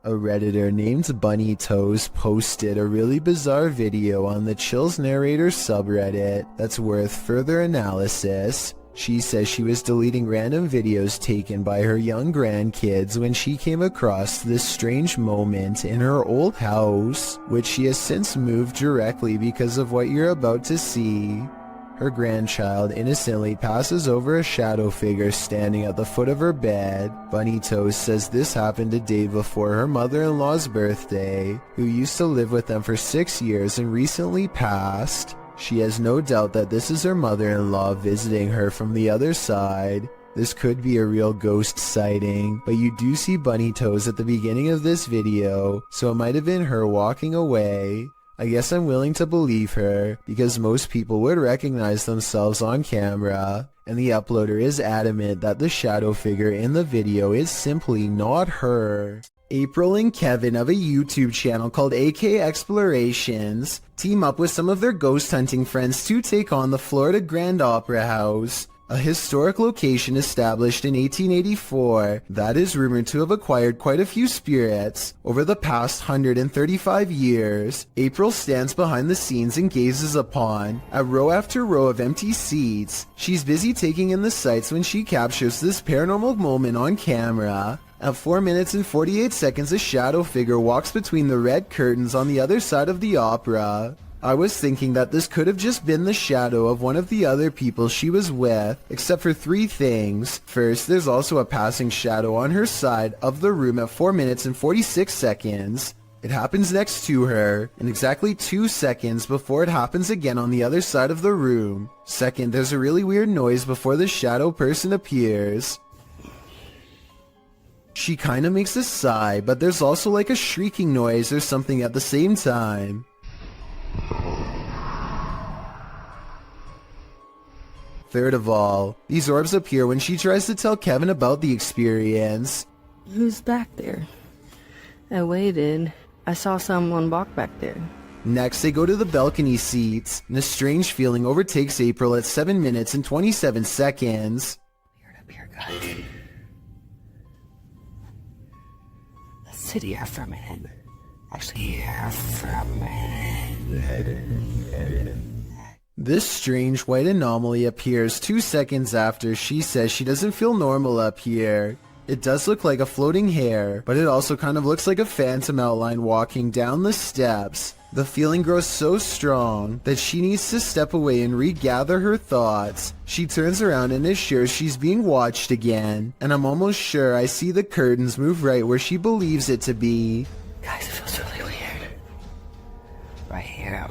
A Redditor named Bunny Toes posted a really bizarre video on the Chills Narrator subreddit that's worth further analysis. She says she was deleting random videos taken by her young grandkids when she came across this strange moment in her old house, which she has since moved directly because of what you're about to see. Her grandchild innocently passes over a shadow figure standing at the foot of her bed. Bunny Toes says this happened a day before her mother-in-law's birthday, who used to live with them for 6 years and recently passed. She has no doubt that this is her mother-in-law visiting her from the other side. This could be a real ghost sighting, but you do see Bunny Toes at the beginning of this video, so it might have been her walking away. I guess I'm willing to believe her, because most people would recognize themselves on camera, and the uploader is adamant that the shadow figure in the video is simply not her. April and Kevin of a YouTube channel called AK Explorations team up with some of their ghost hunting friends to take on the Florida Grand Opera House, a historic location established in 1884 that is rumored to have acquired quite a few spirits over the past 135 years. April stands behind the scenes and gazes upon a row after row of empty seats. She's busy taking in the sights when she captures this paranormal moment on camera. At 4 minutes and 48 seconds, a shadow figure walks between the red curtains on the other side of the opera. I was thinking that this could have just been the shadow of one of the other people she was with, except for 3 things. First, there's also a passing shadow on her side of the room at 4 minutes and 46 seconds. It happens next to her, and exactly 2 seconds before it happens again on the other side of the room. Second, there's a really weird noise before the shadow person appears. She kinda makes a sigh, but there's also like a shrieking noise or something at the same time. Third of all, these orbs appear when she tries to tell Kevin about the experience. Who's back there? I waited. I saw someone walk back there. Next, they go to the balcony seats, and a strange feeling overtakes April at 7 minutes and 27 seconds. Weird up here, guys. Let's sit here for a minute. Actually, here for a minute. This strange white anomaly appears 2 seconds after she says she doesn't feel normal up here. It does look like a floating hair, but it also kind of looks like a phantom outline walking down the steps. The feeling grows so strong that she needs to step away and regather her thoughts. She turns around and is sure she's being watched again, and I'm almost sure I see the curtains move right where she believes it to be. Guys, it feels really weird. Right here.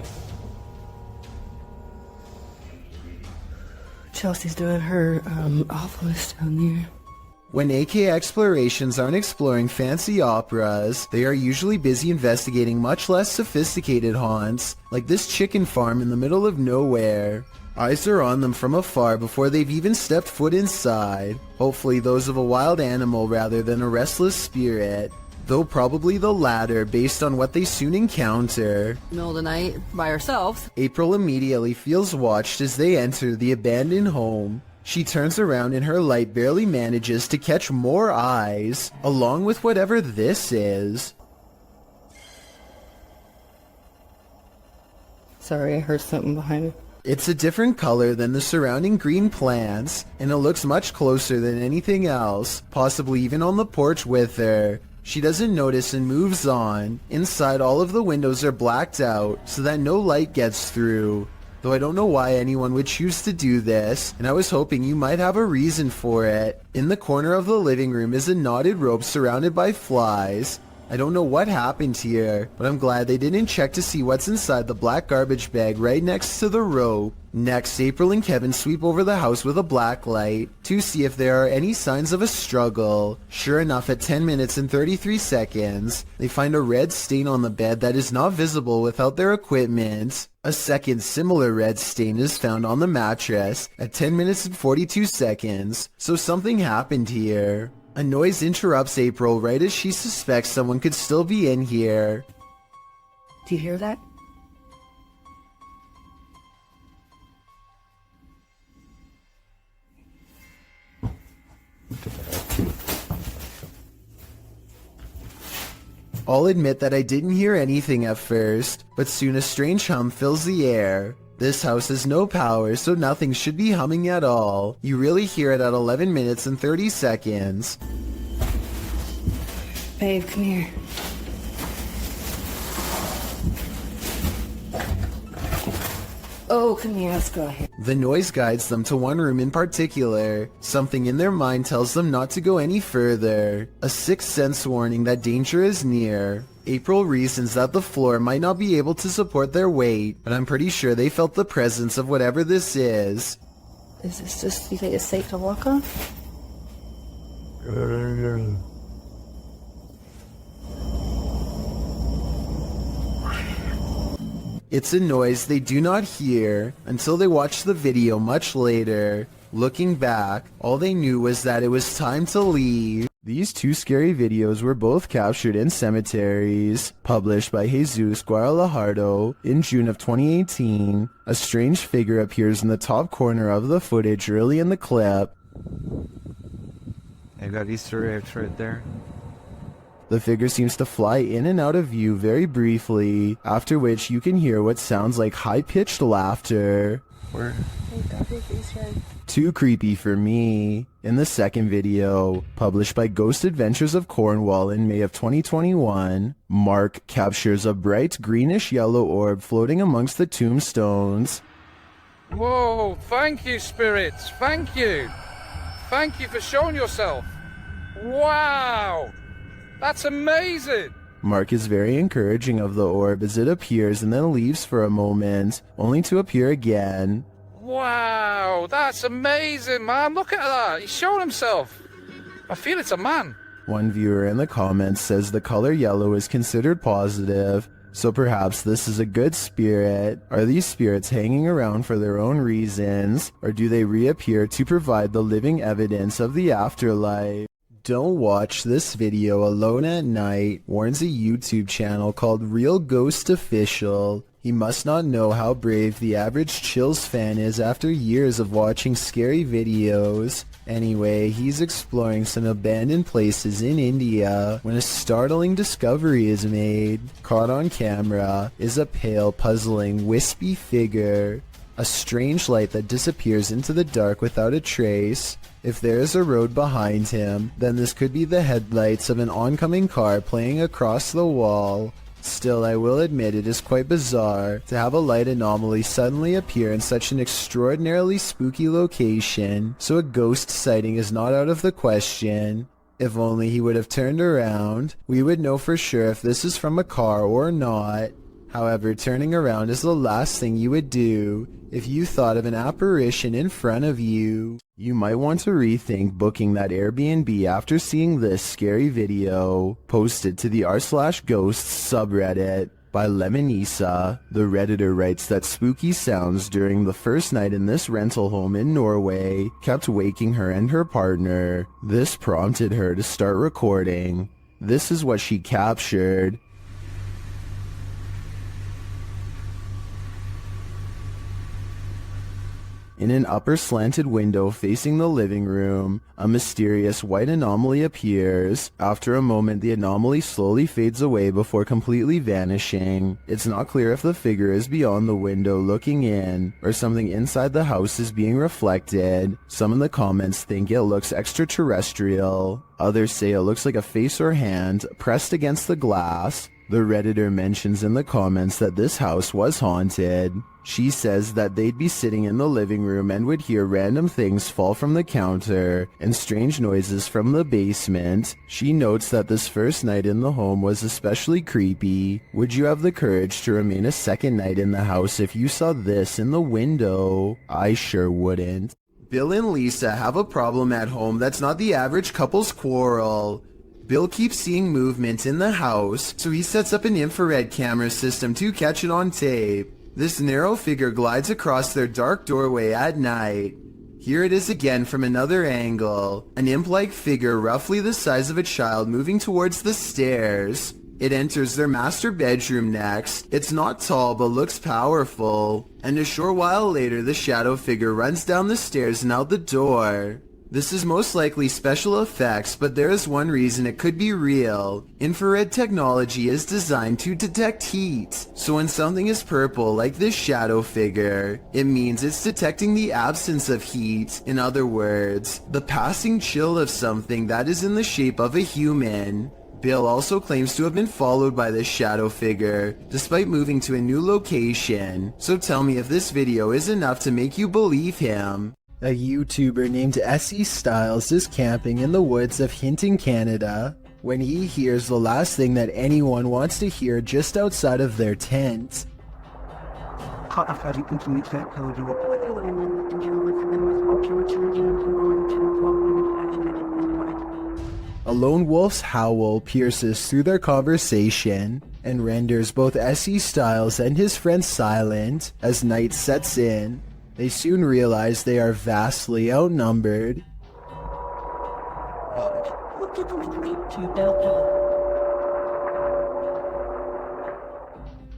Chelsea's doing her awfulest down there. When AK Explorations aren't exploring fancy operas, they are usually busy investigating much less sophisticated haunts, like this chicken farm in the middle of nowhere. Eyes are on them from afar before they've even stepped foot inside, hopefully those of a wild animal rather than a restless spirit, though probably the latter based on what they soon encounter. Middle of the night, by ourselves. April immediately feels watched as they enter the abandoned home. She turns around and her light barely manages to catch more eyes, along with whatever this is. Sorry, I heard something behind me. It's a different color than the surrounding green plants, and it looks much closer than anything else, possibly even on the porch with her. She doesn't notice and moves on. Inside, all of the windows are blacked out so that no light gets through. Though I don't know why anyone would choose to do this, and I was hoping you might have a reason for it. In the corner of the living room is a knotted rope surrounded by flies. I don't know what happened here, but I'm glad they didn't check to see what's inside the black garbage bag right next to the rope. Next, April and Kevin sweep over the house with a black light to see if there are any signs of a struggle. Sure enough, at 10 minutes and 33 seconds, they find a red stain on the bed that is not visible without their equipment. A second similar red stain is found on the mattress at 10 minutes and 42 seconds, so something happened here. A noise interrupts April right as she suspects someone could still be in here. Do you hear that? I'll admit that I didn't hear anything at first, but soon a strange hum fills the air. This house has no power, so nothing should be humming at all. You really hear it at 11 minutes and 30 seconds. Babe, come here. Oh, come here, let's go here. The noise guides them to one room in particular. Something in their mind tells them not to go any further. A sixth sense warning that danger is near. April reasons that the floor might not be able to support their weight, but I'm pretty sure they felt the presence of whatever this is. Is this just, you think it's safe to walk on? It's a noise they do not hear until they watch the video much later. Looking back, all they knew was that it was time to leave. These two scary videos were both captured in cemeteries. Published by Jesus Guaralajardo in June of 2018, a strange figure appears in the top corner of the footage early in the clip. I got Easter eggs right there. The figure seems to fly in and out of view very briefly, after which you can hear what sounds like high-pitched laughter. Where? Too creepy for me. In the second video, published by Ghost Adventures of Cornwall in May of 2021, Mark captures a bright greenish-yellow orb floating amongst the tombstones. Whoa, thank you, spirits, thank you. Thank you for showing yourself. Wow, that's amazing. Mark is very encouraging of the orb as it appears and then leaves for a moment, only to appear again. Wow, that's amazing, man. Look at that. He's showing himself. I feel it's a man. One viewer in the comments says the color yellow is considered positive, so perhaps this is a good spirit. Are these spirits hanging around for their own reasons, or do they reappear to provide the living evidence of the afterlife? Don't watch this video alone at night, warns a YouTube channel called Real Ghost Official. He must not know how brave the average Chills fan is after years of watching scary videos. Anyway, he's exploring some abandoned places in India when a startling discovery is made. Caught on camera is a pale, puzzling, wispy figure. A strange light that disappears into the dark without a trace. If there is a road behind him, then this could be the headlights of an oncoming car playing across the wall. Still, I will admit it is quite bizarre to have a light anomaly suddenly appear in such an extraordinarily spooky location, so a ghost sighting is not out of the question. If only he would have turned around, we would know for sure if this is from a car or not. However, turning around is the last thing you would do if you thought of an apparition in front of you. You might want to rethink booking that Airbnb after seeing this scary video posted to the r/ghosts subreddit by Lemonisa. The Redditor writes that spooky sounds during the first night in this rental home in Norway kept waking her and her partner. This prompted her to start recording. This is what she captured. In an upper slanted window facing the living room, a mysterious white anomaly appears. After a moment, the anomaly slowly fades away before completely vanishing. It's not clear if the figure is beyond the window looking in, or something inside the house is being reflected. Some in the comments think it looks extraterrestrial. Others say it looks like a face or hand pressed against the glass. The Redditor mentions in the comments that this house was haunted. She says that they'd be sitting in the living room and would hear random things fall from the counter and strange noises from the basement. She notes that this first night in the home was especially creepy. Would you have the courage to remain a second night in the house if you saw this in the window? I sure wouldn't. Bill and Lisa have a problem at home that's not the average couple's quarrel. Bill keeps seeing movement in the house, so he sets up an infrared camera system to catch it on tape. This narrow figure glides across their dark doorway at night. Here it is again from another angle, an imp-like figure roughly the size of a child moving towards the stairs. It enters their master bedroom next. It's not tall but looks powerful, and a short while later the shadow figure runs down the stairs and out the door. This is most likely special effects, but there is one reason it could be real. Infrared technology is designed to detect heat. So when something is purple like this shadow figure, it means it's detecting the absence of heat. In other words, the passing chill of something that is in the shape of a human. Bill also claims to have been followed by this shadow figure, despite moving to a new location. So tell me if this video is enough to make you believe him. A YouTuber named S.E. Styles is camping in the woods of Hinton, Canada, when he hears the last thing that anyone wants to hear just outside of their tent. A lone wolf's howl pierces through their conversation and renders both S.E. Styles and his friend silent as night sets in. They soon realize they are vastly outnumbered.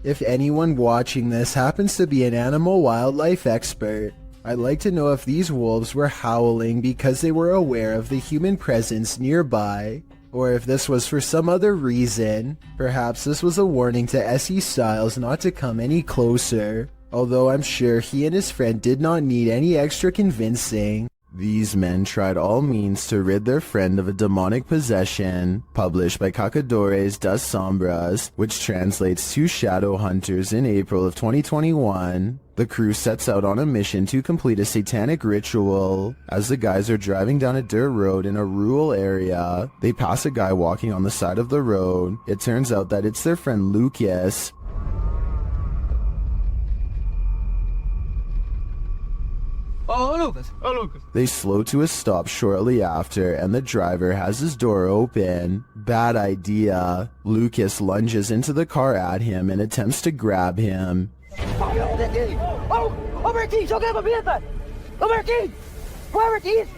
If anyone watching this happens to be an animal wildlife expert, I'd like to know if these wolves were howling because they were aware of the human presence nearby, or if this was for some other reason. Perhaps this was a warning to S.E. Styles not to come any closer. Although I'm sure he and his friend did not need any extra convincing. These men tried all means to rid their friend of a demonic possession, published by Cacadores das Sombras, which translates to Shadow Hunters in April of 2021. The crew sets out on a mission to complete a satanic ritual. As the guys are driving down a dirt road in a rural area, they pass a guy walking on the side of the road. It turns out that it's their friend Lucas. Oh, Lucas. Oh, Lucas. They slow to a stop shortly after, and the driver has his door open. Bad idea. Lucas lunges into the car at him and attempts to grab him. Oh, Martins, joga a bebida. Oh, Martins. Why, Martins?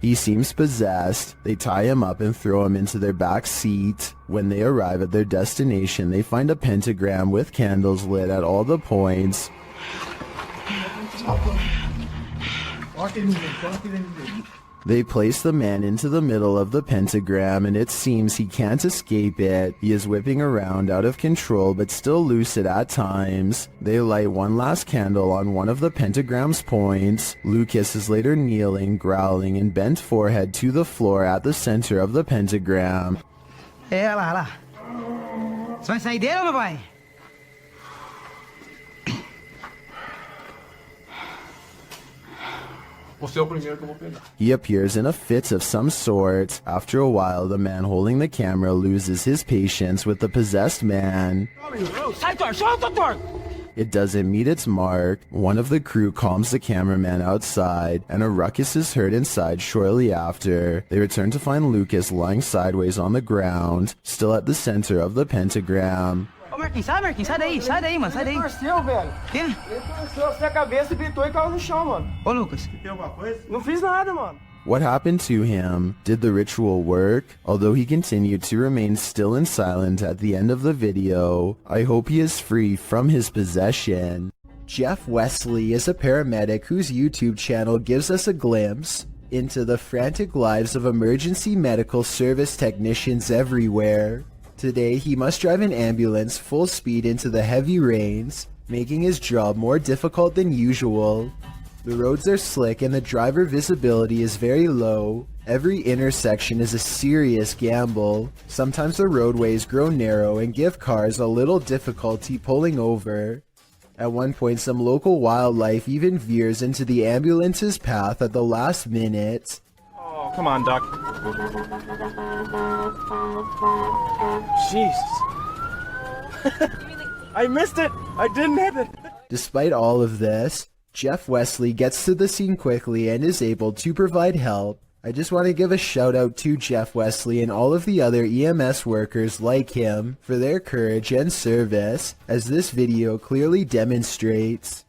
He seems possessed. They tie him up and throw him into their back seat. When they arrive at their destination, they find a pentagram with candles lit at all the points. They place the man into the middle of the pentagram, and it seems he can't escape it. He is whipping around out of control but still lucid at times. They light one last candle on one of the pentagram's points. Lucas is later kneeling, growling, and bent forehead to the floor at the center of the pentagram. É, lá, lá. Você vai sair dele ou não vai? He appears in a fit of some sort. After a while, the man holding the camera loses his patience with the possessed man. It doesn't meet its mark. One of the crew calms the cameraman outside, and a ruckus is heard inside shortly after. They return to find Lucas lying sideways on the ground, still at the center of the pentagram. Ô, Marquinhos, sai daí, mano, sai daí. Ele torceu, velho. Quê? Ele torceu assim a cabeça, gritou e caiu no chão, mano. Ô, Lucas. Tem alguma coisa? Não fiz nada, mano. What happened to him? Did the ritual work? Although he continued to remain still and silent at the end of the video, I hope he is free from his possession. Jeff Wesley is a paramedic whose YouTube channel gives us a glimpse into the frantic lives of emergency medical service technicians everywhere. Today, he must drive an ambulance full speed into the heavy rains, making his job more difficult than usual. The roads are slick and the driver visibility is very low. Every intersection is a serious gamble. Sometimes the roadways grow narrow and give cars a little difficulty pulling over. At one point, some local wildlife even veers into the ambulance's path at the last minute. Oh, come on, Doc. Jesus. I missed it. I didn't hit it. Despite all of this, Jeff Wesley gets to the scene quickly and is able to provide help. I just want to give a shout out to Jeff Wesley and all of the other EMS workers like him for their courage and service, as this video clearly demonstrates.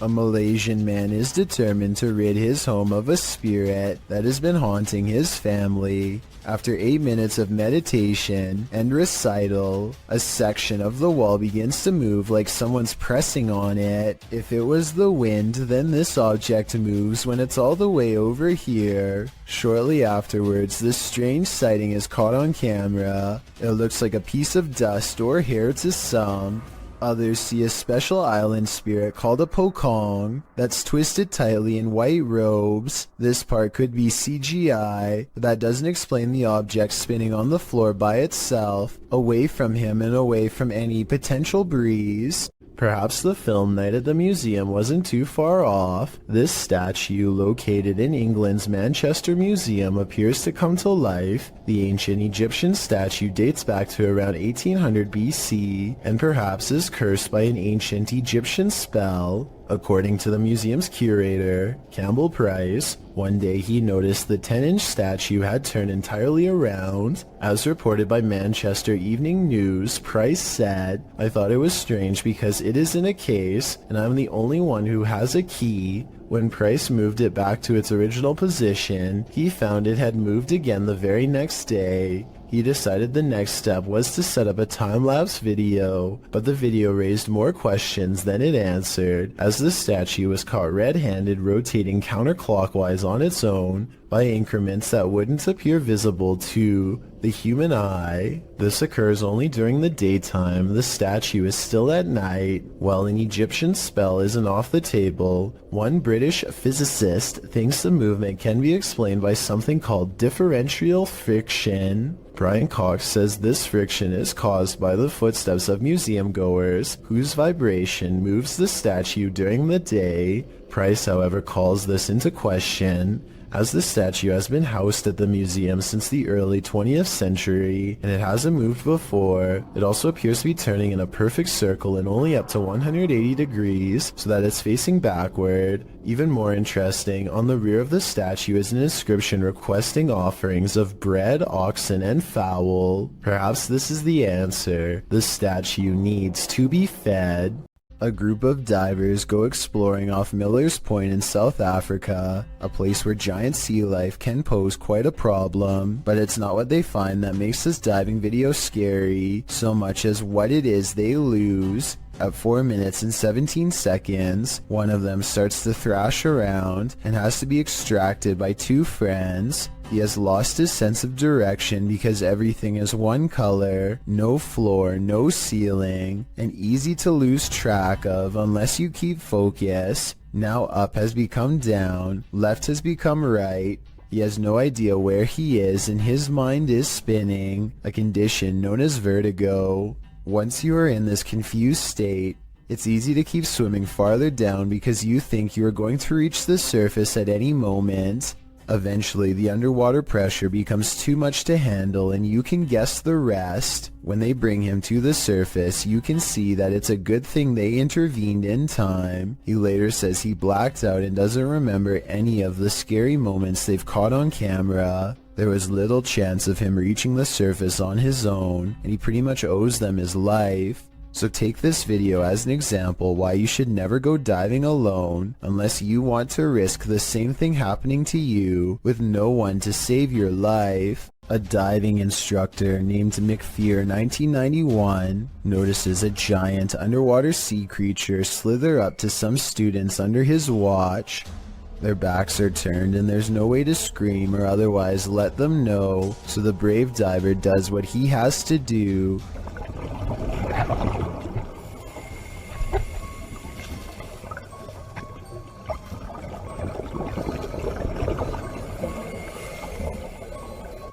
A Malaysian man is determined to rid his home of a spirit that has been haunting his family. After 8 minutes of meditation and recital, a section of the wall begins to move like someone's pressing on it. If it was the wind, then this object moves when it's all the way over here. Shortly afterwards, this strange sighting is caught on camera. It looks like a piece of dust or hair to some. Others see a special island spirit called a pokong that's twisted tightly in white robes. This part could be CGI, but that doesn't explain the object spinning on the floor by itself, away from him and away from any potential breeze. Perhaps the film night at the museum wasn't too far off. This statue, located in England's Manchester Museum, appears to come to life. The ancient Egyptian statue dates back to around 1800 BC, and perhaps is cursed by an ancient Egyptian spell. According to the museum's curator, Campbell Price, one day he noticed the 10-inch statue had turned entirely around. As reported by Manchester Evening News, Price said, "I thought it was strange because it is in a case, and I'm the only one who has a key. When Price moved it back to its original position, he found it had moved again the very next day. He decided the next step was to set up a time-lapse video, but the video raised more questions than it answered, as the statue was caught red-handed rotating counterclockwise on its own by increments that wouldn't appear visible to the human eye. This occurs only during the daytime. The statue is still at night. While an Egyptian spell isn't off the table, one British physicist thinks the movement can be explained by something called differential friction. Brian Cox says this friction is caused by the footsteps of museum goers, whose vibration moves the statue during the day. Price, however, calls this into question, as the statue has been housed at the museum since the early 20th century, and it hasn't moved before. It also appears to be turning in a perfect circle and only up to 180 degrees, so that it's facing backward. Even more interesting, on the rear of the statue is an inscription requesting offerings of bread, oxen, and fowl. Perhaps this is the answer. The statue needs to be fed. A group of divers go exploring off Miller's Point in South Africa, a place where giant sea life can pose quite a problem, but it's not what they find that makes this diving video scary, so much as what it is they lose. At 4 minutes and 17 seconds, one of them starts to thrash around and has to be extracted by two friends. He has lost his sense of direction because everything is one color, no floor, no ceiling, and easy to lose track of unless you keep focus. Now up has become down, left has become right. He has no idea where he is and his mind is spinning, a condition known as vertigo. Once you are in this confused state, it's easy to keep swimming farther down because you think you are going to reach the surface at any moment. Eventually, the underwater pressure becomes too much to handle and you can guess the rest. When they bring him to the surface, you can see that it's a good thing they intervened in time. He later says he blacked out and doesn't remember any of the scary moments they've caught on camera. There was little chance of him reaching the surface on his own, and he pretty much owes them his life. So take this video as an example why you should never go diving alone unless you want to risk the same thing happening to you with no one to save your life. A diving instructor named Macleod 1991 notices a giant underwater sea creature slither up to some students under his watch. Their backs are turned and there's no way to scream or otherwise let them know, so the brave diver does what he has to do.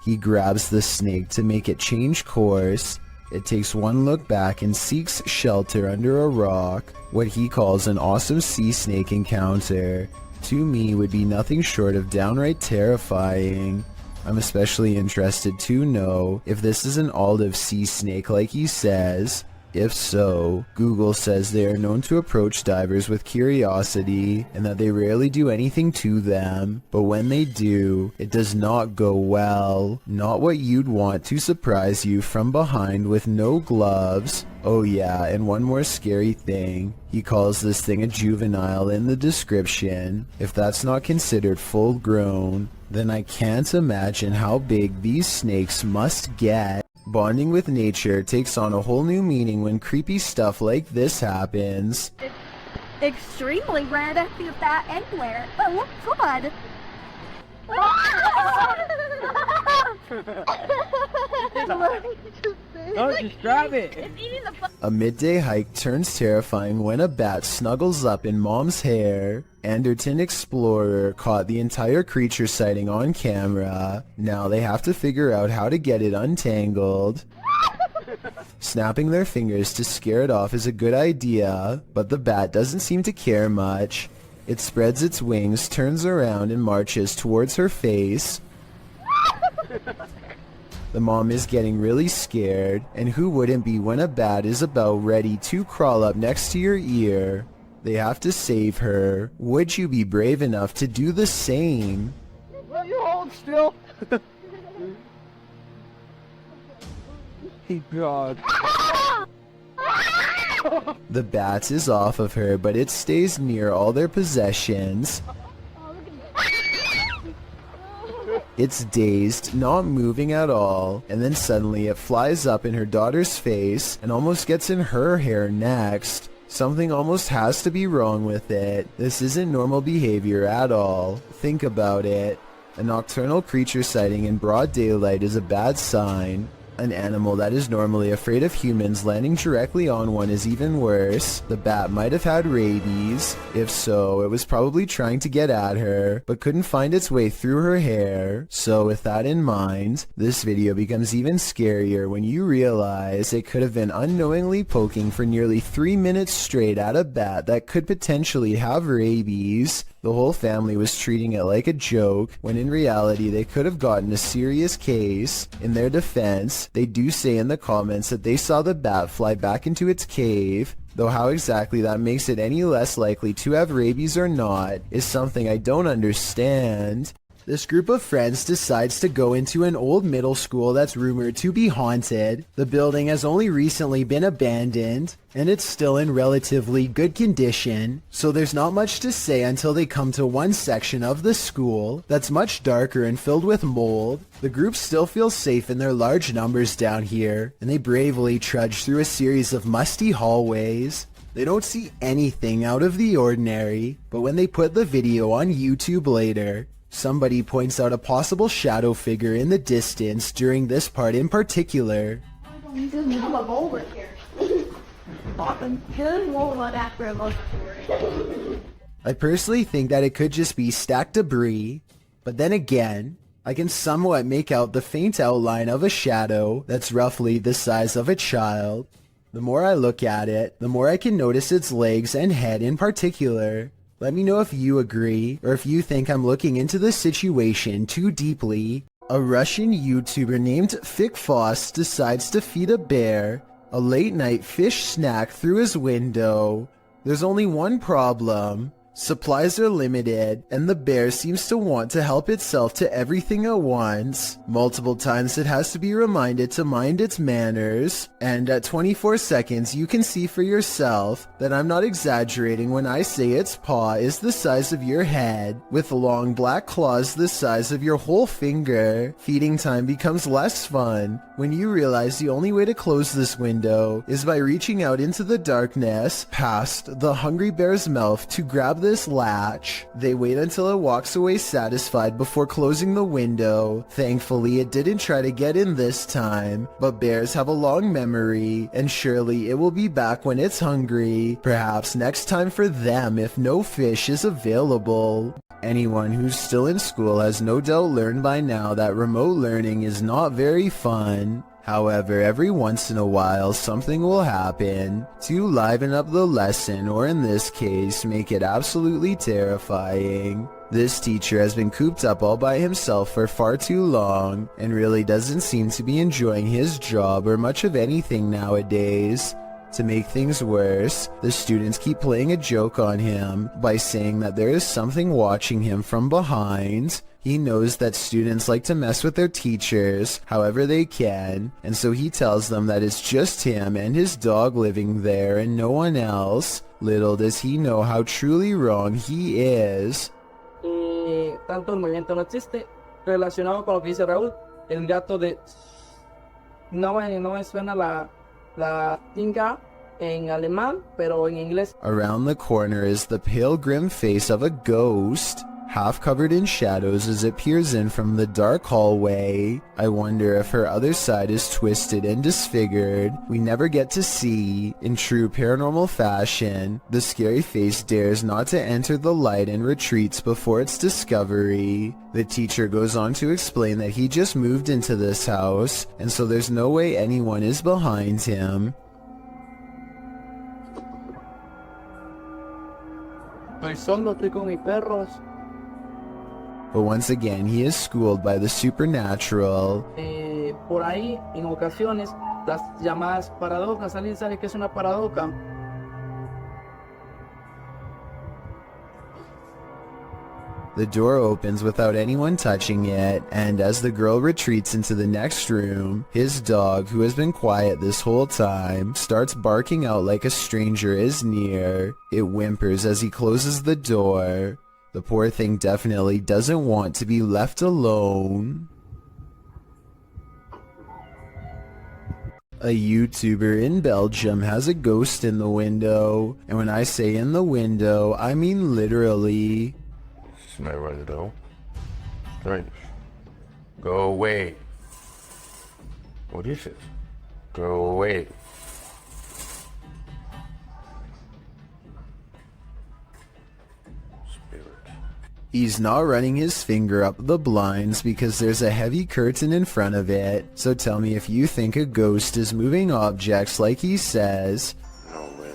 He grabs the snake to make it change course. It takes one look back and seeks shelter under a rock. What he calls an awesome sea snake encounter, to me, would be nothing short of downright terrifying. I'm especially interested to know if this is an olive sea snake like he says. If so, Google says they are known to approach divers with curiosity and that they rarely do anything to them, but when they do, it does not go well. Not what you'd want to surprise you from behind with no gloves. Oh yeah, and one more scary thing. He calls this thing a juvenile in the description. If that's not considered full grown, then I can't imagine how big these snakes must get. Bonding with nature takes on a whole new meaning when creepy stuff like this happens. It's extremely rare to see that anywhere. Oh, God. No, just grab it. It's eating the A midday hike turns terrifying when a bat snuggles up in Mom's hair. Anderton Explorer caught the entire creature sighting on camera. Now they have to figure out how to get it untangled. Snapping their fingers to scare it off is a good idea, but the bat doesn't seem to care much. It spreads its wings, turns around, and marches towards her face. The mom is getting really scared, and who wouldn't be when a bat is about ready to crawl up next to your ear? They have to save her. Would you be brave enough to do the same? Will you hold still? Hey, God. The bat is off of her, but it stays near all their possessions. It's dazed, not moving at all, and then suddenly it flies up in her daughter's face and almost gets in her hair next. Something almost has to be wrong with it. This isn't normal behavior at all. Think about it. A nocturnal creature sighting in broad daylight is a bad sign. An animal that is normally afraid of humans landing directly on one is even worse. The bat might have had rabies. If so, it was probably trying to get at her, but couldn't find its way through her hair. So with that in mind, this video becomes even scarier when you realize it could have been unknowingly poking for nearly 3 minutes straight at a bat that could potentially have rabies. The whole family was treating it like a joke, when in reality they could have gotten a serious case. In their defense, they do say in the comments that they saw the bat fly back into its cave, though how exactly that makes it any less likely to have rabies or not is something I don't understand. This group of friends decides to go into an old middle school that's rumored to be haunted. The building has only recently been abandoned, and it's still in relatively good condition, so there's not much to say until they come to one section of the school that's much darker and filled with mold. The group still feels safe in their large numbers down here, and they bravely trudge through a series of musty hallways. They don't see anything out of the ordinary, but when they put the video on YouTube later, somebody points out a possible shadow figure in the distance during this part in particular. I personally think that it could just be stacked debris, but then again, I can somewhat make out the faint outline of a shadow that's roughly the size of a child. The more I look at it, the more I can notice its legs and head in particular. Let me know if you agree, or if you think I'm looking into the situation too deeply. A Russian YouTuber named Fikfoss decides to feed a bear a late-night fish snack through his window. There's only one problem. Supplies are limited, and the bear seems to want to help itself to everything at once. Multiple times it has to be reminded to mind its manners, and at 24 seconds you can see for yourself that I'm not exaggerating when I say its paw is the size of your head, with long black claws the size of your whole finger. Feeding time becomes less fun when you realize the only way to close this window is by reaching out into the darkness past the hungry bear's mouth to grab this latch. They wait until it walks away satisfied before closing the window. Thankfully, it didn't try to get in this time, but bears have a long memory, and surely it will be back when it's hungry. Perhaps next time for them if no fish is available. Anyone who's still in school has no doubt learned by now that remote learning is not very fun. However, every once in a while something will happen to liven up the lesson, or in this case, make it absolutely terrifying. This teacher has been cooped up all by himself for far too long, and really doesn't seem to be enjoying his job or much of anything nowadays. To make things worse, the students keep playing a joke on him by saying that there is something watching him from behind. He knows that students like to mess with their teachers however they can, and so he tells them that it's just him and his dog living there and no one else. Little does he know how truly wrong he is. Tanto el movimiento no existe, relacionado con lo que dice Raúl, el gato de... No me suena la tinga en alemán, pero en inglés. Around the corner is the pale grim face of a ghost, half covered in shadows as it peers in from the dark hallway. I wonder if her other side is twisted and disfigured. We never get to see. In true paranormal fashion, the scary face dares not to enter the light and retreats before its discovery. The teacher goes on to explain that he just moved into this house, and so there's no way anyone is behind him. Estoy solo, estoy con mis perros. But once again, he is schooled by the supernatural. Por ahí, en ocasiones, las llamadas paradojas. ¿Alguien sabe qué es una paradoja? The door opens without anyone touching it, and as the girl retreats into the next room, his dog, who has been quiet this whole time, starts barking out like a stranger is near. It whimpers as he closes the door. The poor thing definitely doesn't want to be left alone. A YouTuber in Belgium has a ghost in the window, and when I say in the window, I mean literally. Smell right though. Right. Go away. What is it? Go away. He's not running his finger up the blinds because there's a heavy curtain in front of it. So tell me if you think a ghost is moving objects like he says. No, man.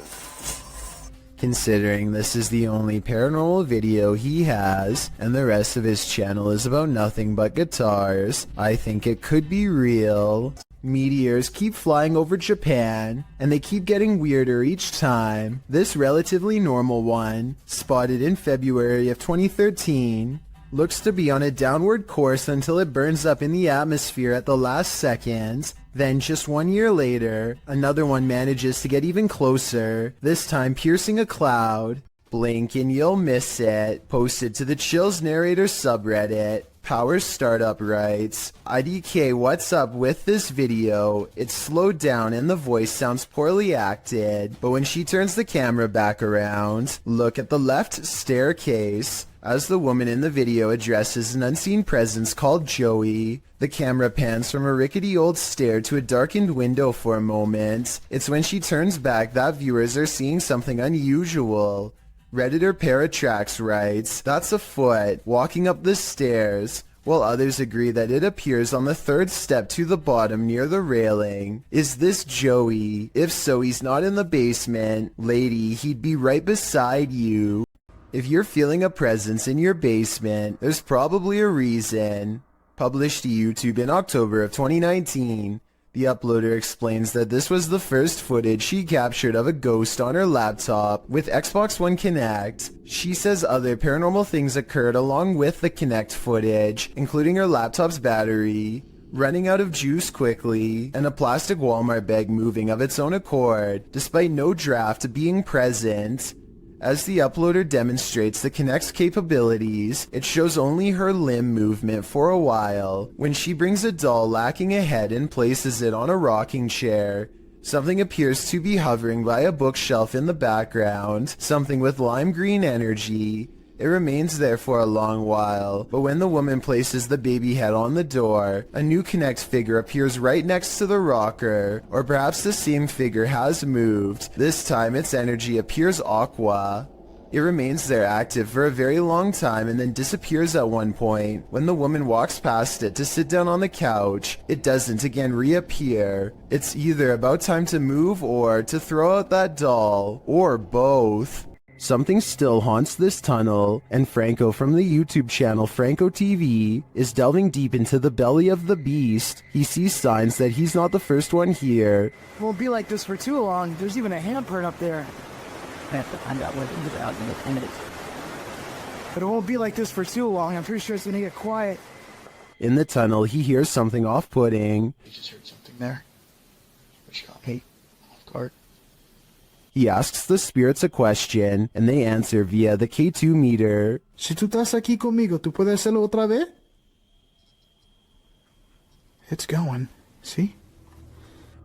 Considering this is the only paranormal video he has, and the rest of his channel is about nothing but guitars, I think it could be real. Meteors keep flying over Japan, and they keep getting weirder each time. This relatively normal one, spotted in February of 2013, looks to be on a downward course until it burns up in the atmosphere at the last second. Then just 1 year later, another one manages to get even closer, this time piercing a cloud. Blink and you'll miss it. Posted to the Chills Narrator subreddit. Power Startup writes, IDK, what's up with this video? It's slowed down and the voice sounds poorly acted, but when she turns the camera back around, look at the left staircase. As the woman in the video addresses an unseen presence called Joey, the camera pans from a rickety old stair to a darkened window for a moment. It's when she turns back that viewers are seeing something unusual. Redditor Paratrax writes, that's a foot walking up the stairs, while others agree that it appears on the third step to the bottom near the railing. Is this Joey? If so, he's not in the basement. Lady, he'd be right beside you. If you're feeling a presence in your basement, there's probably a reason. Published to YouTube in October of 2019. The uploader explains that this was the first footage she captured of a ghost on her laptop with Xbox One Kinect. She says other paranormal things occurred along with the Kinect footage, including her laptop's battery running out of juice quickly, and a plastic Walmart bag moving of its own accord, despite no draft being present. As the uploader demonstrates the Kinect's capabilities, it shows only her limb movement for a while. When she brings a doll lacking a head and places it on a rocking chair, something appears to be hovering by a bookshelf in the background, something with lime green energy. It remains there for a long while, but when the woman places the baby head on the door, a new Kinect figure appears right next to the rocker, or perhaps the same figure has moved. This time its energy appears aqua. It remains there active for a very long time and then disappears at one point. When the woman walks past it to sit down on the couch, it doesn't again reappear. It's either about time to move or to throw out that doll, or both. Something still haunts this tunnel, and Franco from the YouTube channel Franco TV is delving deep into the belly of the beast. He sees signs that he's not the first one here. It won't be like this for too long. There's even a handprint up there. I have to find out where things are out in the 10 minutes. But it won't be like this for too long. I'm pretty sure it's gonna get quiet. In the tunnel, he hears something off-putting. I just heard something there. Hey, off guard. He asks the spirits a question, and they answer via the K2 meter. Si tú estás aquí conmigo, ¿tú puedes hacerlo otra vez? It's going. See?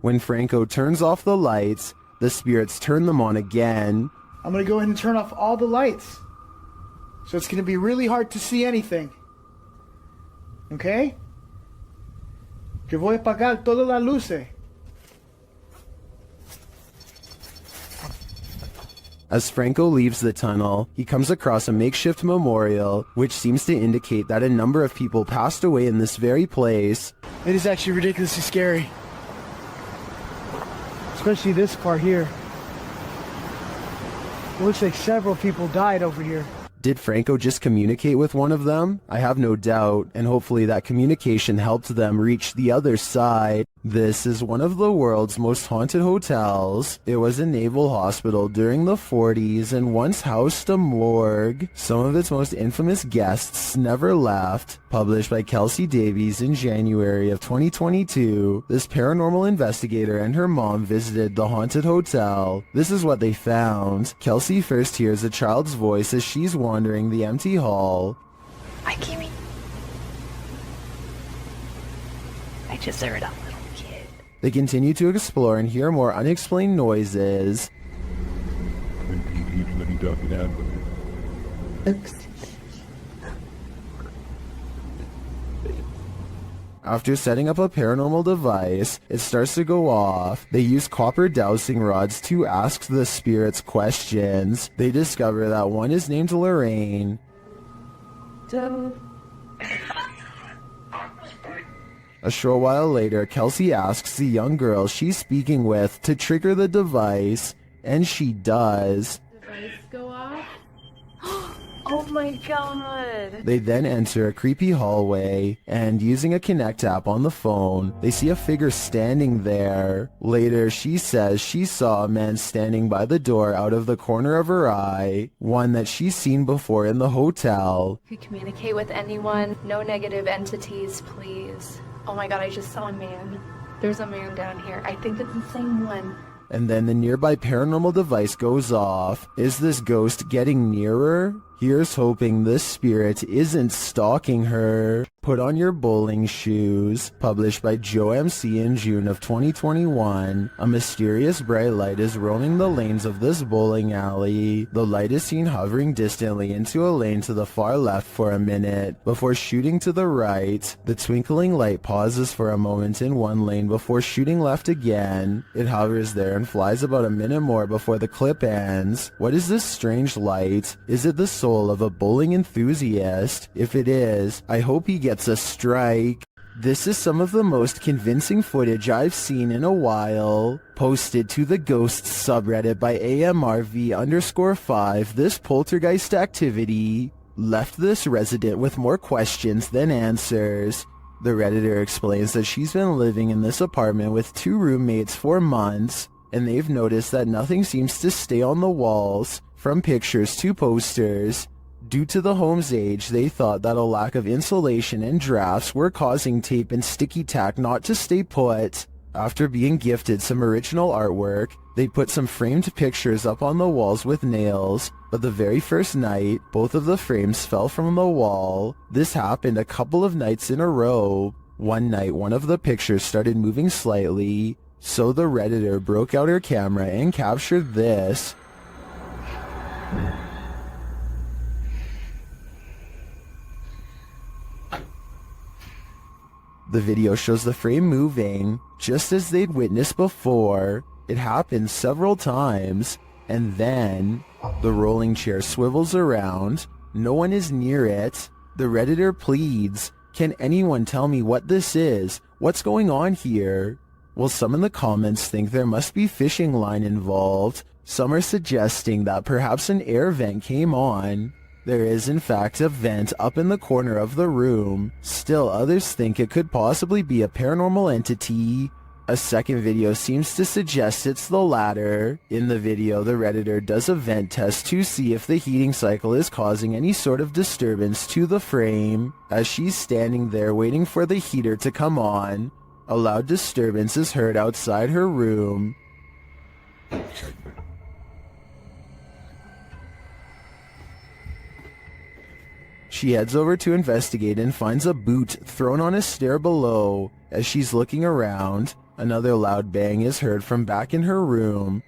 When Franco turns off the lights, the spirits turn them on again. I'm gonna go ahead and turn off all the lights. So it's gonna be really hard to see anything. Okay? Yo voy a apagar todas las luces. As Franco leaves the tunnel, he comes across a makeshift memorial, which seems to indicate that a number of people passed away in this very place. It is actually ridiculously scary. Especially this part here. It looks like several people died over here. Did Franco just communicate with one of them? I have no doubt, and hopefully that communication helped them reach the other side. This is one of the world's most haunted hotels. It was a naval hospital during the 40s and once housed a morgue. Some of its most infamous guests never left. Published by Kelsey Davies in January of 2022, this paranormal investigator and her mom visited the haunted hotel. This is what they found. Kelsey first hears a child's voice as she's wandering the empty hall. Hi, Kimmy. I just heard a little kid. They continue to explore and hear more unexplained noises. Oops. After setting up a paranormal device, it starts to go off. They use copper dowsing rods to ask the spirits questions. They discover that one is named Lorraine. A short while later, Kelsey asks the young girl she's speaking with to trigger the device, and she does. Device go off. Oh my god! They then enter a creepy hallway, and using a Kinect app on the phone, they see a figure standing there. Later, she says she saw a man standing by the door out of the corner of her eye, one that she's seen before in the hotel. If you communicate with anyone, no negative entities, please. Oh my god, I just saw a man. There's a man down here. I think it's the same one. And then the nearby paranormal device goes off. Is this ghost getting nearer? Here's hoping this spirit isn't stalking her. Put on your bowling shoes. Published by Joe MC in June of 2021. A mysterious bright light is roaming the lanes of this bowling alley. The light is seen hovering distantly into a lane to the far left for a minute before shooting to the right. The twinkling light pauses for a moment in one lane before shooting left again. It hovers there and flies about a minute more before the clip ends. What is this strange light? Is it the soul of a bowling enthusiast? If it is, I hope he gets a strike. This is some of the most convincing footage I've seen in a while. Posted to the Ghosts subreddit by AMRV_5, this poltergeist activity left this resident with more questions than answers. The Redditor explains that she's been living in this apartment with 2 roommates for months, and they've noticed that nothing seems to stay on the walls, from pictures to posters. Due to the home's age, they thought that a lack of insulation and drafts were causing tape and sticky tack not to stay put. After being gifted some original artwork, they put some framed pictures up on the walls with nails, but the very first night, both of the frames fell from the wall. This happened a couple of nights in a row. One night, one of the pictures started moving slightly, so the Redditor broke out her camera and captured this. The video shows the frame moving, just as they'd witnessed before. It happens several times, and then the rolling chair swivels around. No one is near it. The Redditor pleads, "Can anyone tell me what this is? What's going on here?" Well, some in the comments think there must be fishing line involved, Some are suggesting that perhaps an air vent came on. There is in fact a vent up in the corner of the room. Still, others think it could possibly be a paranormal entity. A second video seems to suggest it's the latter. In the video, the Redditor does a vent test to see if the heating cycle is causing any sort of disturbance to the frame. As she's standing there waiting for the heater to come on, a loud disturbance is heard outside her room. She heads over to investigate and finds a boot thrown on a stair below. As she's looking around, another loud bang is heard from back in her room.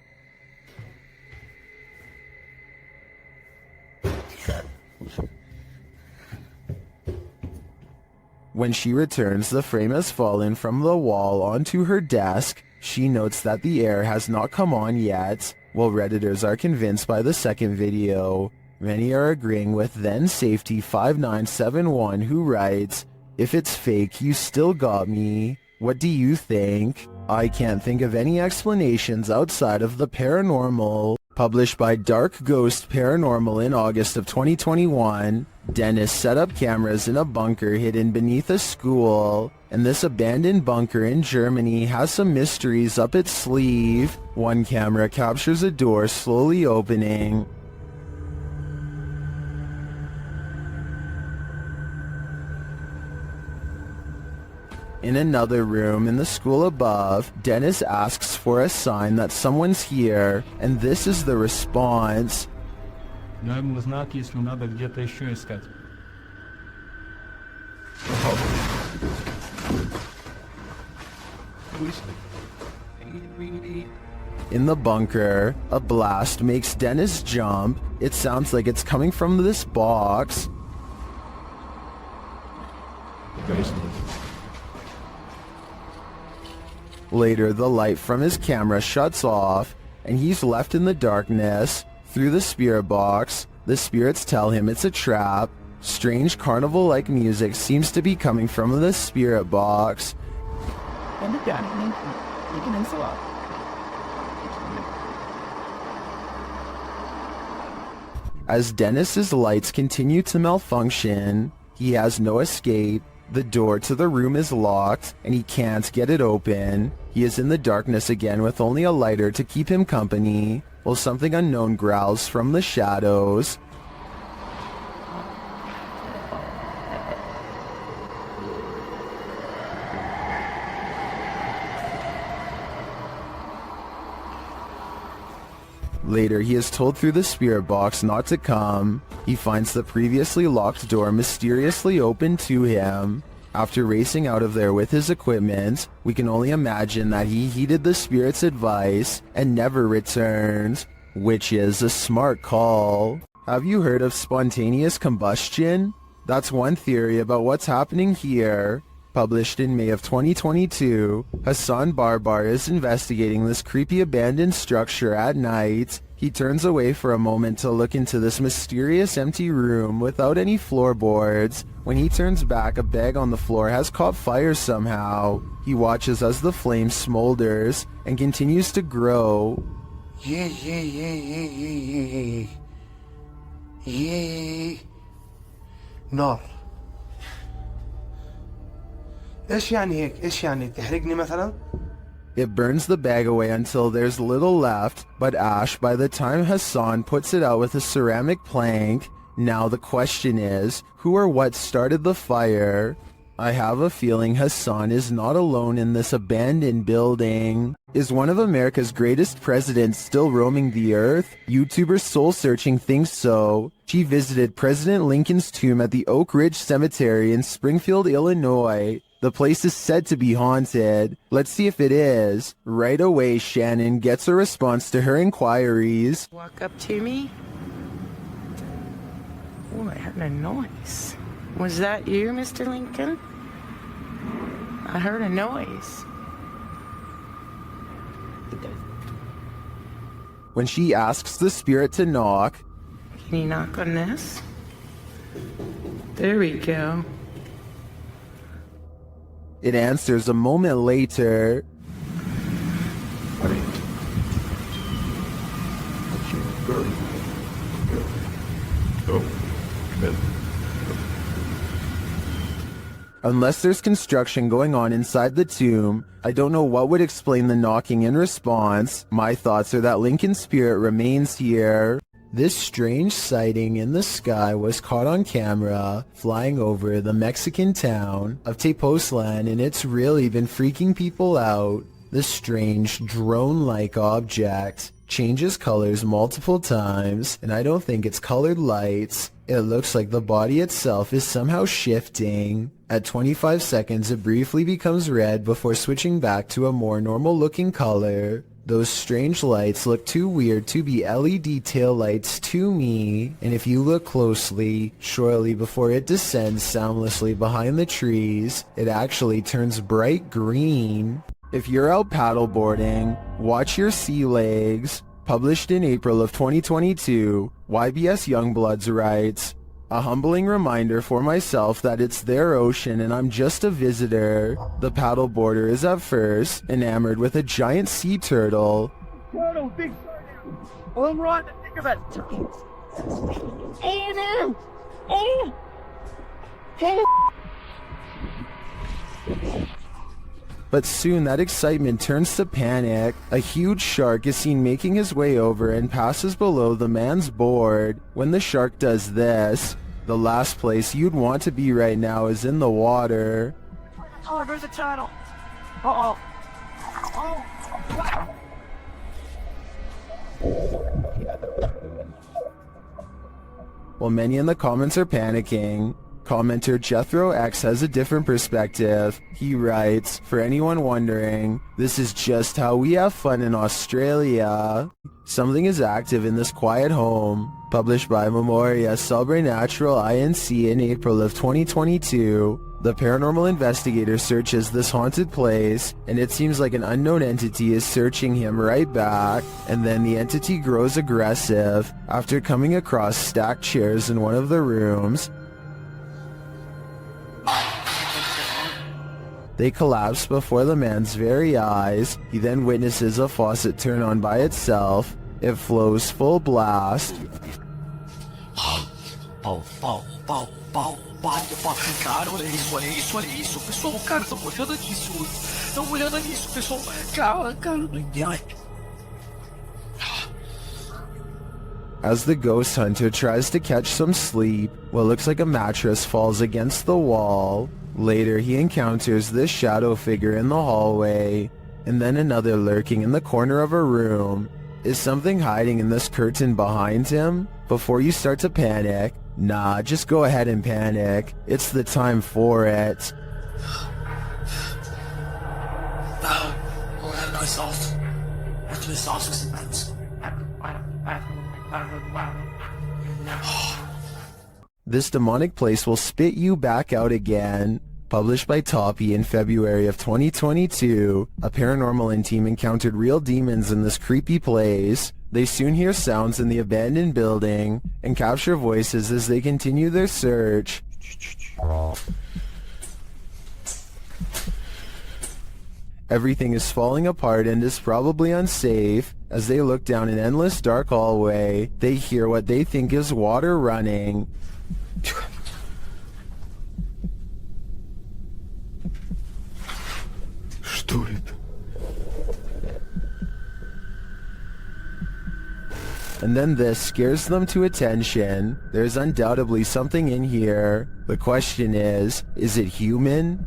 When she returns, the frame has fallen from the wall onto her desk. She notes that the air has not come on yet, while Redditors are convinced by the second video. Many are agreeing with then Safety 5971, who writes, "If it's fake, you still got me. What do you think? I can't think of any explanations outside of the paranormal." Published by Dark Ghost Paranormal in August of 2021, Dennis set up cameras in a bunker hidden beneath a school, and this abandoned bunker in Germany has some mysteries up its sleeve. One camera captures a door slowly opening. In another room in the school above, Dennis asks for a sign that someone's here, and this is the response. знак, если надо где-то еще искать. In the bunker, a blast makes Dennis jump. It sounds like it's coming from this box. Later, the light from his camera shuts off, and he's left in the darkness. Through the spirit box, the spirits tell him it's a trap. Strange carnival-like music seems to be coming from the spirit box. As Dennis's lights continue to malfunction, he has no escape. The door to the room is locked, and he can't get it open. He is in the darkness again with only a lighter to keep him company, while something unknown growls from the shadows. Later, he is told through the spirit box not to come. He finds the previously locked door mysteriously open to him. After racing out of there with his equipment, we can only imagine that he heeded the spirit's advice and never returned, which is a smart call. Have you heard of spontaneous combustion? That's one theory about what's happening here. Published in May of 2022, Hassan Barbar is investigating this creepy abandoned structure at night. He turns away for a moment to look into this mysterious empty room without any floorboards. When he turns back, a bag on the floor has caught fire somehow. He watches as the flame smolders and continues to grow. نار. ايش يعني هيك؟ ايش يعني تحرقني مثلا؟ It burns the bag away until there's little left, but ash by the time Hassan puts it out with a ceramic plank. Now the question is, who or what started the fire? I have a feeling Hassan is not alone in this abandoned building. Is one of America's greatest presidents still roaming the earth? YouTuber Soul Searching thinks so. She visited President Lincoln's tomb at the Oak Ridge Cemetery in Springfield, Illinois. The place is said to be haunted. Let's see if it is. Right away, Shannon gets a response to her inquiries. Walk up to me. Oh, I heard a noise. Was that you, Mr. Lincoln? I heard a noise. When she asks the spirit to knock, Can you knock on this? There we go. it answers a moment later. Unless there's construction going on inside the tomb, I don't know what would explain the knocking in response. My thoughts are that Lincoln's spirit remains here. This strange sighting in the sky was caught on camera flying over the Mexican town of Tepoztlan, and it's really been freaking people out. This strange drone-like object changes colors multiple times, and I don't think it's colored lights. It looks like the body itself is somehow shifting. At 25 seconds, it briefly becomes red before switching back to a more normal looking color. Those strange lights look too weird to be LED tail lights to me, and if you look closely, shortly before it descends soundlessly behind the trees, it actually turns bright green. If you're out paddleboarding, watch your sea legs. Published in April of 2022, YBS Youngbloods writes, "A humbling reminder for myself that it's their ocean and I'm just a visitor. The paddleboarder is at first enamored with a giant sea turtle. Turtle, big turtle. Well, run, think of it. Hey, there. Hey. Hey. But soon that excitement turns to panic. A huge shark is seen making his way over and passes below the man's board. When the shark does this, the last place you'd want to be right now is in the water." Oh, there's a turtle. Uh-oh. Oh. While many in the comments are panicking, commenter Jethro X has a different perspective. He writes, "For anyone wondering, this is just how we have fun in Australia. Something is active in this quiet home." Published by Memoria Sobrenatural Inc. in April of 2022. The paranormal investigator searches this haunted place, and it seems like an unknown entity is searching him right back, and then the entity grows aggressive. After coming across stacked chairs in one of the rooms, they collapse before the man's very eyes. He then witnesses a faucet turn on by itself. It flows full blast. Cara, olha isso, olha isso, olha isso. Pessoal, cara, estão olhando nisso. Estão olhando nisso, pessoal. Cara. As the ghost hunter tries to catch some sleep, what looks like a mattress falls against the wall. Later, he encounters this shadow figure in the hallway, and then another lurking in the corner of a room. Is something hiding in this curtain behind him? Before you start to panic, nah, just go ahead and panic. It's the time for it. This demonic place will spit you back out again. Published by Toppy in February of 2022, a paranormal team encountered real demons in this creepy place. They soon hear sounds in the abandoned building and capture voices as they continue their search. Everything is falling apart and is probably unsafe. As they look down an endless dark hallway, they hear what they think is water running. And then this scares them to attention. There's undoubtedly something in here. The question is it human?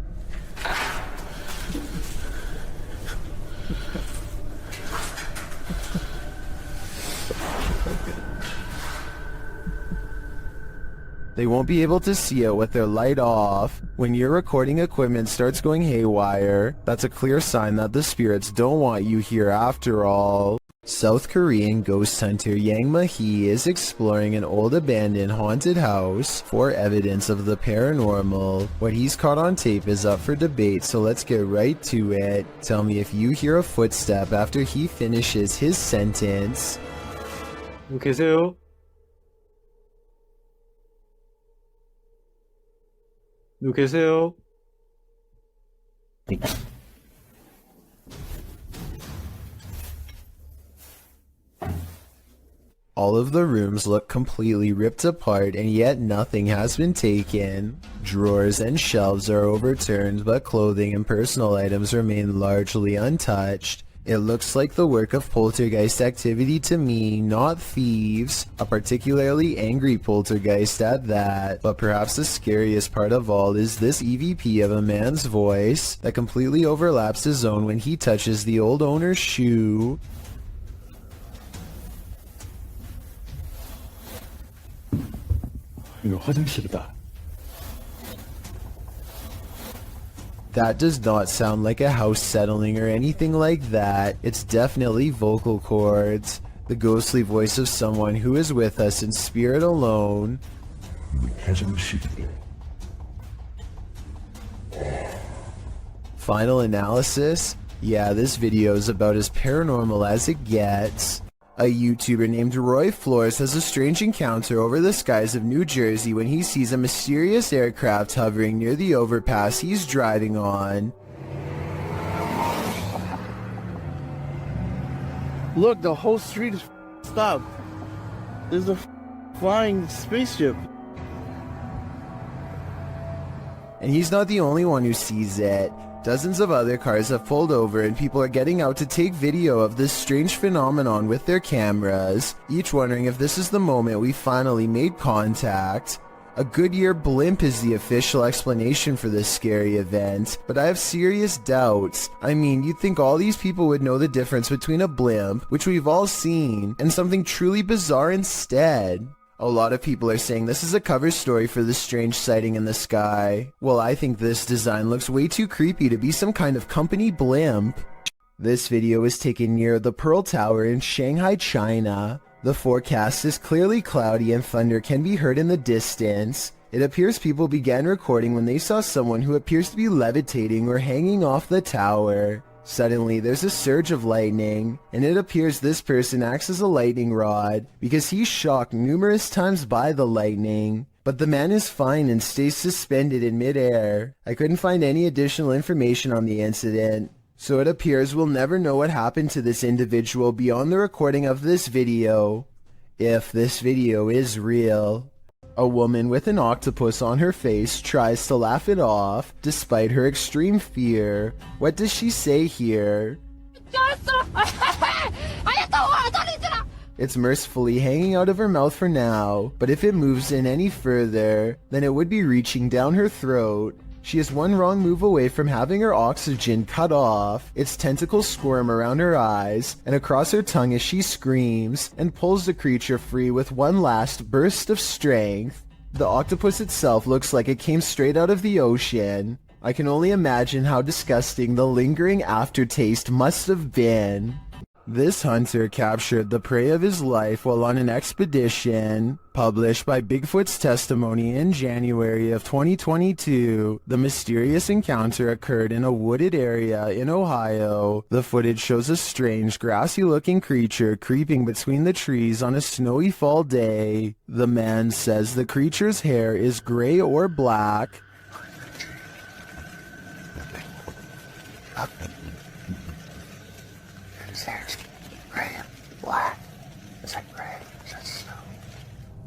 They won't be able to see it with their light off. When your recording equipment starts going haywire, that's a clear sign that the spirits don't want you here after all. South Korean ghost hunter Yang Ma-hee is exploring an old abandoned haunted house for evidence of the paranormal. What he's caught on tape is up for debate, so let's get right to it. Tell me if you hear a footstep after he finishes his sentence. 계세요? 누구 계세요? All of the rooms look completely ripped apart and yet nothing has been taken. Drawers and shelves are overturned, but clothing and personal items remain largely untouched. It looks like the work of poltergeist activity to me, not thieves. A particularly angry poltergeist at that. But perhaps the scariest part of all is this EVP of a man's voice that completely overlaps his own when he touches the old owner's shoe. 이거 화장실이다. That does not sound like a house settling or anything like that. It's definitely vocal cords. The ghostly voice of someone who is with us in spirit alone. Final analysis? Yeah, this video is about as paranormal as it gets. A YouTuber named Roy Flores has a strange encounter over the skies of New Jersey when he sees a mysterious aircraft hovering near the overpass he's driving on. Look, the whole street is stopped. There's a flying spaceship. And he's not the only one who sees it. Dozens of other cars have pulled over and people are getting out to take video of this strange phenomenon with their cameras, each wondering if this is the moment we finally made contact. A Goodyear blimp is the official explanation for this scary event, but I have serious doubts. I mean, you'd think all these people would know the difference between a blimp, which we've all seen, and something truly bizarre instead. A lot of people are saying this is a cover story for this strange sighting in the sky. Well, I think this design looks way too creepy to be some kind of company blimp. This video was taken near the Pearl Tower in Shanghai, China. The forecast is clearly cloudy and thunder can be heard in the distance. It appears people began recording when they saw someone who appears to be levitating or hanging off the tower. Suddenly, there's a surge of lightning, and it appears this person acts as a lightning rod, because he's shocked numerous times by the lightning. But the man is fine and stays suspended in midair. I couldn't find any additional information on the incident, so it appears we'll never know what happened to this individual beyond the recording of this video. If this video is real. A woman with an octopus on her face tries to laugh it off, despite her extreme fear. What does she say here? It's mercifully hanging out of her mouth for now, but if it moves in any further, then it would be reaching down her throat. She is one wrong move away from having her oxygen cut off, its tentacles squirm around her eyes, and across her tongue as she screams, and pulls the creature free with one last burst of strength. The octopus itself looks like it came straight out of the ocean. I can only imagine how disgusting the lingering aftertaste must have been. This hunter captured the prey of his life while on an expedition. Published by Bigfoot's Testimony in January of 2022, the mysterious encounter occurred in a wooded area in Ohio. The footage shows a strange, grassy-looking creature creeping between the trees on a snowy fall day. The man says the creature's hair is gray or black.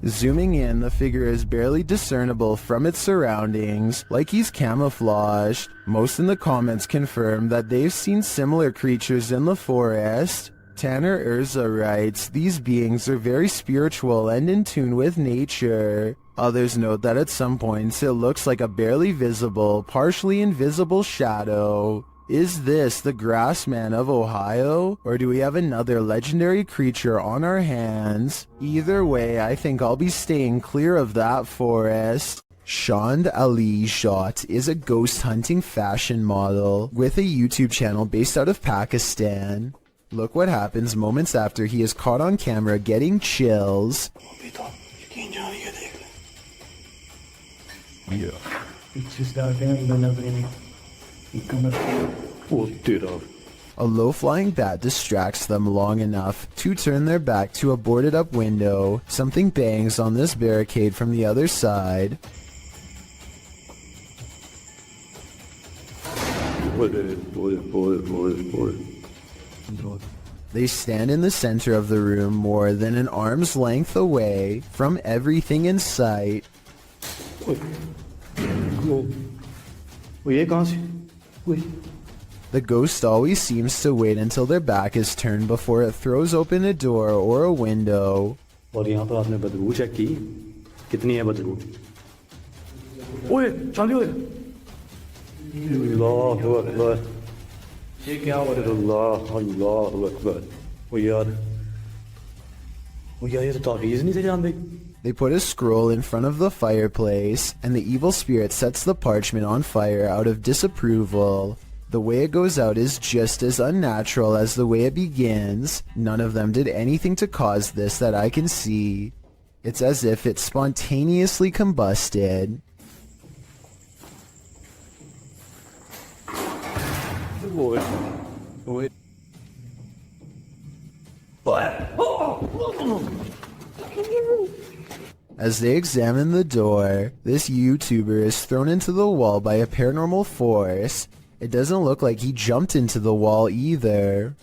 Zooming in, the figure is barely discernible from its surroundings, like he's camouflaged. Most in the comments confirm that they've seen similar creatures in the forest. Tanner Urza writes, "These beings are very spiritual and in tune with nature." Others note that at some points it looks like a barely visible, partially invisible shadow. Is this the Grassman of Ohio, or do we have another legendary creature on our hands? Either way, I think I'll be staying clear of that forest. Shand Ali Jot is a ghost hunting fashion model with a YouTube channel based out of Pakistan. Look what happens moments after he is caught on camera getting chills. Yeah. It's just out there and then A low-flying bat distracts them long enough to turn their back to a boarded-up window. Something bangs on this barricade from the other side. They stand in the center of the room more than an arm's length away from everything in sight. The ghost always seems to wait until their back is turned before it throws open a door or a window. और यहाँ पर आपने बदबू check की कितनी है बदबू ओए चालू है अल्लाह अकबर ये क्या हो रहा है अल्लाह अकबर वो यार ये तो तावीज़ नहीं से जानते. They put a scroll in front of the fireplace, and the evil spirit sets the parchment on fire out of disapproval. The way it goes out is just as unnatural as the way it begins. None of them did anything to cause this that I can see. It's as if it spontaneously combusted. As they examine the door, this YouTuber is thrown into the wall by a paranormal force. It doesn't look like he jumped into the wall either.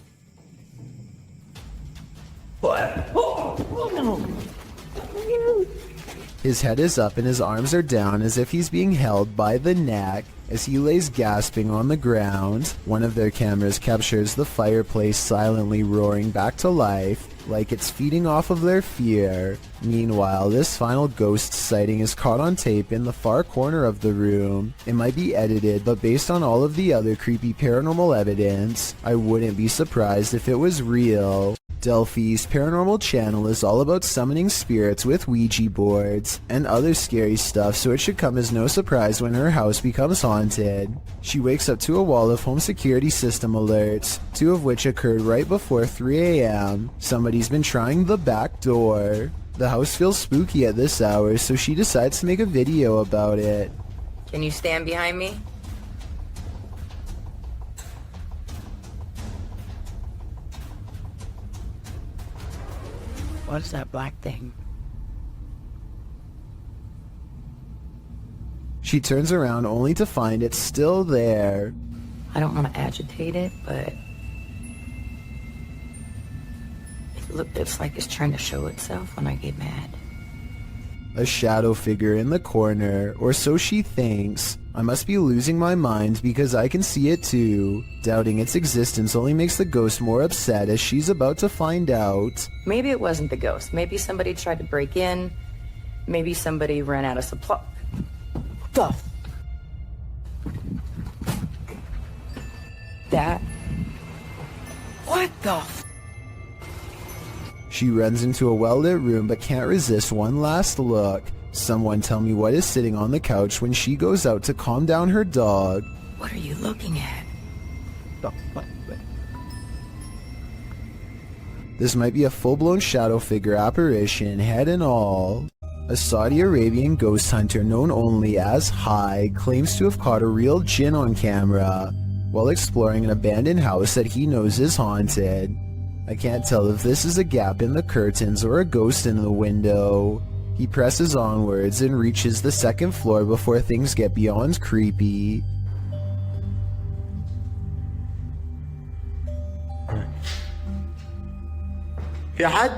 His head is up and his arms are down as if he's being held by the neck. As he lays gasping on the ground, one of their cameras captures the fireplace silently roaring back to life, like it's feeding off of their fear. Meanwhile, this final ghost sighting is caught on tape in the far corner of the room. It might be edited, but based on all of the other creepy paranormal evidence, I wouldn't be surprised if it was real. Delphi's paranormal channel is all about summoning spirits with Ouija boards and other scary stuff, so it should come as no surprise when her house becomes haunted. She wakes up to a wall of home security system alerts, 2 of which occurred right before 3 a.m. Somebody's been trying the back door. The house feels spooky at this hour, so she decides to make a video about it. Can you stand behind me? What's that black thing? She turns around only to find it's still there. I don't want to agitate it, but it's like it's trying to show itself when I get mad. A shadow figure in the corner, or so she thinks. I must be losing my mind because I can see it too. Doubting its existence only makes the ghost more upset as she's about to find out. Maybe it wasn't the ghost. Maybe somebody tried to break in. Maybe somebody ran out of supply. What the? What the? She runs into a well-lit room but can't resist one last look. Someone tell me what is sitting on the couch when she goes out to calm down her dog. What are you looking at? This might be a full-blown shadow figure apparition, head and all. A Saudi Arabian ghost hunter known only as High claims to have caught a real jinn on camera while exploring an abandoned house that he knows is haunted. I can't tell if this is a gap in the curtains or a ghost in the window. He presses onwards and reaches the 2nd floor before things get beyond creepy. في أحد؟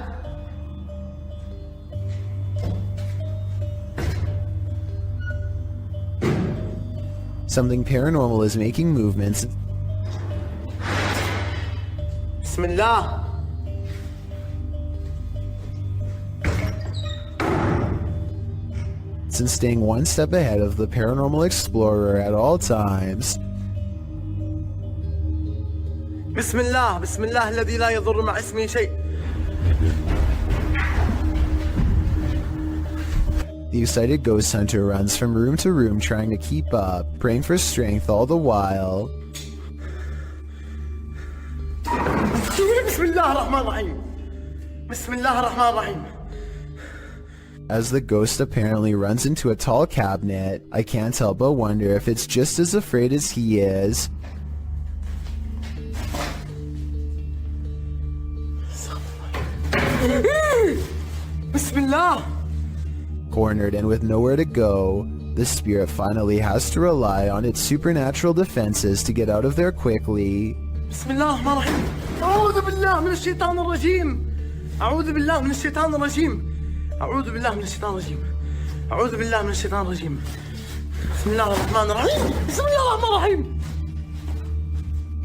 Something paranormal is making movements. بسم الله. And staying one step ahead of the paranormal explorer at all times. بسم الله بسم الله الذي لا يضر مع اسمه شيء. The excited ghost hunter runs from room to room trying to keep up, praying for strength all the while. بسم الله الرحمن الرحيم. بسم الله الرحمن الرحيم. As the ghost apparently runs into a tall cabinet, I can't help but wonder if it's just as afraid as he is. Bismillah! Cornered and with nowhere to go, the spirit finally has to rely on its supernatural defenses to get out of there quickly. Bismillah. أعوذ بالله من الشيطان الرجيم أعوذ بالله من الشيطان الرجيم أعوذ بالله من الشيطان الرجيم أعوذ بالله من الشيطان الرجيم بسم الله الرحمن الرحيم بسم الله الرحمن الرحيم.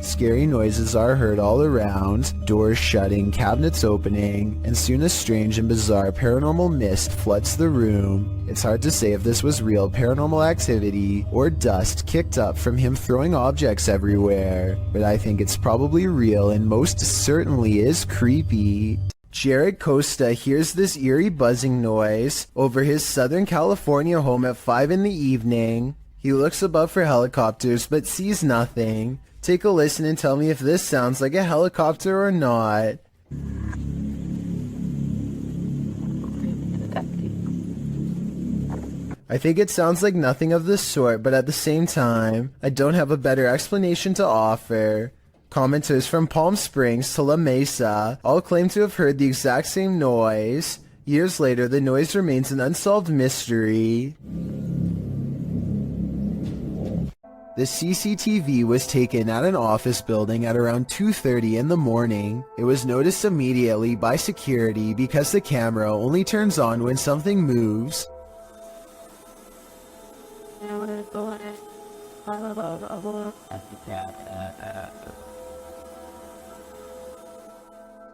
Scary noises are heard all around, doors shutting, cabinets opening, and soon a strange and bizarre paranormal mist floods the room. It's hard to say if this was real paranormal activity or dust kicked up from him throwing objects everywhere, but I think it's probably real and most certainly is creepy. Jared Costa hears this eerie buzzing noise over his Southern California home at 5 in the evening. He looks above for helicopters but sees nothing. Take a listen and tell me if this sounds like a helicopter or not. I think it sounds like nothing of the sort, but at the same time, I don't have a better explanation to offer. Commenters from Palm Springs to La Mesa all claim to have heard the exact same noise. Years later, the noise remains an unsolved mystery. The CCTV was taken at an office building at around 2:30 in the morning. It was noticed immediately by security because the camera only turns on when something moves.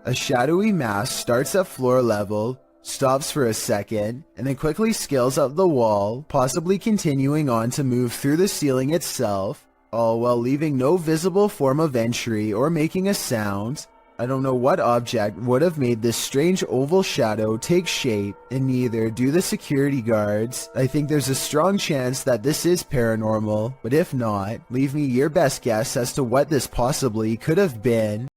A shadowy mass starts at floor level, stops for a second, and then quickly scales up the wall, possibly continuing on to move through the ceiling itself, all while leaving no visible form of entry or making a sound. I don't know what object would have made this strange oval shadow take shape, and neither do the security guards. I think there's a strong chance that this is paranormal, but if not, leave me your best guess as to what this possibly could have been.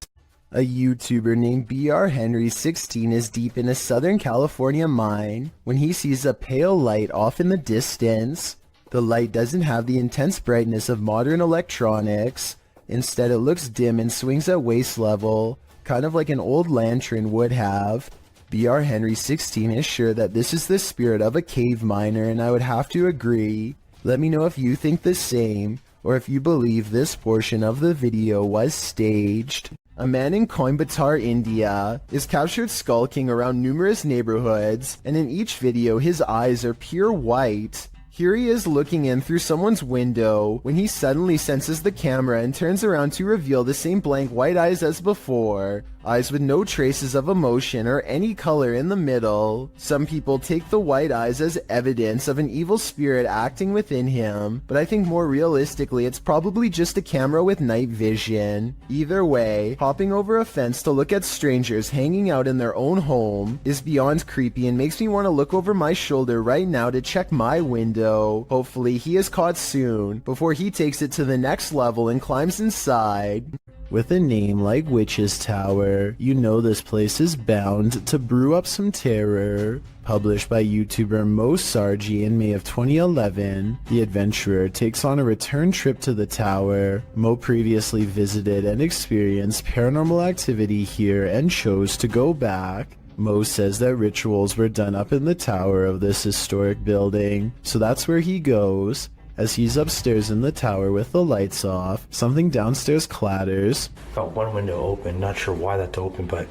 A YouTuber named BR Henry16 is deep in a Southern California mine when he sees a pale light off in the distance. The light doesn't have the intense brightness of modern electronics. Instead, it looks dim and swings at waist level, kind of like an old lantern would have. BR Henry16 is sure that this is the spirit of a cave miner, and I would have to agree. Let me know if you think the same, or if you believe this portion of the video was staged. A man in Coimbatore, India, is captured skulking around numerous neighborhoods, and in each video his eyes are pure white. Here he is looking in through someone's window when he suddenly senses the camera and turns around to reveal the same blank white eyes as before. Eyes with no traces of emotion or any color in the middle. Some people take the white eyes as evidence of an evil spirit acting within him, but I think more realistically it's probably just a camera with night vision. Either way, hopping over a fence to look at strangers hanging out in their own home is beyond creepy and makes me want to look over my shoulder right now to check my window. Hopefully he is caught soon, before he takes it to the next level and climbs inside. With a name like Witch's Tower, you know this place is bound to brew up some terror. Published by YouTuber Mo Sargi in May of 2011, the adventurer takes on a return trip to the tower. Mo previously visited and experienced paranormal activity here and chose to go back. Mo says that rituals were done up in the tower of this historic building, so that's where he goes. As he's upstairs in the tower with the lights off, something downstairs clatters. Felt one window open, not sure why that's open, but...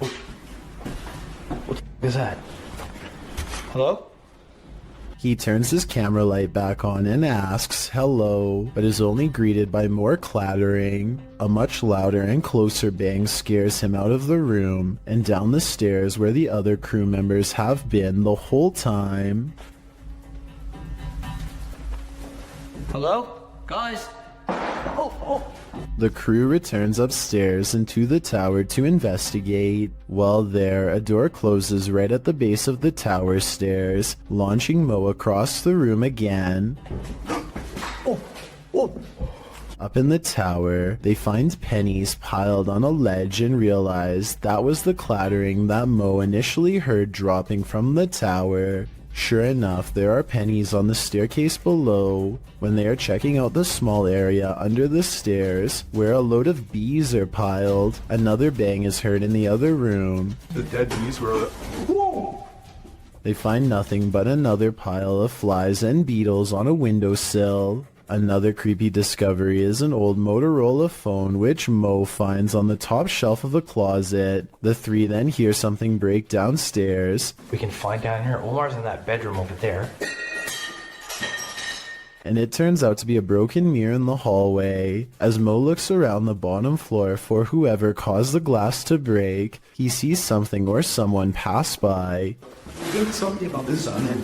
Oh. What the is that? Hello? He turns his camera light back on and asks, hello, but is only greeted by more clattering. A much louder and closer bang scares him out of the room and down the stairs where the other crew members have been the whole time. Hello? Guys? Oh! The crew returns upstairs and to the tower to investigate. While there, a door closes right at the base of the tower stairs, launching Mo across the room again. Up in the tower, they find pennies piled on a ledge and realize that was the clattering that Mo initially heard dropping from the tower. Sure enough, there are pennies on the staircase below. When they are checking out the small area under the stairs, where a load of bees are piled, another bang is heard in the other room. The dead bees were... Whoa! They find nothing but another pile of flies and beetles on a windowsill. Another creepy discovery is an old Motorola phone which Mo finds on the top shelf of the closet. The three then hear something break downstairs. We can find down here. Omar's in that bedroom over there. And it turns out to be a broken mirror in the hallway. As Mo looks around the bottom floor for whoever caused the glass to break, he sees something or someone pass by. There's something about this on there.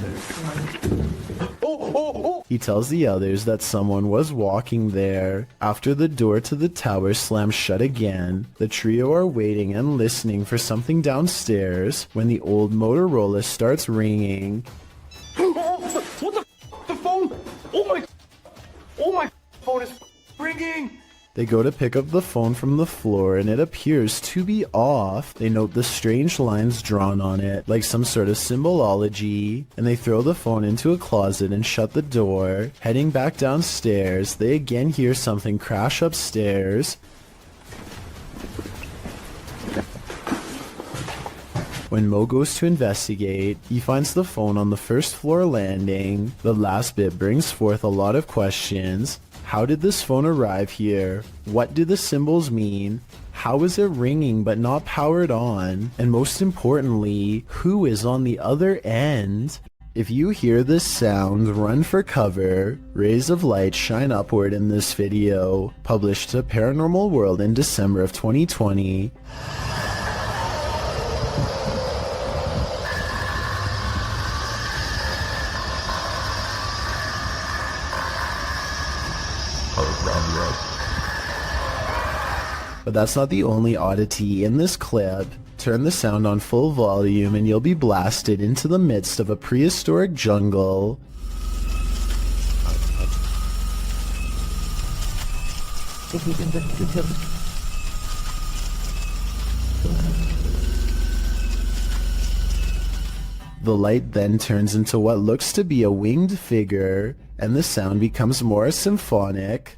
He tells the others that someone was walking there. After the door to the tower slams shut again, the trio are waiting and listening for something downstairs when the old Motorola starts ringing. What the phone? Oh my phone is ringing. They go to pick up the phone from the floor and it appears to be off. They note the strange lines drawn on it, like some sort of symbolology, and they throw the phone into a closet and shut the door. Heading back downstairs, they again hear something crash upstairs. When Mo goes to investigate, he finds the phone on the first floor landing. The last bit brings forth a lot of questions. How did this phone arrive here? What do the symbols mean? How is it ringing but not powered on? And most importantly, who is on the other end? If you hear this sound, run for cover. Rays of light shine upward in this video, published to Paranormal World in December of 2020. But that's not the only oddity in this clip. Turn the sound on full volume and you'll be blasted into the midst of a prehistoric jungle. The light then turns into what looks to be a winged figure, and the sound becomes more symphonic.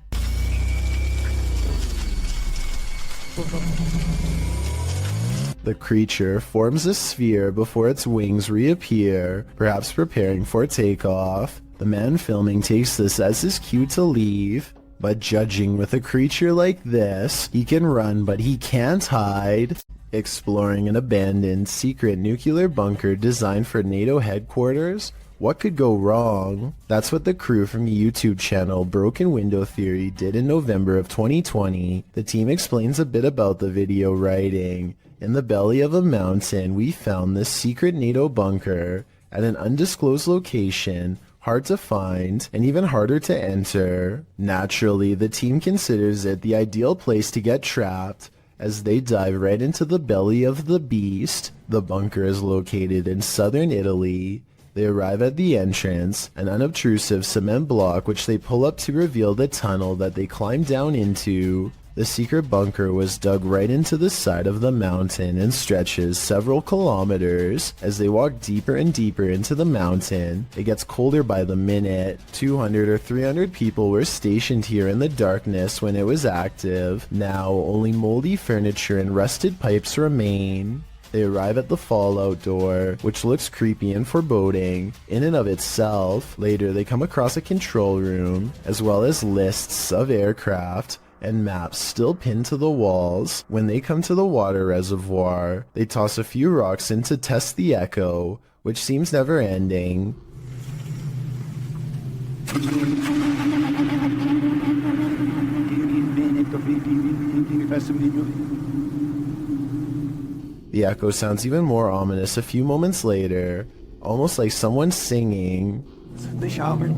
The creature forms a sphere before its wings reappear, perhaps preparing for takeoff. The man filming takes this as his cue to leave, but judging with a creature like this, he can run but he can't hide. Exploring an abandoned secret nuclear bunker designed for NATO headquarters? What could go wrong? That's what the crew from the YouTube channel Broken Window Theory did in November of 2020. The team explains a bit about the video, writing, "In the belly of a mountain, we found this secret NATO bunker at an undisclosed location, hard to find and even harder to enter. Naturally, the team considers it the ideal place to get trapped as they dive right into the belly of the beast. The bunker is located in southern Italy. They arrive at the entrance, an unobtrusive cement block which they pull up to reveal the tunnel that they climb down into. The secret bunker was dug right into the side of the mountain and stretches several kilometers. As they walk deeper and deeper into the mountain, it gets colder by the minute. 200 or 300 people were stationed here in the darkness when it was active. Now, only moldy furniture and rusted pipes remain. They arrive at the fallout door, which looks creepy and foreboding in and of itself. Later, they come across a control room, as well as lists of aircraft and maps still pinned to the walls. When they come to the water reservoir, they toss a few rocks in to test the echo, which seems never ending. The echo sounds even more ominous a few moments later, almost like someone singing. The shower.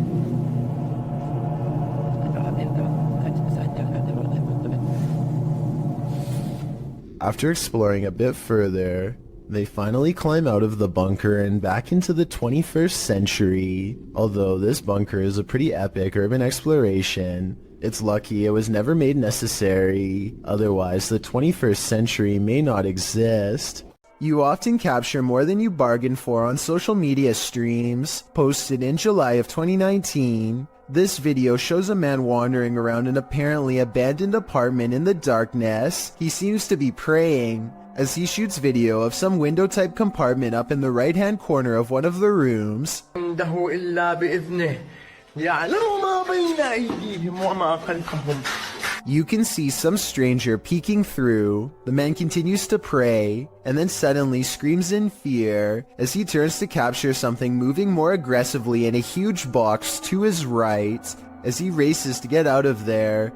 After exploring a bit further, they finally climb out of the bunker and back into the 21st century. Although this bunker is a pretty epic urban exploration, it's lucky it was never made necessary. Otherwise, the 21st century may not exist. You often capture more than you bargained for on social media streams. Posted in July of 2019, this video shows a man wandering around an apparently abandoned apartment in the darkness. He seems to be praying, as he shoots video of some window-type compartment up in the right-hand corner of one of the rooms. يعلم ما You can see some stranger peeking through. The man continues to pray, and then suddenly screams in fear as he turns to capture something moving more aggressively in a huge box to his right as he races to get out of there.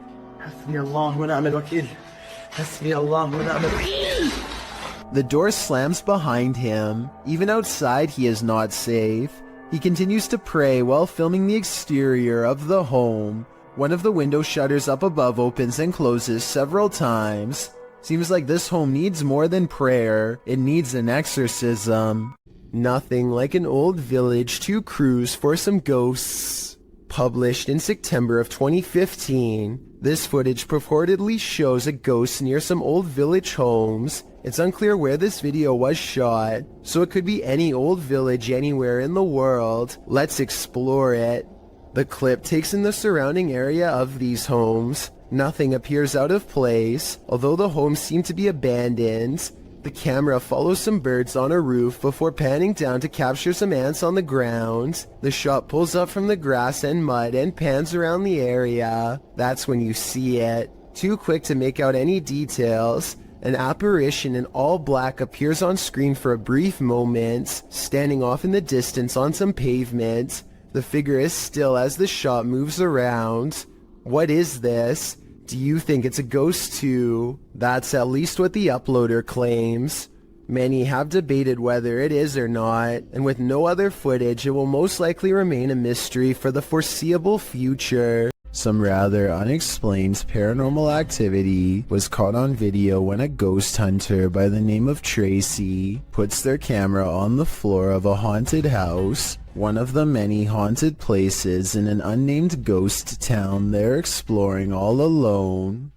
The door slams behind him. Even outside, he is not safe. He continues to pray while filming the exterior of the home. One of the window shutters up above opens and closes several times. Seems like this home needs more than prayer. It needs an exorcism. Nothing like an old village to cruise for some ghosts. Published in September of 2015, this footage purportedly shows a ghost near some old village homes. It's unclear where this video was shot, so it could be any old village anywhere in the world. Let's explore it. The clip takes in the surrounding area of these homes. Nothing appears out of place, although the homes seem to be abandoned. The camera follows some birds on a roof before panning down to capture some ants on the ground. The shot pulls up from the grass and mud and pans around the area. That's when you see it. Too quick to make out any details. An apparition in all black appears on screen for a brief moment, standing off in the distance on some pavement. The figure is still as the shot moves around. What is this? Do you think it's a ghost too? That's at least what the uploader claims. Many have debated whether it is or not, and with no other footage, it will most likely remain a mystery for the foreseeable future. Some rather unexplained paranormal activity was caught on video when a ghost hunter by the name of Tracy puts their camera on the floor of a haunted house, one of the many haunted places in an unnamed ghost town they're exploring all alone.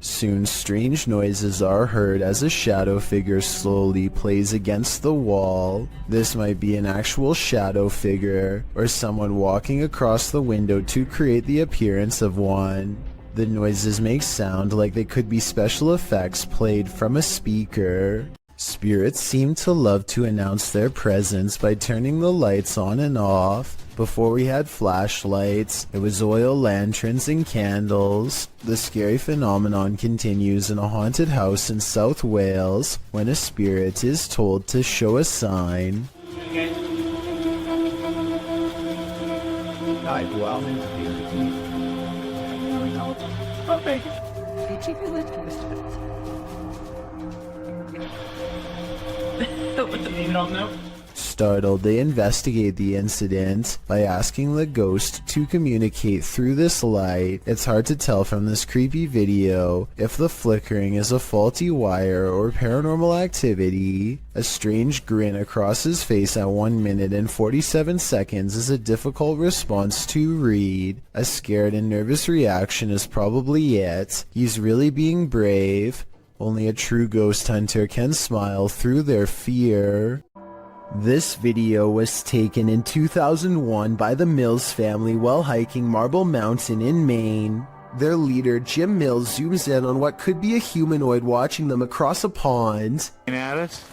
Soon strange noises are heard as a shadow figure slowly plays against the wall. This might be an actual shadow figure, or someone walking across the window to create the appearance of one. The noises make sound like they could be special effects played from a speaker. Spirits seem to love to announce their presence by turning the lights on and off. Before we had flashlights, it was oil lanterns and candles. The scary phenomenon continues in a haunted house in South Wales when a spirit is told to show a sign. Startled, they investigate the incident by asking the ghost to communicate through this light. It's hard to tell from this creepy video if the flickering is a faulty wire or paranormal activity. A strange grin across his face at 1 minute and 47 seconds is a difficult response to read. A scared and nervous reaction is probably it. He's really being brave. Only a true ghost hunter can smile through their fear. This video was taken in 2001 by the Mills family while hiking Marble Mountain in Maine. Their leader, Jim Mills, zooms in on what could be a humanoid watching them across a pond. At us?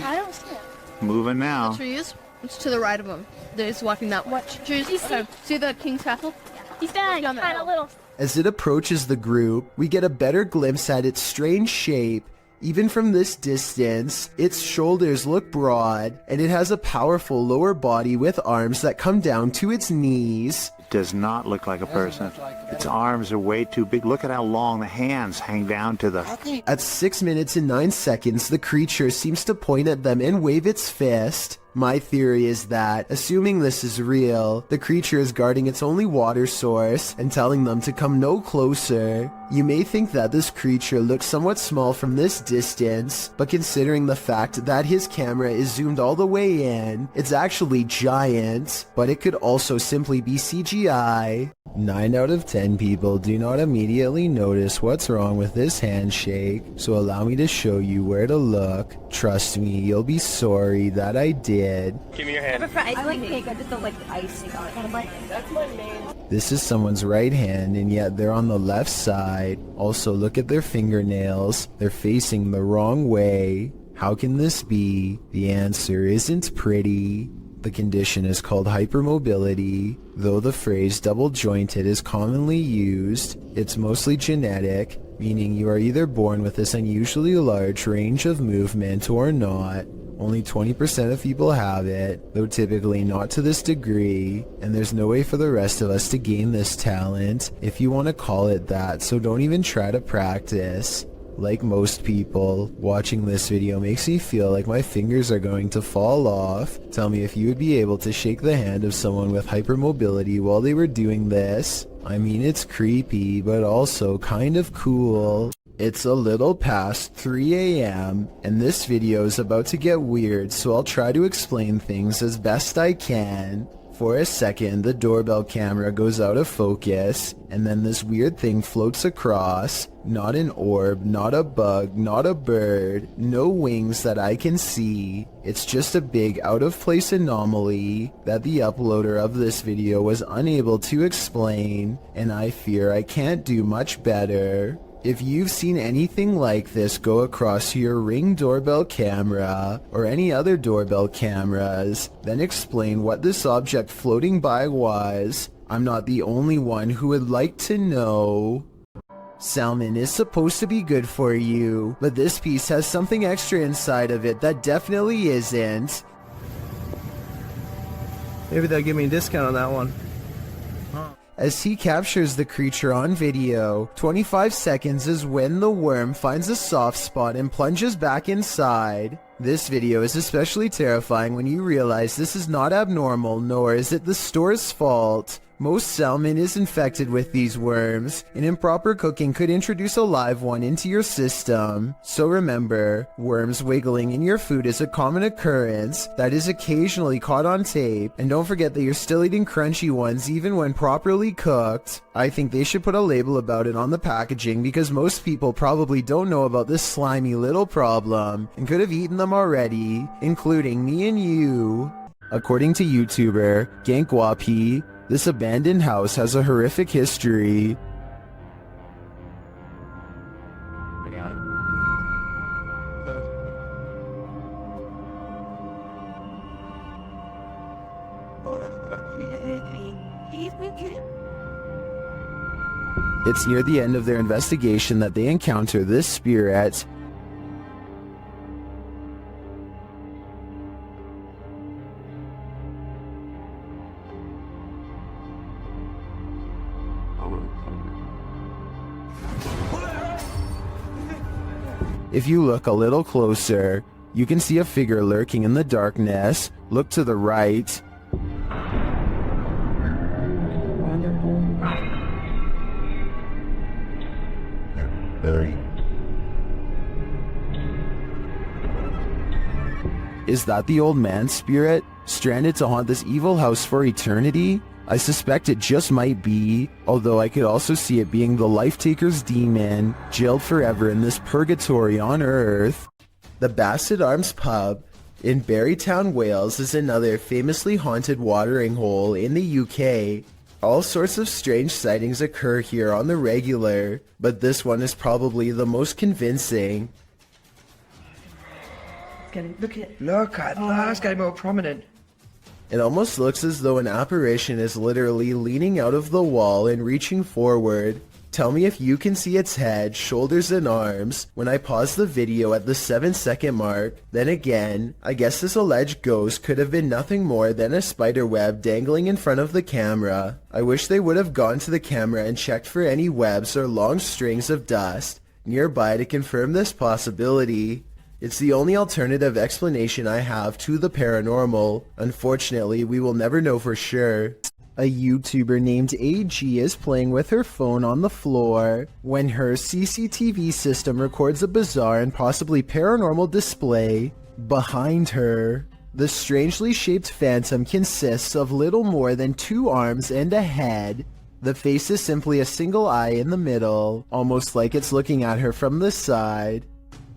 I don't see it. Moving now. The trees? It's to the right of him. He's walking that way. Trees. See the King's Castle? He's down kind of little. As it approaches the group, we get a better glimpse at its strange shape. Even from this distance, its shoulders look broad, and it has a powerful lower body with arms that come down to its knees. It does not look like a person. Its arms are way too big. Look at how long the hands hang down to the... At 6 minutes and 9 seconds, the creature seems to point at them and wave its fist. My theory is that, assuming this is real, the creature is guarding its only water source and telling them to come no closer. You may think that this creature looks somewhat small from this distance, but considering the fact that his camera is zoomed all the way in, it's actually giant, but it could also simply be CGI. 9 out of 10 people do not immediately notice what's wrong with this handshake, so allow me to show you where to look. Trust me, you'll be sorry that I did. Give me your hand. I like cake, I just don't like the icing on it. That's my main. This is someone's right hand, and yet they're on the left side. Also, look at their fingernails. They're facing the wrong way. How can this be? The answer isn't pretty. The condition is called hypermobility. Though the phrase double-jointed is commonly used, it's mostly genetic, meaning you are either born with this unusually large range of movement or not. Only 20% of people have it, though typically not to this degree, and there's no way for the rest of us to gain this talent, if you want to call it that, so don't even try to practice. Like most people, watching this video makes me feel like my fingers are going to fall off. Tell me if you would be able to shake the hand of someone with hypermobility while they were doing this. I mean, it's creepy, but also kind of cool. It's a little past 3 a.m. and this video is about to get weird, so I'll try to explain things as best I can. For a second, the doorbell camera goes out of focus, and then this weird thing floats across. Not an orb, not a bug, not a bird, no wings that I can see. It's just a big out-of-place anomaly that the uploader of this video was unable to explain, and I fear I can't do much better. If you've seen anything like this go across your Ring doorbell camera or any other doorbell cameras, then explain what this object floating by was. I'm not the only one who would like to know. Salmon is supposed to be good for you, but this piece has something extra inside of it that definitely isn't. Maybe they'll give me a discount on that one. As he captures the creature on video, 25 seconds is when the worm finds a soft spot and plunges back inside. This video is especially terrifying when you realize this is not abnormal, nor is it the store's fault. Most salmon is infected with these worms, and improper cooking could introduce a live one into your system. So remember, worms wiggling in your food is a common occurrence that is occasionally caught on tape, and don't forget that you're still eating crunchy ones even when properly cooked. I think they should put a label about it on the packaging because most people probably don't know about this slimy little problem and could have eaten them already, including me and you. According to YouTuber Gankwapi, this abandoned house has a horrific history. It's near the end of their investigation that they encounter this spirit. If you look a little closer, you can see a figure lurking in the darkness. Look to the right. Is that the old man's spirit, stranded to haunt this evil house for eternity? I suspect it just might be, although I could also see it being the Life-Taker's demon, jailed forever in this purgatory on Earth. The Basset Arms Pub in Barrytown, Wales is another famously haunted watering hole in the UK. All sorts of strange sightings occur here on the regular, but this one is probably the most convincing. Look at that's getting more prominent. It almost looks as though an apparition is literally leaning out of the wall and reaching forward. Tell me if you can see its head, shoulders, and arms when I pause the video at the 7-second mark. Then again, I guess this alleged ghost could have been nothing more than a spider web dangling in front of the camera. I wish they would have gone to the camera and checked for any webs or long strings of dust nearby to confirm this possibility. It's the only alternative explanation I have to the paranormal. Unfortunately, we will never know for sure. A YouTuber named AG is playing with her phone on the floor when her CCTV system records a bizarre and possibly paranormal display behind her. The strangely shaped phantom consists of little more than 2 arms and a head. The face is simply a single eye in the middle, almost like it's looking at her from the side.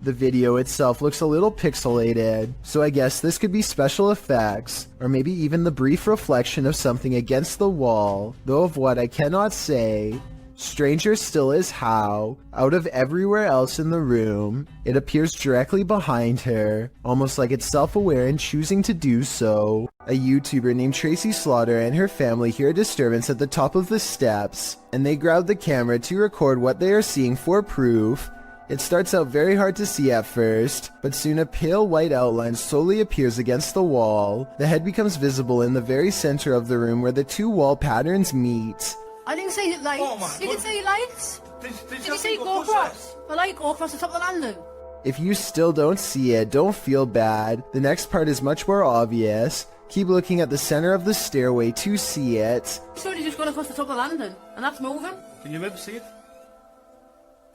The video itself looks a little pixelated, so I guess this could be special effects, or maybe even the brief reflection of something against the wall, though of what I cannot say. Stranger still is how, out of everywhere else in the room, it appears directly behind her, almost like it's self-aware in choosing to do so. A YouTuber named Tracy Slaughter and her family hear a disturbance at the top of the steps, and they grab the camera to record what they are seeing for proof. It starts out very hard to see at first, but soon a pale white outline slowly appears against the wall. The head becomes visible in the very center of the room where the two wall patterns meet. I didn't see the lights. Oh my You didn't see lights? Did you see it go across? The light go across the top of the landing? If you still don't see it, don't feel bad. The next part is much more obvious. Keep looking at the center of the stairway to see it. Surely just gone across the top of the landing, and that's moving. Can you maybe see it?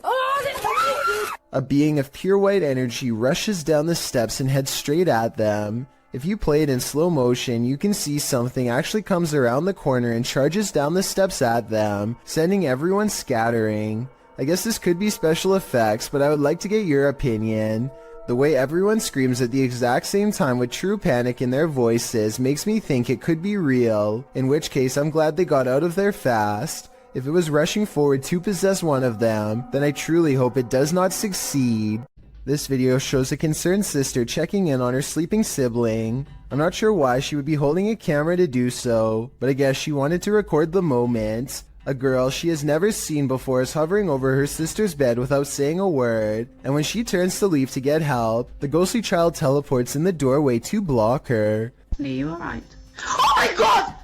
Oh, A being of pure white energy rushes down the steps and heads straight at them. If you play it in slow motion, you can see something actually comes around the corner and charges down the steps at them, sending everyone scattering. I guess this could be special effects, but I would like to get your opinion. The way everyone screams at the exact same time with true panic in their voices makes me think it could be real, in which case I'm glad they got out of there fast. If it was rushing forward to possess one of them, then I truly hope it does not succeed. This video shows a concerned sister checking in on her sleeping sibling. I'm not sure why she would be holding a camera to do so, but I guess she wanted to record the moment. A girl she has never seen before is hovering over her sister's bed without saying a word, and when she turns to leave to get help, the ghostly child teleports in the doorway to block her. Are you alright? Oh my god!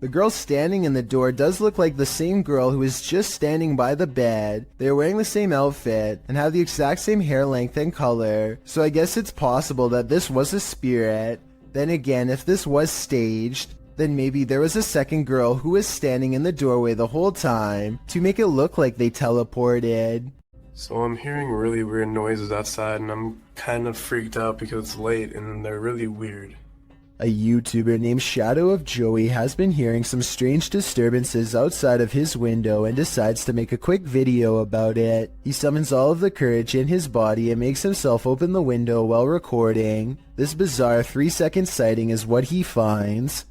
The girl standing in the door does look like the same girl who is just standing by the bed. They are wearing the same outfit and have the exact same hair length and color, so I guess it's possible that this was a spirit. Then again, if this was staged, then maybe there was a second girl who was standing in the doorway the whole time to make it look like they teleported. So I'm hearing really weird noises outside and I'm kind of freaked out because it's late and they're really weird. A YouTuber named Shadow of Joey has been hearing some strange disturbances outside of his window and decides to make a quick video about it. He summons all of the courage in his body and makes himself open the window while recording. This bizarre 3-second sighting is what he finds.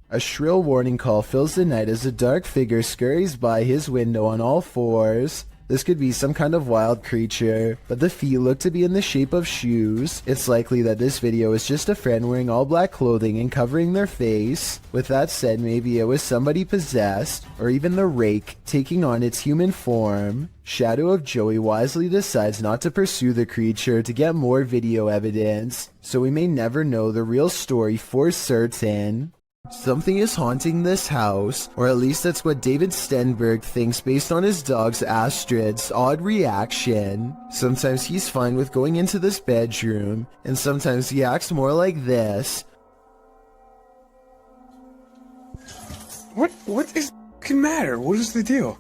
A shrill warning call fills the night as a dark figure scurries by his window on all fours. This could be some kind of wild creature, but the feet look to be in the shape of shoes. It's likely that this video is just a friend wearing all black clothing and covering their face. With that said, maybe it was somebody possessed, or even the rake taking on its human form. Shadow of Joey wisely decides not to pursue the creature to get more video evidence, so we may never know the real story for certain. Something is haunting this house, or at least that's what David Stenberg thinks based on his dog's Astrid's odd reaction. Sometimes he's fine with going into this bedroom, and sometimes he acts more like this. What is the matter? What is the deal?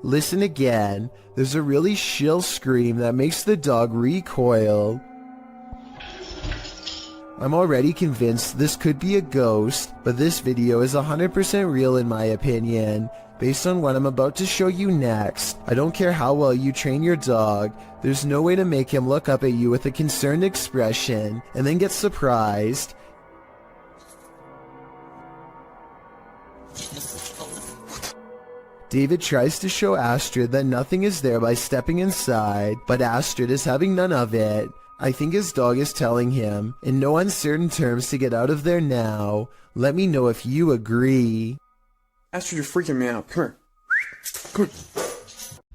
Listen again. There's a really shrill scream that makes the dog recoil. I'm already convinced this could be a ghost, but this video is 100% real in my opinion. Based on what I'm about to show you next, I don't care how well you train your dog, there's no way to make him look up at you with a concerned expression and then get surprised. David tries to show Astrid that nothing is there by stepping inside, but Astrid is having none of it. I think his dog is telling him, in no uncertain terms, to get out of there now. Let me know if you agree. Astrid, you're freaking me out. Come here. Come here.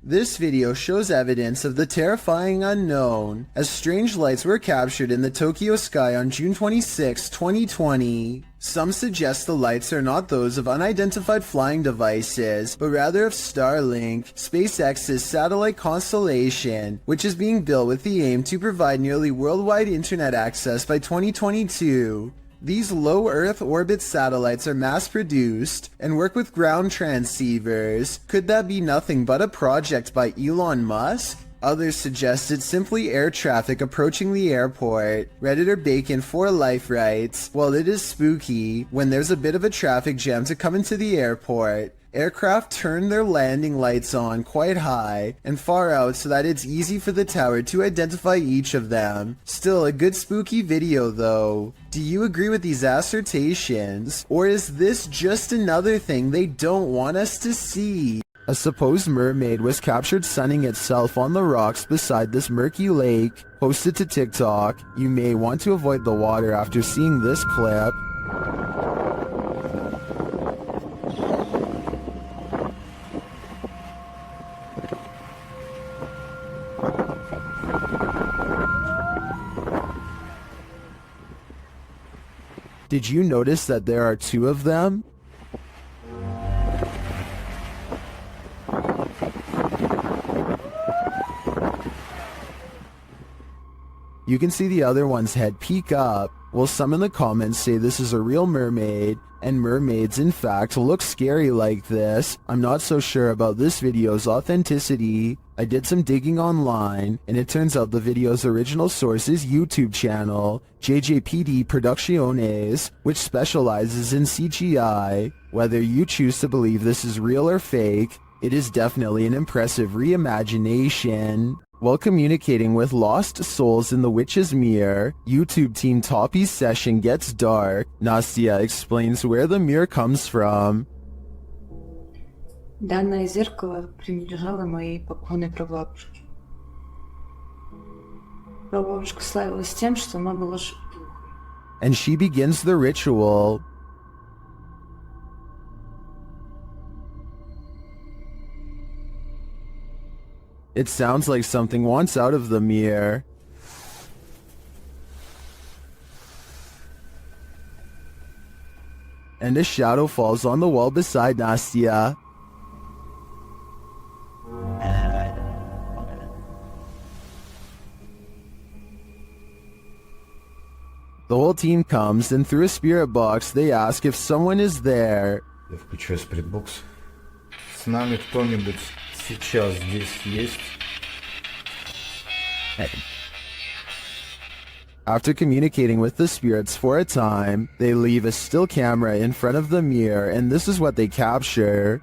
This video shows evidence of the terrifying unknown, as strange lights were captured in the Tokyo sky on June 26, 2020. Some suggest the lights are not those of unidentified flying devices, but rather of Starlink, SpaceX's satellite constellation, which is being built with the aim to provide nearly worldwide internet access by 2022. These low Earth orbit satellites are mass-produced and work with ground transceivers. Could that be nothing but a project by Elon Musk? Others suggest it's simply air traffic approaching the airport. Redditor Bacon for Life writes, "While it is spooky when there's a bit of a traffic jam to come into the airport, Aircraft turn their landing lights on quite high and far out so that it's easy for the tower to identify each of them. Still a good spooky video though. Do you agree with these assertions, or is this just another thing they don't want us to see? A supposed mermaid was captured sunning itself on the rocks beside this murky lake. Posted to TikTok. You may want to avoid the water after seeing this clip. Did you notice that there are two of them? You can see the other one's head peek up. Well, some in the comments say this is a real mermaid, and mermaids in fact look scary like this. I'm not so sure about this video's authenticity. I did some digging online, and it turns out the video's original source's YouTube channel, JJPD Producciones, which specializes in CGI. Whether you choose to believe this is real or fake, it is definitely an impressive reimagination. While communicating with lost souls in the Witch's Mirror, YouTube team Toppy's session gets dark. Nastya explains where the mirror comes from. Данное зеркало принадлежало моей покойной прабабушке. Прабабушка славилась тем, что она была... And she begins the ritual. It sounds like something wants out of the mirror. And a shadow falls on the wall beside Nastya. The whole team comes, and through a spirit box, they ask if someone is there. Я включаю спиритбокс. С нами кто-нибудь сейчас здесь есть? After communicating with the spirits for a time, they leave a still camera in front of the mirror, and this is what they capture.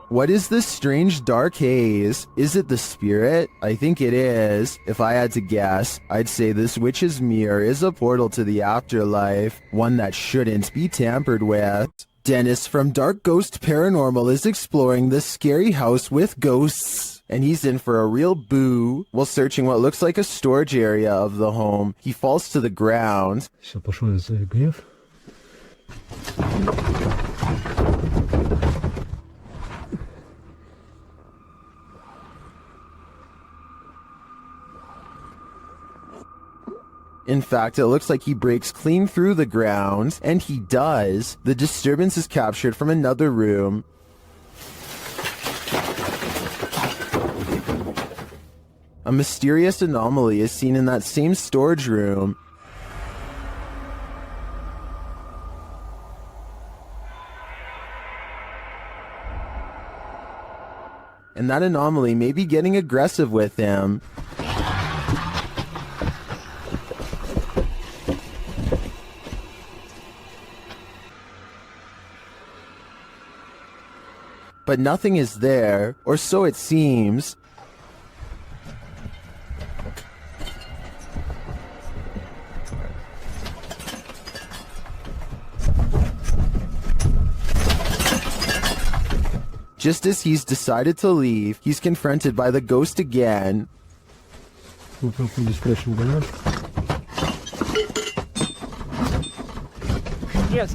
What is this strange dark haze? Is it the spirit? I think it is. If I had to guess, I'd say this witch's mirror is a portal to the afterlife, one that shouldn't be tampered with. Dennis from Dark Ghost Paranormal is exploring this scary house with ghosts, and he's in for a real boo. While searching what looks like a storage area of the home, he falls to the ground. Все, пошел из-за гнев. In fact, it looks like he breaks clean through the ground, and he does. The disturbance is captured from another room. A mysterious anomaly is seen in that same storage room. And that anomaly may be getting aggressive with him. But nothing is there, or so it seems. Just as he's decided to leave, he's confronted by the ghost again. Yes.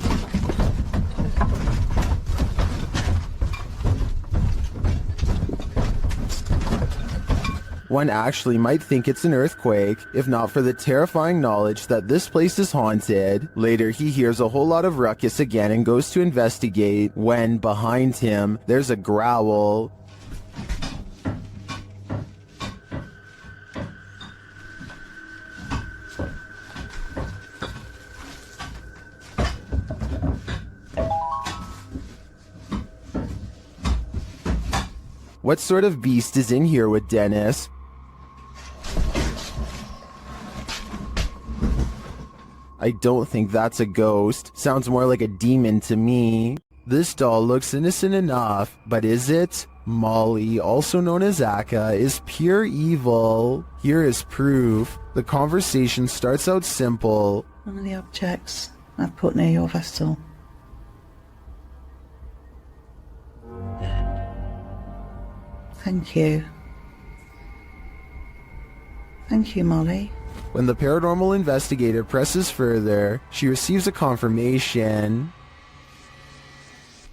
One actually might think it's an earthquake, if not for the terrifying knowledge that this place is haunted. Later, he hears a whole lot of ruckus again and goes to investigate, when, behind him, there's a growl. What sort of beast is in here with Dennis? I don't think that's a ghost. Sounds more like a demon to me. This doll looks innocent enough, but is it? Molly, also known as Akka, is pure evil. Here is proof. The conversation starts out simple. One of the objects I've put near your vessel. Thank you. Thank you, Molly. When the paranormal investigator presses further, she receives a confirmation.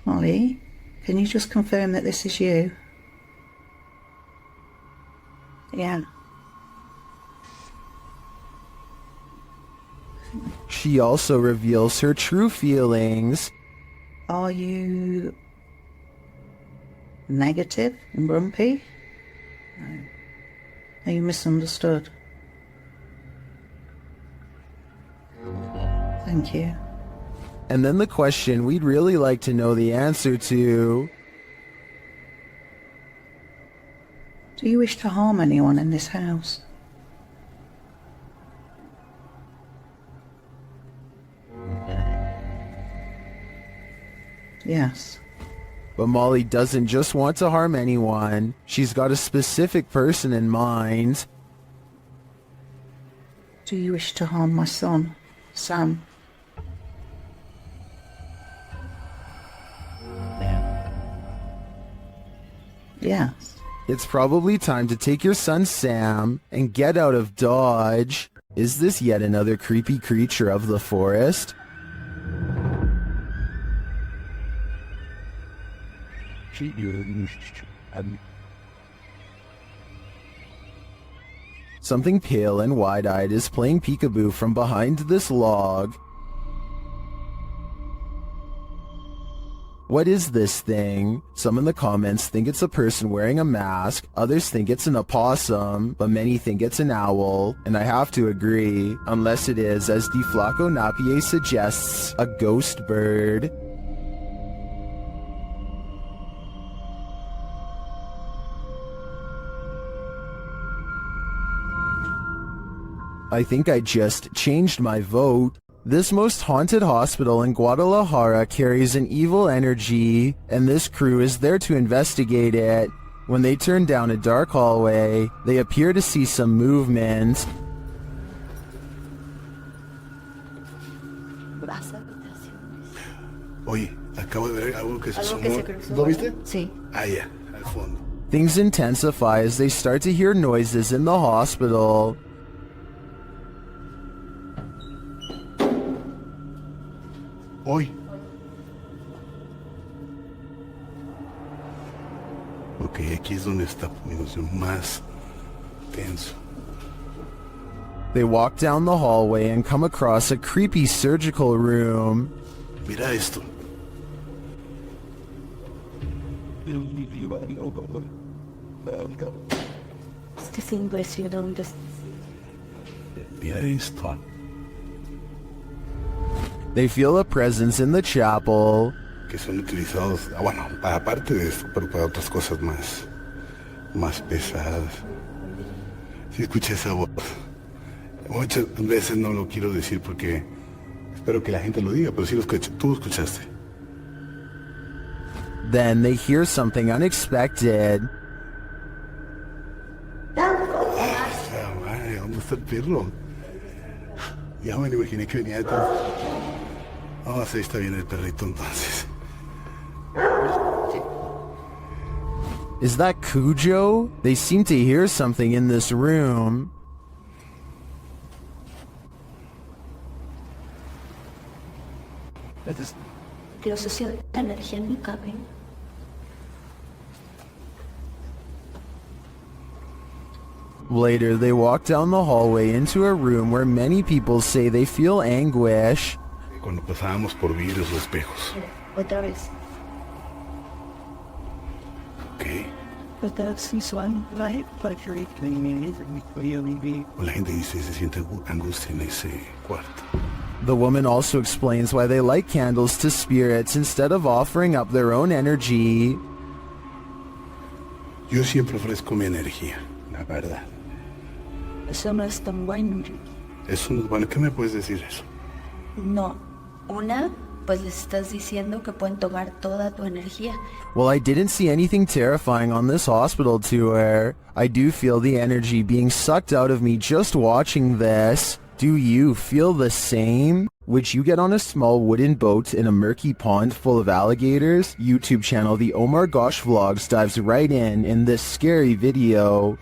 Molly, can you just confirm that this is you? Yeah. She also reveals her true feelings. Are you negative and grumpy? No. Are you misunderstood? Thank you. And then the question we'd really like to know the answer to. Do you wish to harm anyone in this house? Yes. But Molly doesn't just want to harm anyone. She's got a specific person in mind. Do you wish to harm my son, Sam? Yes. It's probably time to take your son Sam and get out of Dodge. Is this yet another creepy creature of the forest? Something pale and wide-eyed is playing peekaboo from behind this log. What is this thing? Some in the comments think it's a person wearing a mask, others think it's an opossum, but many think it's an owl, and I have to agree, unless it is, as Di Flaco Napier suggests, a ghost bird. I think I just changed my vote. This most haunted hospital in Guadalajara carries an evil energy, and this crew is there to investigate it. When they turn down a dark hallway, they appear to see some movement. Oye, acabo de ver algo que se asomó. ¿Lo viste? Sí. Ah, ya, al fondo. Things intensify as they start to hear noises in the hospital. Hoy. Ok, aquí es donde está poniéndose más tenso. They walk down the hallway and come across a creepy surgical room. Mira esto. Mira esto. They feel a presence in the chapel. Que son utilizados, bueno, aparte de esto, pero para otras cosas más pesadas. Si escuché esa voz. Muchas veces no lo quiero decir porque espero que la gente lo diga, pero sí lo escuché. Tú lo escuchaste. Then they hear something unexpected. Madre, ¿dónde está el perro? Ya me lo imaginé que venía detrás. Oh, sí, está bien el perrito entonces. Is that Cujo? They seem to hear something in this room. Later, they walk down the hallway into a room where many people say they feel anguish. Cuando pasábamos por vidrios o espejos. Otra vez. Ok. But that's visual, right? La gente dice se siente angustia en ese cuarto. The woman also explains why they light candles to spirits instead of offering up their own energy. Yo siempre ofrezco mi energía, la verdad. Eso no es tan bueno. Eso no es bueno. ¿Qué me puedes decir eso? No. Una, pues les estás diciendo que pueden tomar toda tu energía. Well, I didn't see anything terrifying on this hospital tour. I do feel the energy being sucked out of me just watching this. Do you feel the same? Would you get on a small wooden boat in a murky pond full of alligators? YouTube channel The Omar Gosh Vlogs dives right in this scary video.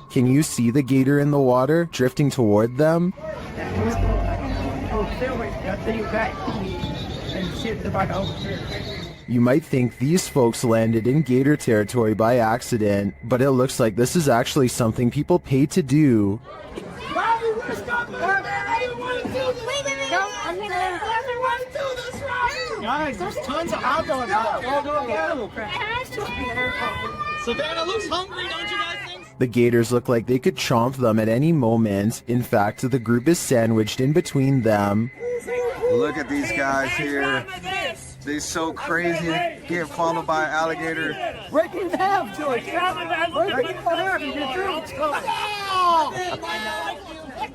Can you see the gator in the water, drifting toward them? You might think these folks landed in gator territory by accident, but it looks like this is actually something people pay to do. Guys, there's tons of hot dogs out there. Savannah looks hungry, don't you guys think? The gators look like they could chomp them at any moment. In fact, the group is sandwiched in between them. Look at these guys here. They're so crazy. Getting followed by an alligator. Break it in half, George. Break it in half and get through. Oh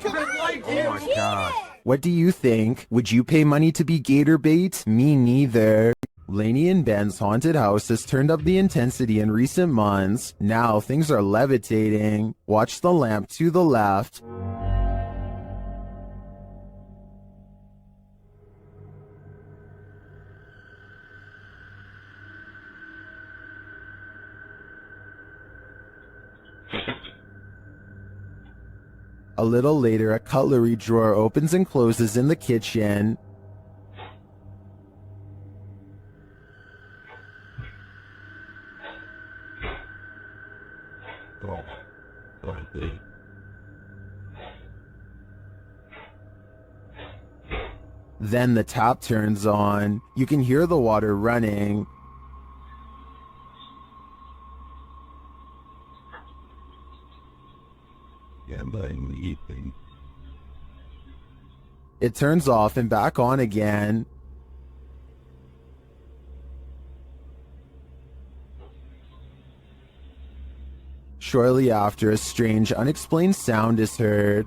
my God. What do you think? Would you pay money to be gator bait? Me neither. Lainey and Ben's haunted house has turned up the intensity in recent months. Now things are levitating. Watch the lamp to the left. A little later, a cutlery drawer opens and closes in the kitchen. Then the tap turns on. You can hear the water running. It turns off and back on again. Shortly after, a strange, unexplained sound is heard.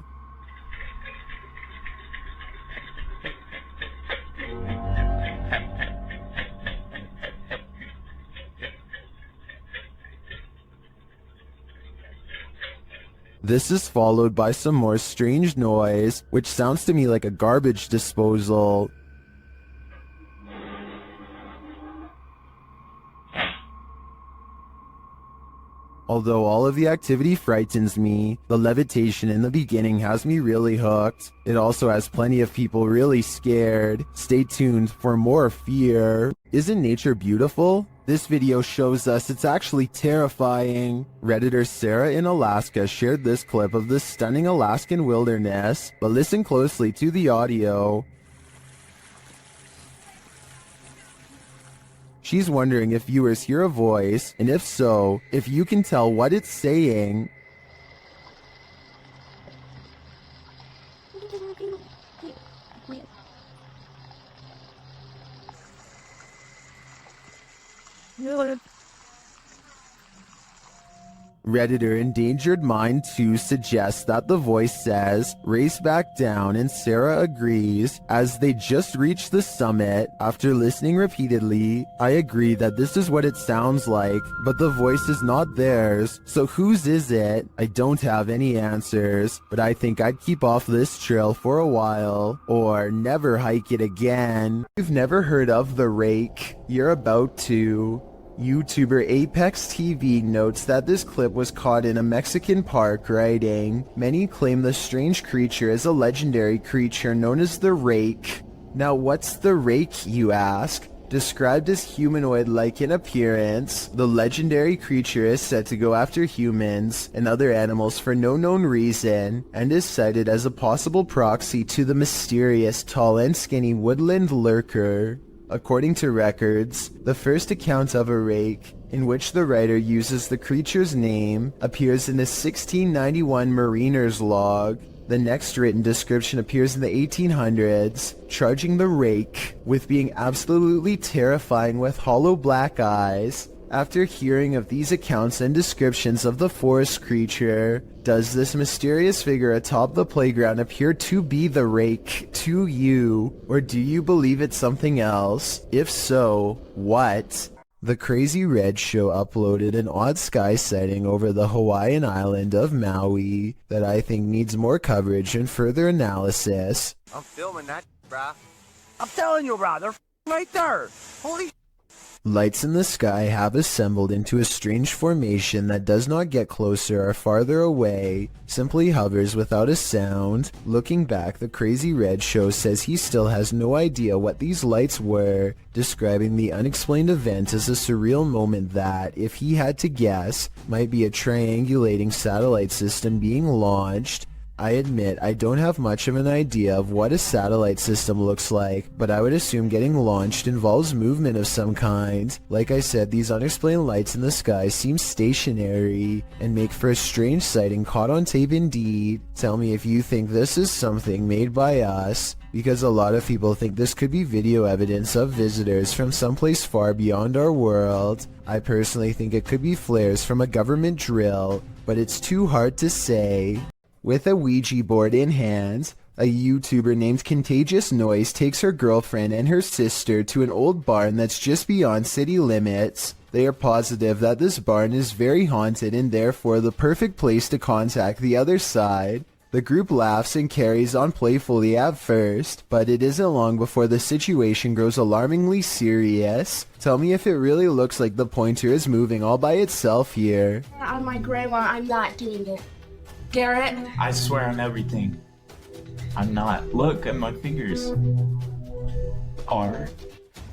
This is followed by some more strange noise, which sounds to me like a garbage disposal. Although all of the activity frightens me, the levitation in the beginning has me really hooked. It also has plenty of people really scared. Stay tuned for more fear. Isn't nature beautiful? This video shows us it's actually terrifying. Redditor Sarah in Alaska shared this clip of the stunning Alaskan wilderness, but listen closely to the audio. She's wondering if viewers hear a voice, and if so, if you can tell what it's saying. Redditor Endangered Mind 2 suggests that the voice says, "Race back down," and Sarah agrees. As they just reached the summit, after listening repeatedly, I agree that this is what it sounds like, but the voice is not theirs. So whose is it? I don't have any answers, but I think I'd keep off this trail for a while, or never hike it again. You've never heard of the rake? You're about to. YouTuber Apex TV notes that this clip was caught in a Mexican park, writing, "Many claim the strange creature is a legendary creature known as the rake." Now what's the rake, you ask? Described as humanoid-like in appearance, the legendary creature is said to go after humans and other animals for no known reason, and is cited as a possible proxy to the mysterious tall and skinny woodland lurker. According to records, the first account of a rake in which the writer uses the creature's name, appears in a 1691 mariner's log. The next written description appears in the 1800s, charging the rake with being absolutely terrifying with hollow black eyes. After hearing of these accounts and descriptions of the forest creature, does this mysterious figure atop the playground appear to be the rake to you, or do you believe it's something else? If so, what? The Crazy Red Show uploaded an odd sky sighting over the Hawaiian island of Maui that I think needs more coverage and further analysis. I'm filming that, brah. I'm telling you, brah, they're right there. Holy Lights in the sky have assembled into a strange formation that does not get closer or farther away, simply hovers without a sound. Looking back, the Crazy Red Show says he still has no idea what these lights were, describing the unexplained event as a surreal moment that, if he had to guess, might be a triangulating satellite system being launched. I admit I don't have much of an idea of what a satellite system looks like, but I would assume getting launched involves movement of some kind. Like I said, these unexplained lights in the sky seem stationary and make for a strange sighting caught on tape indeed. Tell me if you think this is something made by us, because a lot of people think this could be video evidence of visitors from someplace far beyond our world. I personally think it could be flares from a government drill, but it's too hard to say. With a Ouija board in hand, a YouTuber named Contagious Noise takes her girlfriend and her sister to an old barn that's just beyond city limits. They are positive that this barn is very haunted and therefore the perfect place to contact the other side. The group laughs and carries on playfully at first, but it isn't long before the situation grows alarmingly serious. Tell me if it really looks like the pointer is moving all by itself here. On my grandma, I'm not doing it. Garrett? I swear on everything. I'm not. Look at my fingers.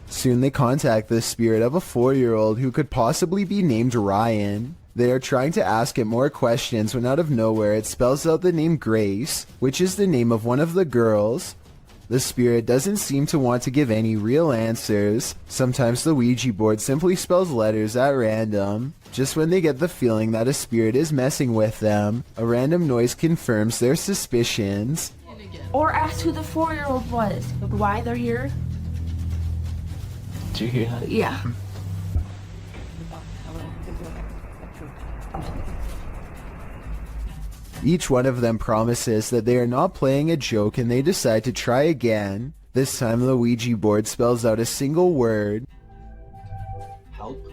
Soon they contact the spirit of a 4-year-old who could possibly be named Ryan. They are trying to ask it more questions when out of nowhere it spells out the name Grace, which is the name of one of the girls. The spirit doesn't seem to want to give any real answers. Sometimes the Ouija board simply spells letters at random. Just when they get the feeling that a spirit is messing with them, a random noise confirms their suspicions. Or ask who the 4-year-old was, why they're here. Did you hear that? Yeah. Each one of them promises that they are not playing a joke and they decide to try again. This time the Ouija board spells out a single word. Help.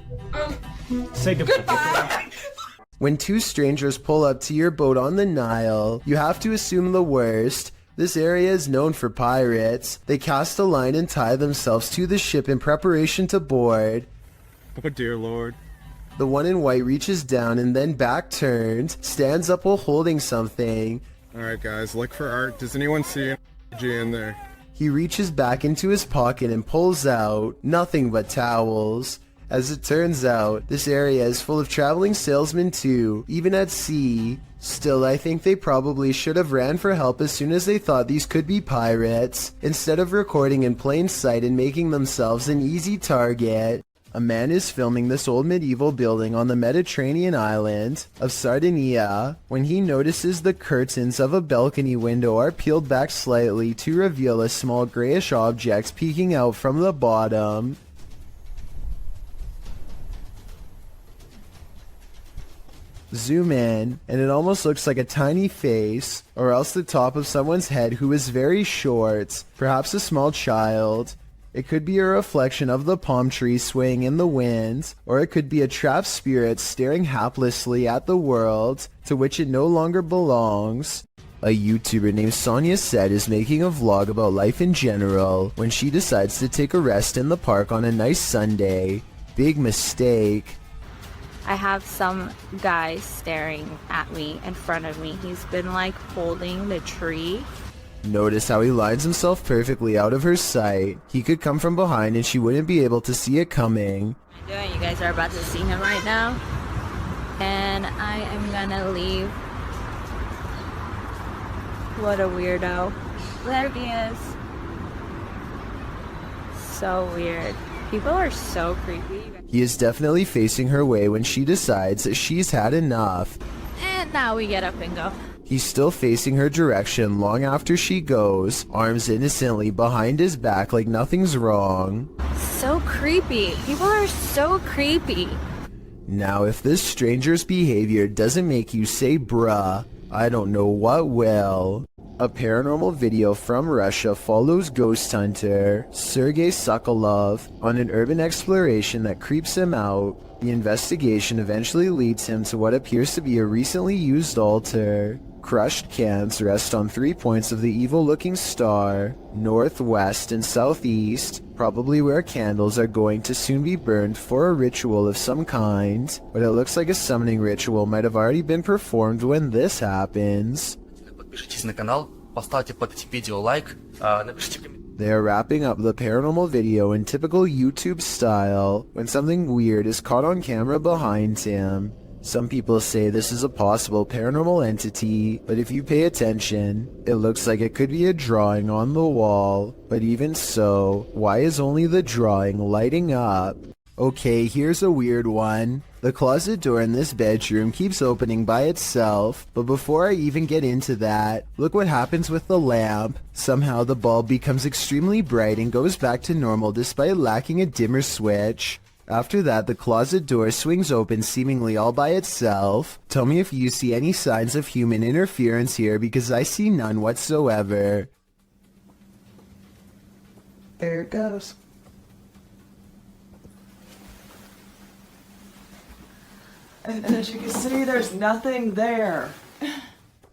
Say goodbye. When two strangers pull up to your boat on the Nile, you have to assume the worst. This area is known for pirates. They cast a line and tie themselves to the ship in preparation to board. Oh dear Lord. The one in white reaches down and then back turned, stands up while holding something. Alright guys, look for art. Does anyone see an G in there? He reaches back into his pocket and pulls out nothing but towels. As it turns out, this area is full of traveling salesmen too, even at sea. Still, I think they probably should have ran for help as soon as they thought these could be pirates, instead of recording in plain sight and making themselves an easy target. A man is filming this old medieval building on the Mediterranean island of Sardinia when he notices the curtains of a balcony window are peeled back slightly to reveal a small grayish object peeking out from the bottom. Zoom in, and it almost looks like a tiny face, or else the top of someone's head who is very short, perhaps a small child. It could be a reflection of the palm tree swaying in the wind, or it could be a trapped spirit staring haplessly at the world to which it no longer belongs. A YouTuber named Sonia Said is making a vlog about life in general when she decides to take a rest in the park on a nice Sunday. Big mistake. I have some guy staring at me in front of me. He's been like holding the tree. Notice how he lines himself perfectly out of her sight. He could come from behind and she wouldn't be able to see it coming. You guys are about to see him right now. And I am gonna leave. What a weirdo. There he is. So weird. People are so creepy. He is definitely facing her way when she decides that she's had enough. And now we get up and go. He's still facing her direction long after she goes, arms innocently behind his back like nothing's wrong. So creepy. People are so creepy. Now if this stranger's behavior doesn't make you say bruh, I don't know what will. A paranormal video from Russia follows ghost hunter Sergei Sokolov on an urban exploration that creeps him out. The investigation eventually leads him to what appears to be a recently used altar. Crushed cans rest on 3 points of the evil-looking star, north, west, and southeast, probably where candles are going to soon be burned for a ritual of some kind. But it looks like a summoning ritual might have already been performed when this happens. Подпишитесь на канал, поставьте под этим видео лайк, напишите комментарий. They are wrapping up the paranormal video in typical YouTube style when something weird is caught on camera behind him. Some people say this is a possible paranormal entity, but if you pay attention, it looks like it could be a drawing on the wall. But even so, why is only the drawing lighting up? Okay, here's a weird one. The closet door in this bedroom keeps opening by itself, but before I even get into that, look what happens with the lamp. Somehow the bulb becomes extremely bright and goes back to normal despite lacking a dimmer switch. After that, the closet door swings open seemingly all by itself. Tell me if you see any signs of human interference here, because I see none whatsoever. There it goes. And as you can see, there's nothing there.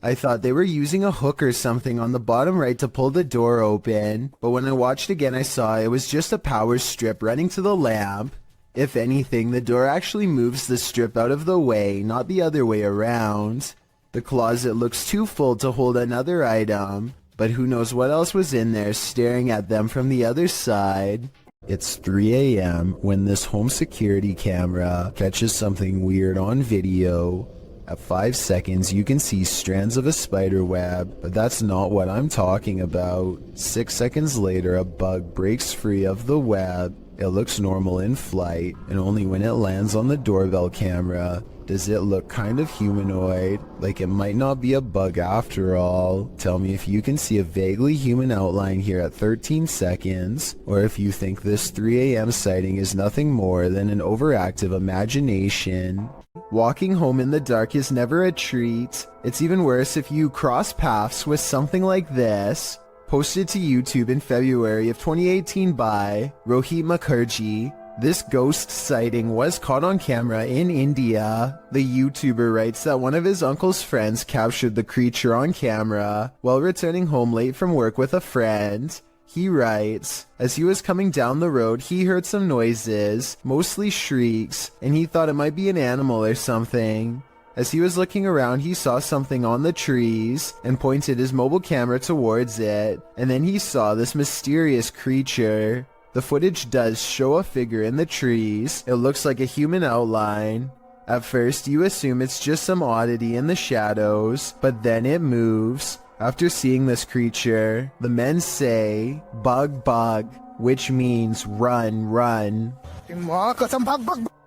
I thought they were using a hook or something on the bottom right to pull the door open, but when I watched again I saw it was just a power strip running to the lamp. If anything, the door actually moves the strip out of the way, not the other way around. The closet looks too full to hold another item, but who knows what else was in there staring at them from the other side. It's 3 a.m. when this home security camera catches something weird on video. At 5 seconds you can see strands of a spider web, but that's not what I'm talking about. 6 seconds later a bug breaks free of the web. It looks normal in flight, and only when it lands on the doorbell camera does it look kind of humanoid, like it might not be a bug after all. Tell me if you can see a vaguely human outline here at 13 seconds, or if you think this 3 a.m. sighting is nothing more than an overactive imagination. Walking home in the dark is never a treat. It's even worse if you cross paths with something like this. Posted to YouTube in February of 2018 by Rohit Mukherjee. This ghost sighting was caught on camera in India. The YouTuber writes that one of his uncle's friends captured the creature on camera while returning home late from work with a friend. He writes, as he was coming down the road, he heard some noises, mostly shrieks, and he thought it might be an animal or something. As he was looking around, he saw something on the trees and pointed his mobile camera towards it, and then he saw this mysterious creature. The footage does show a figure in the trees. It looks like a human outline. At first, you assume it's just some oddity in the shadows, but then it moves. After seeing this creature, the men say, "Bug, bug," which means run, run.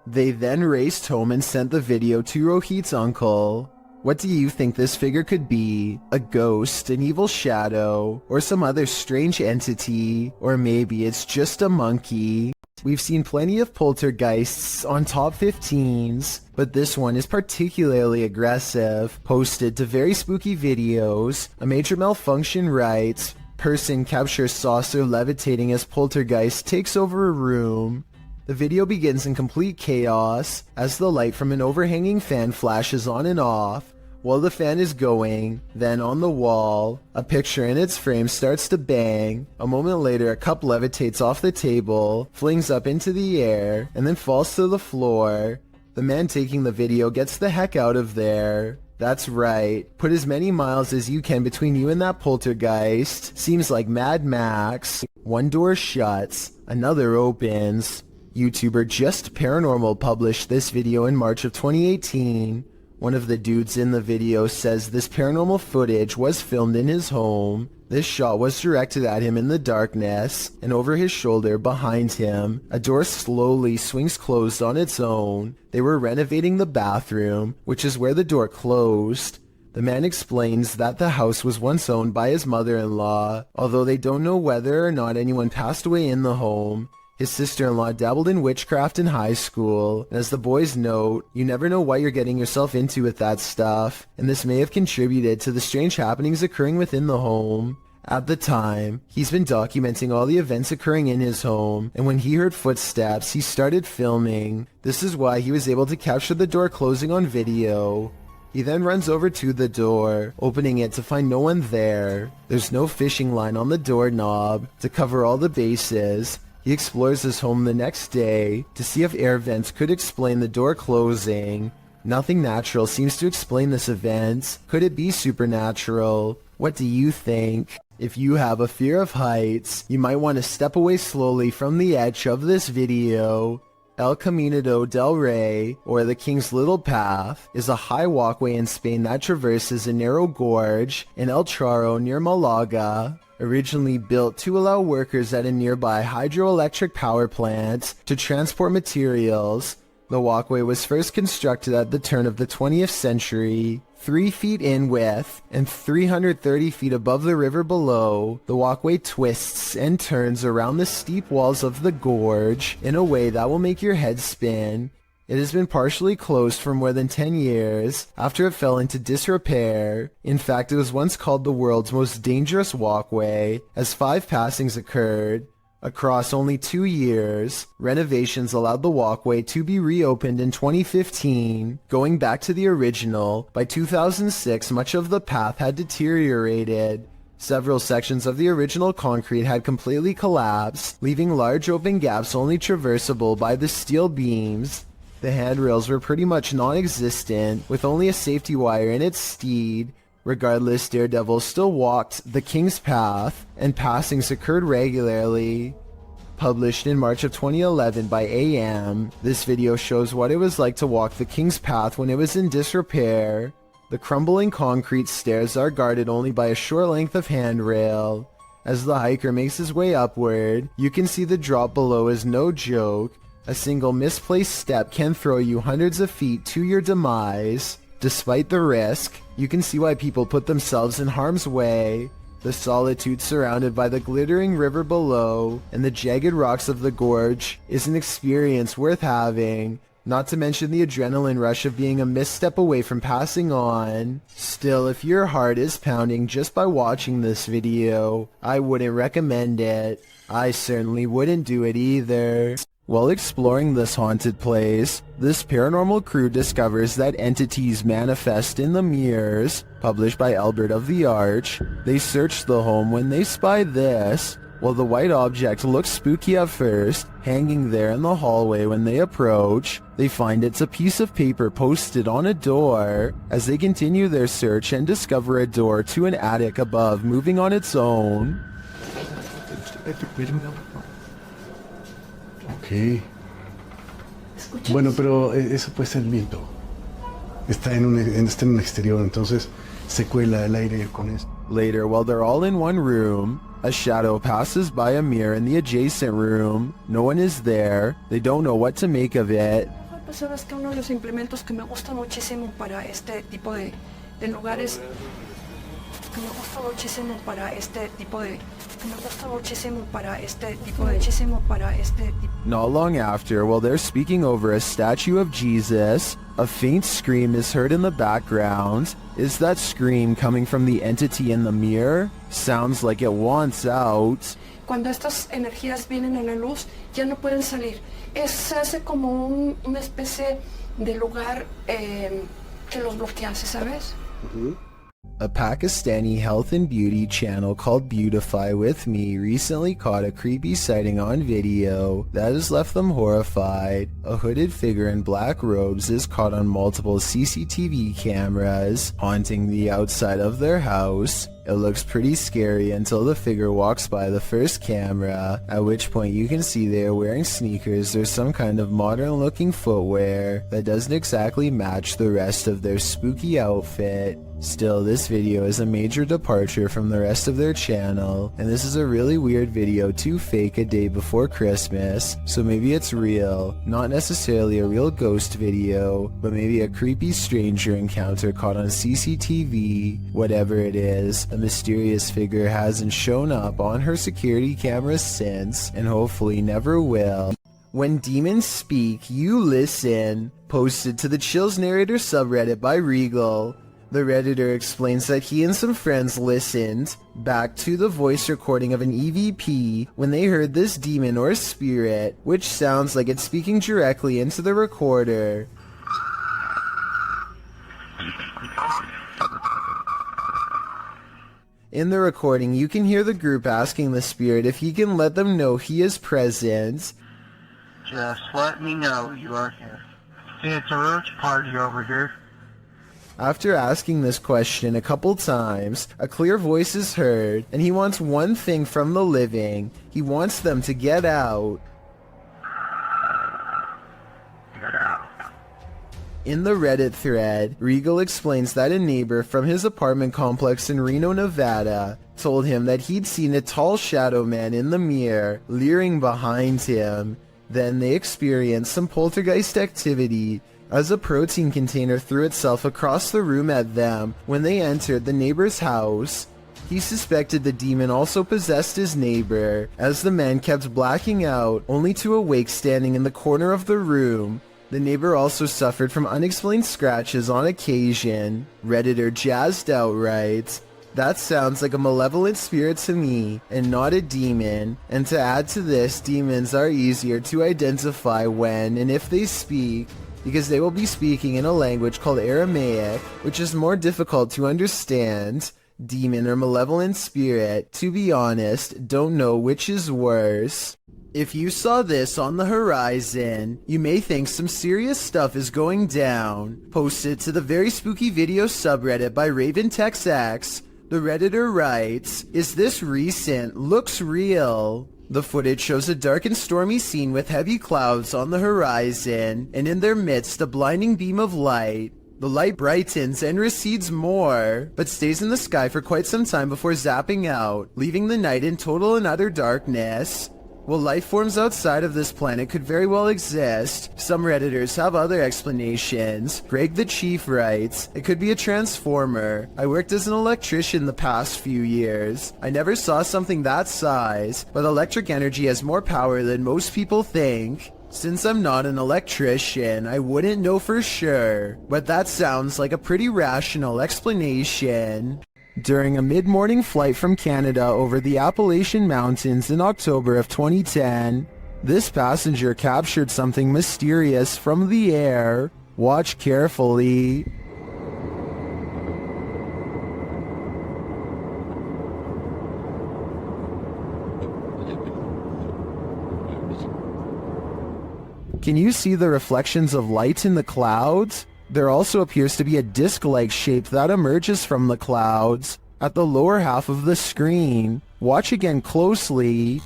They then raced home and sent the video to Rohit's uncle. What do you think this figure could be? A ghost, an evil shadow, or some other strange entity? Or maybe it's just a monkey? We've seen plenty of poltergeists on top 15s, but this one is particularly aggressive. Posted to very spooky videos. A major malfunction writes, person captures saucer levitating as poltergeist takes over a room. The video begins in complete chaos as the light from an overhanging fan flashes on and off. While the fan is going, then on the wall, a picture in its frame starts to bang. A moment later, a cup levitates off the table, flings up into the air, and then falls to the floor. The man taking the video gets the heck out of there. That's right, put as many miles as you can between you and that poltergeist. Seems like Mad Max. One door shuts, another opens. YouTuber Just Paranormal published this video in March of 2018. One of the dudes in the video says this paranormal footage was filmed in his home. This shot was directed at him in the darkness, and over his shoulder behind him, a door slowly swings closed on its own. They were renovating the bathroom, which is where the door closed. The man explains that the house was once owned by his mother-in-law, although they don't know whether or not anyone passed away in the home. His sister-in-law dabbled in witchcraft in high school, and as the boys note, you never know what you're getting yourself into with that stuff, and this may have contributed to the strange happenings occurring within the home. At the time, he's been documenting all the events occurring in his home, and when he heard footsteps, he started filming. This is why he was able to capture the door closing on video. He then runs over to the door, opening it to find no one there. There's no fishing line on the doorknob to cover all the bases. He explores his home the next day to see if air vents could explain the door closing. Nothing natural seems to explain this event. Could it be supernatural? What do you think? If you have a fear of heights, you might want to step away slowly from the edge of this video. El Camino del Rey, or the King's Little Path, is a high walkway in Spain that traverses a narrow gorge in El Charro near Malaga. Originally built to allow workers at a nearby hydroelectric power plant to transport materials, the walkway was first constructed at the turn of the 20th century. 3 feet in width and 330 feet above the river below, the walkway twists and turns around the steep walls of the gorge in a way that will make your head spin. It has been partially closed for more than 10 years after it fell into disrepair. In fact, it was once called the world's most dangerous walkway, as 5 passings occurred. Across only 2 years, renovations allowed the walkway to be reopened in 2015. Going back to the original, by 2006 much of the path had deteriorated. Several sections of the original concrete had completely collapsed, leaving large open gaps only traversable by the steel beams. The handrails were pretty much non-existent, with only a safety wire in its stead. Regardless, Daredevil still walked the King's Path, and passings occurred regularly. Published in March of 2011 by AM, this video shows what it was like to walk the King's Path when it was in disrepair. The crumbling concrete stairs are guarded only by a short length of handrail. As the hiker makes his way upward, you can see the drop below is no joke. A single misplaced step can throw you hundreds of feet to your demise. Despite the risk, you can see why people put themselves in harm's way. The solitude surrounded by the glittering river below and the jagged rocks of the gorge is an experience worth having, not to mention the adrenaline rush of being a misstep away from passing on. Still, if your heart is pounding just by watching this video, I wouldn't recommend it. I certainly wouldn't do it either. While exploring this haunted place, this paranormal crew discovers that entities manifest in the mirrors. Published by Albert of the Arch, they search the home when they spy this. While the white object looks spooky at first, hanging there in the hallway when they approach, they find it's a piece of paper posted on a door. As they continue their search and discover a door to an attic above moving on its own. Ok. Bueno, pero eso puede ser viento. Está en un exterior, entonces se cuela el aire con eso. Later, while they're all in one room, a shadow passes by a mirror in the adjacent room. No one is there. They don't know what to make of it. Pues sabes que uno de los implementos que me gusta muchísimo para este tipo de lugares, Not long after, while they're speaking over a statue of Jesus, a faint scream is heard in the background. Is that scream coming from the entity in the mirror? Sounds like it wants out. Cuando estas energías vienen a la luz, ya no pueden salir. Se hace como una especie de lugar que los bloquea, ¿sabes? A Pakistani health and beauty channel called Beautify With Me recently caught a creepy sighting on video that has left them horrified. A hooded figure in black robes is caught on multiple CCTV cameras haunting the outside of their house. It looks pretty scary until the figure walks by the first camera, at which point you can see they are wearing sneakers or some kind of modern looking footwear that doesn't exactly match the rest of their spooky outfit. Still, this video is a major departure from the rest of their channel, and this is a really weird video to fake a day before Christmas, so maybe it's real. Not necessarily a real ghost video, but maybe a creepy stranger encounter caught on CCTV. Whatever it is, a mysterious figure hasn't shown up on her security cameras since, and hopefully never will. When demons speak, you listen. Posted to the Chills Narrator subreddit by Regal. The Redditor explains that he and some friends listened back to the voice recording of an EVP when they heard this demon or spirit, which sounds like it's speaking directly into the recorder. In the recording, you can hear the group asking the spirit if he can let them know he is present. Just let me know you are here. See, it's a roach party over here. After asking this question a couple times, a clear voice is heard, and he wants one thing from the living. He wants them to get out. Get out. In the Reddit thread, Regal explains that a neighbor from his apartment complex in Reno, Nevada, told him that he'd seen a tall shadow man in the mirror, leering behind him. Then they experienced some poltergeist activity as a protein container threw itself across the room at them when they entered the neighbor's house. He suspected the demon also possessed his neighbor, as the man kept blacking out, only to awake standing in the corner of the room. The neighbor also suffered from unexplained scratches on occasion. Redditor Jazzed Out writes, "That sounds like a malevolent spirit to me, and not a demon. And to add to this, demons are easier to identify when and if they speak, because they will be speaking in a language called Aramaic, which is more difficult to understand. Demon or malevolent spirit, to be honest, don't know which is worse." If you saw this on the horizon, you may think some serious stuff is going down. Posted to the Very Spooky Video subreddit by RavenTexX, the Redditor writes, "Is this recent? Looks real." The footage shows a dark and stormy scene with heavy clouds on the horizon, and in their midst a blinding beam of light. The light brightens and recedes more, but stays in the sky for quite some time before zapping out, leaving the night in total and utter darkness. While life forms outside of this planet could very well exist, some Redditors have other explanations. Greg the Chief writes, "It could be a transformer. I worked as an electrician the past few years. I never saw something that size, but electric energy has more power than most people think. Since I'm not an electrician, I wouldn't know for sure, but that sounds like a pretty rational explanation." During a mid-morning flight from Canada over the Appalachian Mountains in October of 2010, this passenger captured something mysterious from the air. Watch carefully. Can you see the reflections of light in the clouds? There also appears to be a disc-like shape that emerges from the clouds at the lower half of the screen. Watch again closely.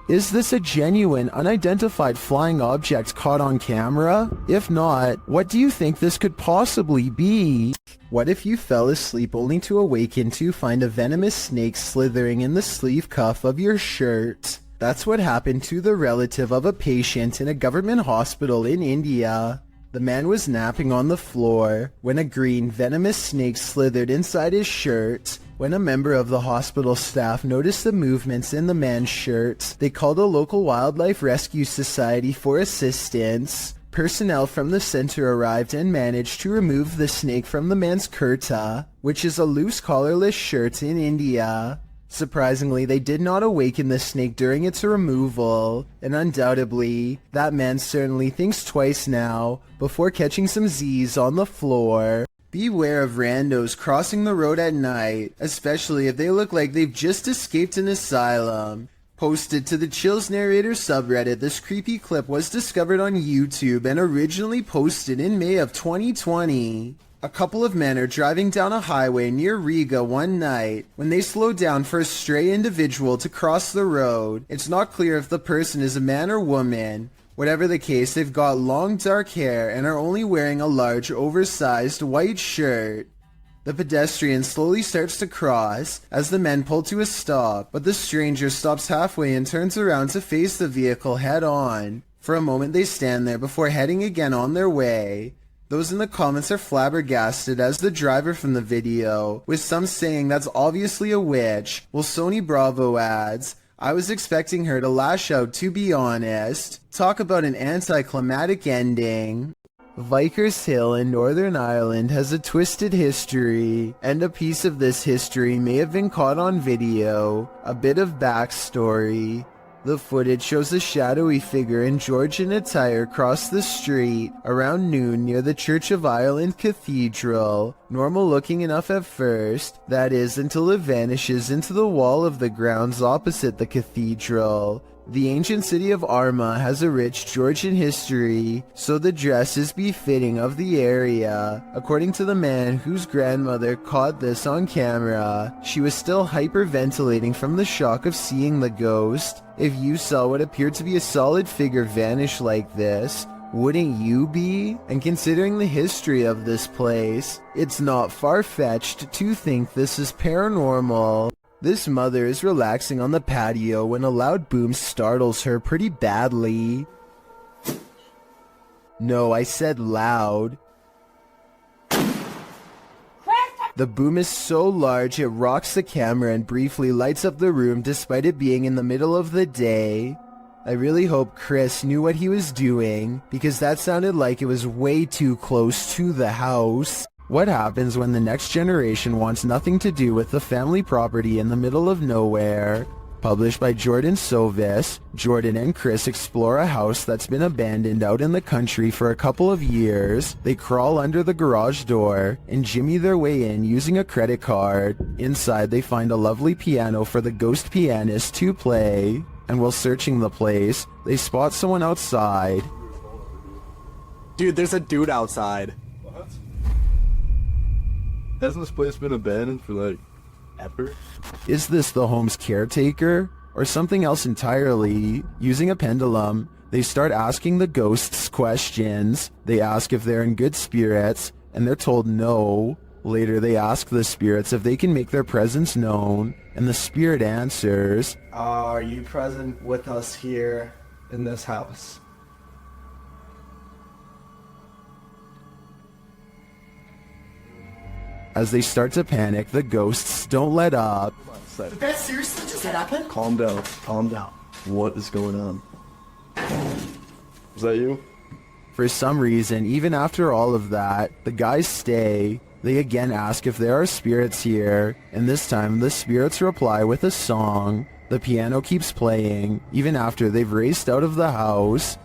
Is this a genuine, unidentified flying object caught on camera? If not, what do you think this could possibly be? What if you fell asleep only to awaken to find a venomous snake slithering in the sleeve cuff of your shirt? That's what happened to the relative of a patient in a government hospital in India. The man was napping on the floor when a green, venomous snake slithered inside his shirt. When a member of the hospital staff noticed the movements in the man's shirt, they called a local wildlife rescue society for assistance. Personnel from the center arrived and managed to remove the snake from the man's kurta, which is a loose collarless shirt in India. Surprisingly, they did not awaken the snake during its removal, and undoubtedly, that man certainly thinks twice now before catching some Z's on the floor. Beware of randos crossing the road at night, especially if they look like they've just escaped an asylum. Posted to the Chills Narrator subreddit, this creepy clip was discovered on YouTube and originally posted in May of 2020. A couple of men are driving down a highway near Riga one night when they slow down for a stray individual to cross the road. It's not clear if the person is a man or woman. Whatever the case, they've got long dark hair and are only wearing a large oversized white shirt. The pedestrian slowly starts to cross as the men pull to a stop, but the stranger stops halfway and turns around to face the vehicle head on. For a moment they stand there before heading again on their way. Those in the comments are flabbergasted as the driver from the video, with some saying that's obviously a witch, while Sony Bravo adds, I was expecting her to lash out, to be honest. Talk about an anticlimactic ending. Vickers Hill in Northern Ireland has a twisted history, and a piece of this history may have been caught on video. A bit of backstory. The footage shows a shadowy figure in Georgian attire cross the street around noon near the Church of Ireland Cathedral. Normal looking enough at first, that is, until it vanishes into the wall of the grounds opposite the cathedral. The ancient city of Armagh has a rich Georgian history, so the dress is befitting of the area. According to the man whose grandmother caught this on camera, she was still hyperventilating from the shock of seeing the ghost. If you saw what appeared to be a solid figure vanish like this, wouldn't you be? And considering the history of this place, it's not far-fetched to think this is paranormal. This mother is relaxing on the patio when a loud boom startles her pretty badly. No, I said loud. The boom is so large it rocks the camera and briefly lights up the room despite it being in the middle of the day. I really hope Chris knew what he was doing, because that sounded like it was way too close to the house. What happens when the next generation wants nothing to do with the family property in the middle of nowhere? Published by Jordan Sovis, Jordan and Chris explore a house that's been abandoned out in the country for a couple of years. They crawl under the garage door and jimmy their way in using a credit card. Inside they find a lovely piano for the ghost pianist to play. And while searching the place, they spot someone outside. Dude, there's a dude outside. Hasn't this place been abandoned for like ever? Is this the home's caretaker? Or something else entirely? Using a pendulum, they start asking the ghosts questions. They ask if they're in good spirits, and they're told no. Later they ask the spirits if they can make their presence known, and the spirit answers, Are you present with us here in this house? As they start to panic, the ghosts don't let up. Did that seriously just happen? Calm down. Calm down. What is going on? Is that you? For some reason, even after all of that, the guys stay. They again ask if there are spirits here, and this time the spirits reply with a song. The piano keeps playing, even after they've raced out of the house.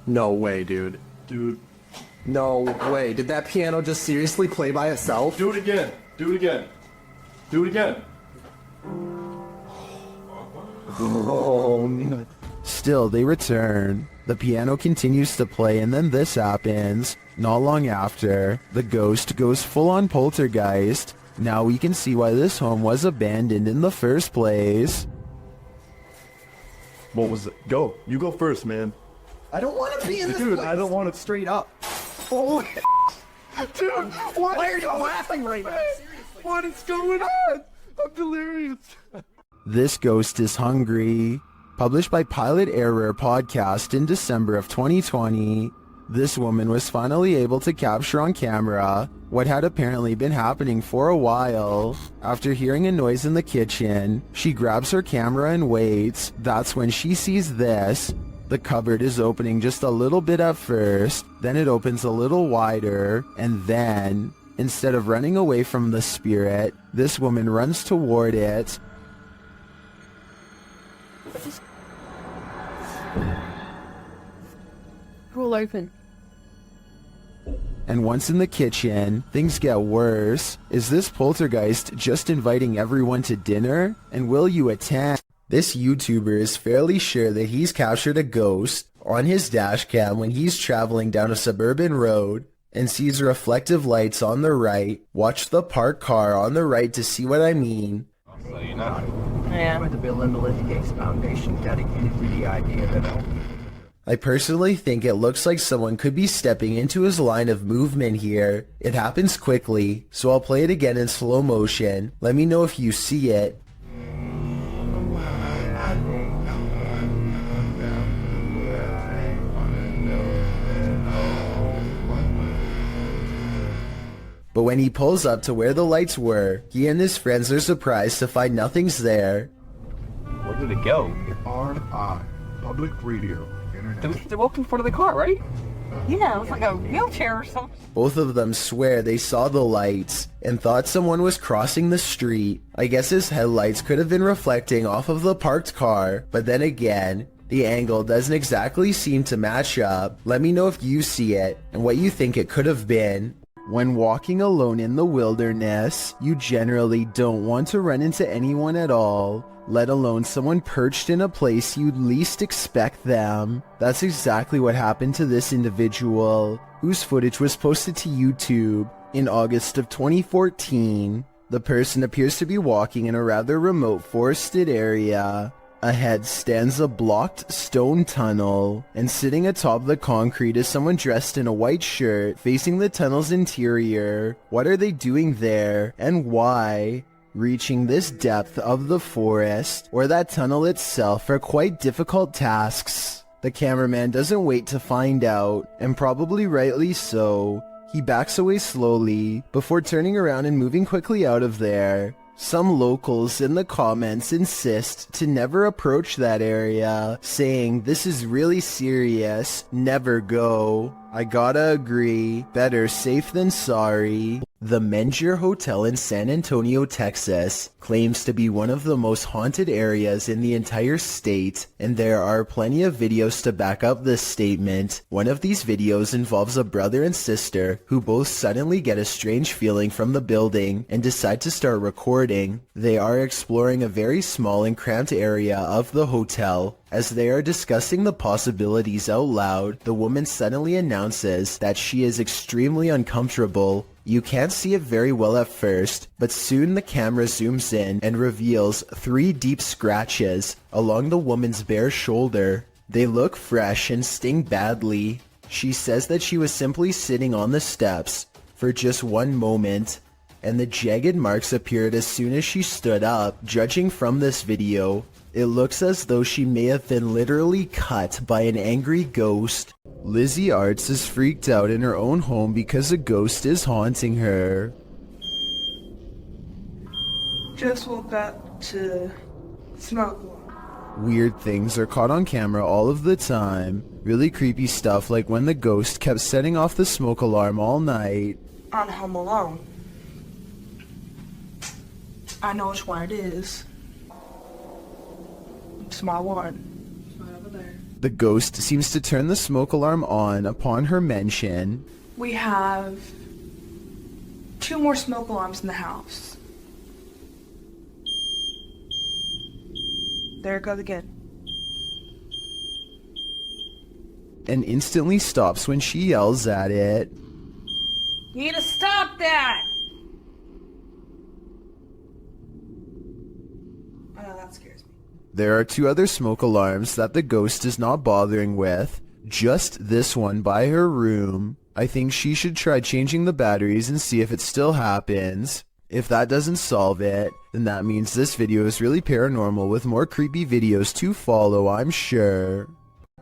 No way, dude. Dude. No way. Did that piano just seriously play by itself? Do it again. Do it again. Do it again. Oh, man. Still, they return. The piano continues to play, and then this happens. Not long after, the ghost goes full-on poltergeist. Now we can see why this home was abandoned in the first place. What was it? Go. You go first, man. I don't want to be in this Dude, place. I don't want it straight up. Holy Dude, what? Why are you laughing right now? What is going on? I'm delirious. This ghost is hungry. Published by Pilot Error Podcast in December of 2020, this woman was finally able to capture on camera what had apparently been happening for a while. After hearing a noise in the kitchen, she grabs her camera and waits. That's when she sees this. The cupboard is opening just a little bit at first, then it opens a little wider, and then, instead of running away from the spirit, this woman runs toward it. Roll open. And once in the kitchen, things get worse. Is this poltergeist just inviting everyone to dinner? And will you attend? This YouTuber is fairly sure that he's captured a ghost on his dash cam when he's traveling down a suburban road. and sees reflective lights on the right. Watch the parked car on the right to see what I mean. So you know. Yeah. To build a litigates foundation dedicated to the idea that I personally think it looks like someone could be stepping into his line of movement here. It happens quickly, so I'll play it again in slow motion. Let me know if you see it. But when he pulls up to where the lights were, he and his friends are surprised to find nothing's there. Where did it go? RI, public radio. They walked in front of the car, right? Yeah, it was like a wheelchair or something. Both of them swear they saw the lights and thought someone was crossing the street. I guess his headlights could have been reflecting off of the parked car, but then again, the angle doesn't exactly seem to match up. Let me know if you see it and what you think it could have been. When walking alone in the wilderness, you generally don't want to run into anyone at all, let alone someone perched in a place you'd least expect them. That's exactly what happened to this individual, whose footage was posted to YouTube in August of 2014. The person appears to be walking in a rather remote forested area. Ahead stands a blocked stone tunnel, and sitting atop the concrete is someone dressed in a white shirt facing the tunnel's interior. What are they doing there, and why? Reaching this depth of the forest, or that tunnel itself, are quite difficult tasks. The cameraman doesn't wait to find out, and probably rightly so. He backs away slowly, before turning around and moving quickly out of there. Some locals in the comments insist to never approach that area, saying this is really serious, never go. I gotta agree, better safe than sorry. The Menger Hotel in San Antonio, Texas, claims to be one of the most haunted areas in the entire state, and there are plenty of videos to back up this statement. One of these videos involves a brother and sister who both suddenly get a strange feeling from the building and decide to start recording. They are exploring a very small and cramped area of the hotel. As they are discussing the possibilities out loud, the woman suddenly announces that she is extremely uncomfortable. You can't see it very well at first, but soon the camera zooms in and reveals 3 deep scratches along the woman's bare shoulder. They look fresh and sting badly. She says that she was simply sitting on the steps for just one moment, and the jagged marks appeared as soon as she stood up. Judging from this video, it looks as though she may have been literally cut by an angry ghost. Lizzie Arts is freaked out in her own home because a ghost is haunting her. Just woke up to smoke one. Weird things are caught on camera all of the time. Really creepy stuff like when the ghost kept setting off the smoke alarm all night. On Home Alone. I know which one it is. It's my one. It's right over there. The ghost seems to turn the smoke alarm on upon her mention. We have 2 more smoke alarms in the house. There it goes again. And instantly stops when she yells at it. You need to stop that! I know that scares me. There are 2 other smoke alarms that the ghost is not bothering with. Just this one by her room. I think she should try changing the batteries and see if it still happens. If that doesn't solve it, then that means this video is really paranormal with more creepy videos to follow, I'm sure.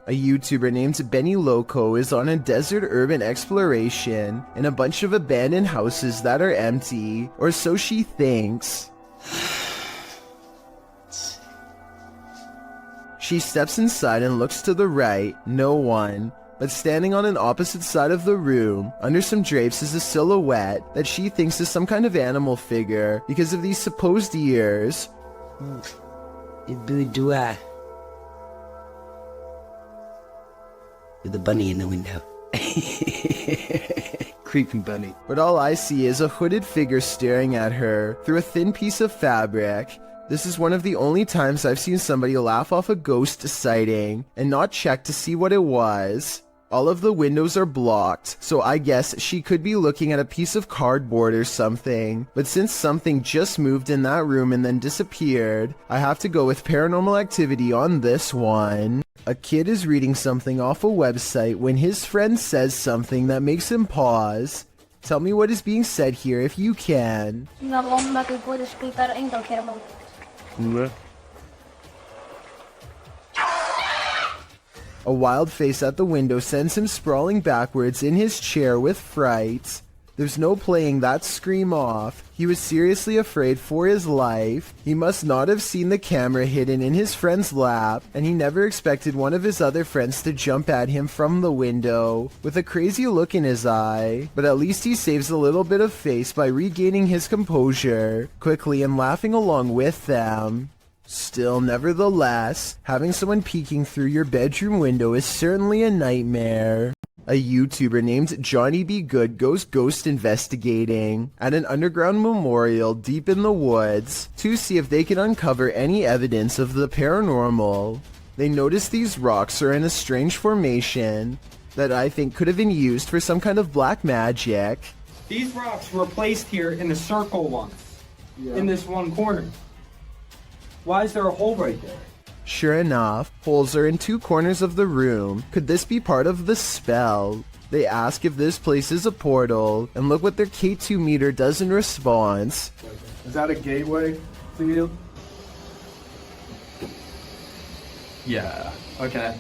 A YouTuber named Benny Loco is on a desert urban exploration in a bunch of abandoned houses that are empty, or so she thinks. She steps inside and looks to the right, no one. But standing on an opposite side of the room, under some drapes, is a silhouette that she thinks is some kind of animal figure because of these supposed ears. Do I? With the bunny in the window. Creepy bunny. But all I see is a hooded figure staring at her through a thin piece of fabric. This is one of the only times I've seen somebody laugh off a ghost sighting and not check to see what it was. All of the windows are blocked, so I guess she could be looking at a piece of cardboard or something. But since something just moved in that room and then disappeared, I have to go with paranormal activity on this one. A kid is reading something off a website when his friend says something that makes him pause. Tell me what is being said here if you can. Una bomba que puede explotar en cualquier momento. A wild face at the window sends him sprawling backwards in his chair with fright. There's no playing that scream off. He was seriously afraid for his life. He must not have seen the camera hidden in his friend's lap, and he never expected one of his other friends to jump at him from the window with a crazy look in his eye. But at least he saves a little bit of face by regaining his composure quickly and laughing along with them. Still, nevertheless, having someone peeking through your bedroom window is certainly a nightmare. A YouTuber named Johnny B. Good goes ghost investigating at an underground memorial deep in the woods to see if they can uncover any evidence of the paranormal. They notice these rocks are in a strange formation that I think could have been used for some kind of black magic. These rocks were placed here in a circle once, in this one corner. Why is there a hole right there? Sure enough, holes are in two corners of the room. Could this be part of the spell? They ask if this place is a portal, and look what their K2 meter does in response. Is that a gateway to you? Yeah, okay.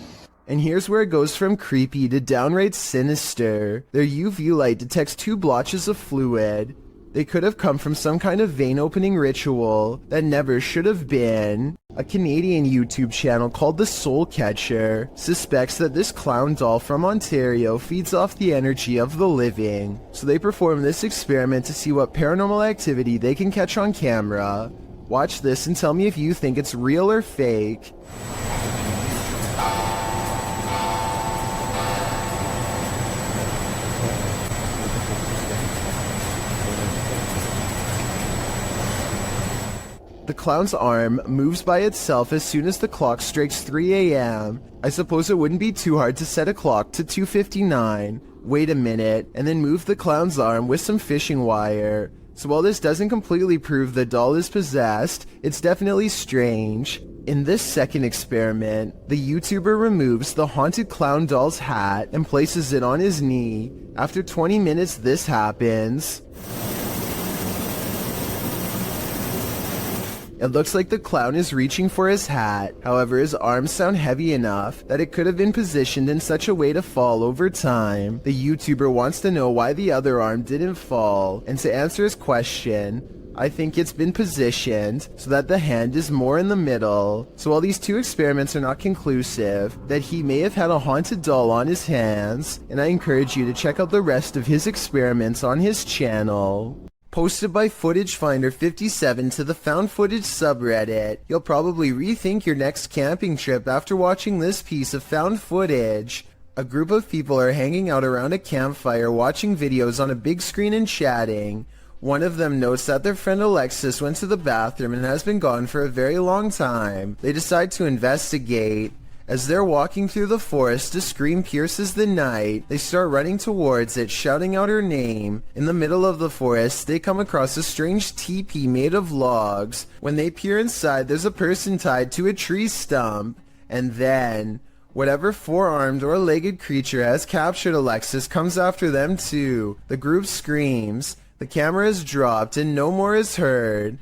And here's where it goes from creepy to downright sinister. Their UV light detects two blotches of fluid. They could have come from some kind of vein opening ritual that never should have been. A Canadian YouTube channel called The Soul Catcher suspects that this clown doll from Ontario feeds off the energy of the living. So they perform this experiment to see what paranormal activity they can catch on camera. Watch this and tell me if you think it's real or fake. The clown's arm moves by itself as soon as the clock strikes 3 a.m. I suppose it wouldn't be too hard to set a clock to 2:59. Wait a minute, and then move the clown's arm with some fishing wire. So while this doesn't completely prove the doll is possessed, it's definitely strange. In this second experiment, the YouTuber removes the haunted clown doll's hat and places it on his knee. After 20 minutes, this happens. It looks like the clown is reaching for his hat. However, his arms sound heavy enough that it could have been positioned in such a way to fall over time. The YouTuber wants to know why the other arm didn't fall, and to answer his question, I think it's been positioned so that the hand is more in the middle. So while these two experiments are not conclusive, that he may have had a haunted doll on his hands, and I encourage you to check out the rest of his experiments on his channel. Posted by Footage Finder 57 to the Found Footage subreddit. You'll probably rethink your next camping trip after watching this piece of found footage. A group of people are hanging out around a campfire watching videos on a big screen and chatting. One of them notes that their friend Alexis went to the bathroom and has been gone for a very long time. They decide to investigate. As they're walking through the forest, a scream pierces the night. They start running towards it, shouting out her name. In the middle of the forest, they come across a strange teepee made of logs. When they peer inside, there's a person tied to a tree stump. And then, whatever four-armed or legged creature has captured Alexis comes after them too. The group screams. The camera is dropped and no more is heard.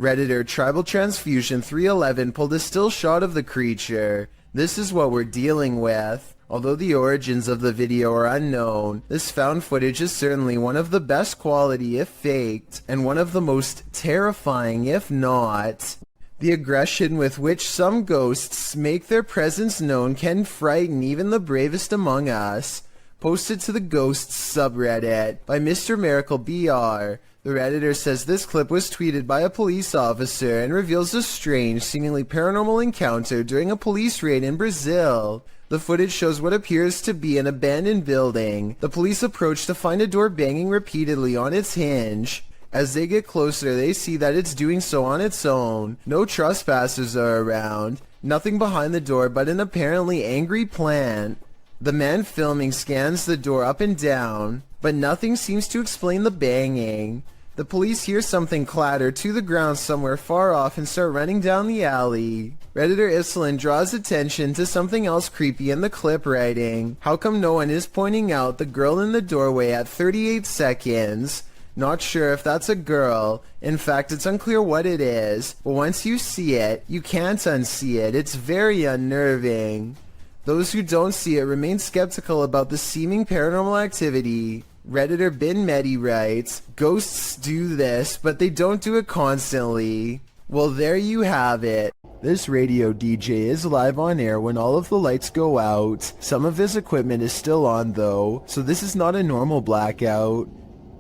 Redditor Tribal Transfusion 311 pulled a still shot of the creature. This is what we're dealing with. Although the origins of the video are unknown, this found footage is certainly one of the best quality if faked, and one of the most terrifying if not. The aggression with which some ghosts make their presence known can frighten even the bravest among us. Posted to the Ghosts subreddit by Mr. Miracle BR. The Redditor says this clip was tweeted by a police officer and reveals a strange, seemingly paranormal encounter during a police raid in Brazil. The footage shows what appears to be an abandoned building. The police approach to find a door banging repeatedly on its hinge. As they get closer, they see that it's doing so on its own. No trespassers are around, nothing behind the door but an apparently angry plant. The man filming scans the door up and down, but nothing seems to explain the banging. The police hear something clatter to the ground somewhere far off and start running down the alley. Redditor Islin draws attention to something else creepy in the clip, writing, "How come no one is pointing out the girl in the doorway at 38 seconds? Not sure if that's a girl. In fact, it's unclear what it is. But once you see it, you can't unsee it. It's very unnerving." Those who don't see it remain skeptical about the seeming paranormal activity. Redditor Bin Mehdi writes, "Ghosts do this, but they don't do it constantly." Well, there you have it. This radio DJ is live on air when all of the lights go out. Some of his equipment is still on though, so this is not a normal blackout.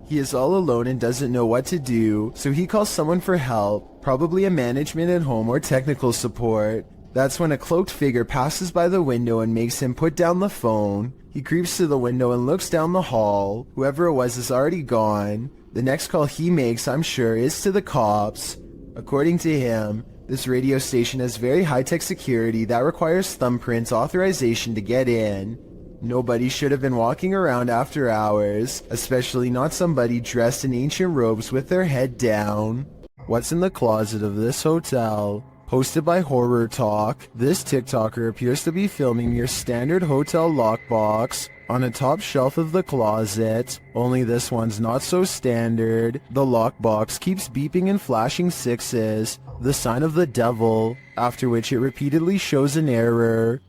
He is all alone and doesn't know what to do, so he calls someone for help, probably a management at home or technical support. That's when a cloaked figure passes by the window and makes him put down the phone. He creeps to the window and looks down the hall. Whoever it was is already gone. The next call he makes, I'm sure, is to the cops. According to him, this radio station has very high-tech security that requires thumbprints authorization to get in. Nobody should have been walking around after hours, especially not somebody dressed in ancient robes with their head down. What's in the closet of this hotel? Posted by Horror Talk, this TikToker appears to be filming your standard hotel lockbox on a top shelf of the closet, only this one's not so standard. The lockbox keeps beeping and flashing sixes, the sign of the devil, after which it repeatedly shows an error.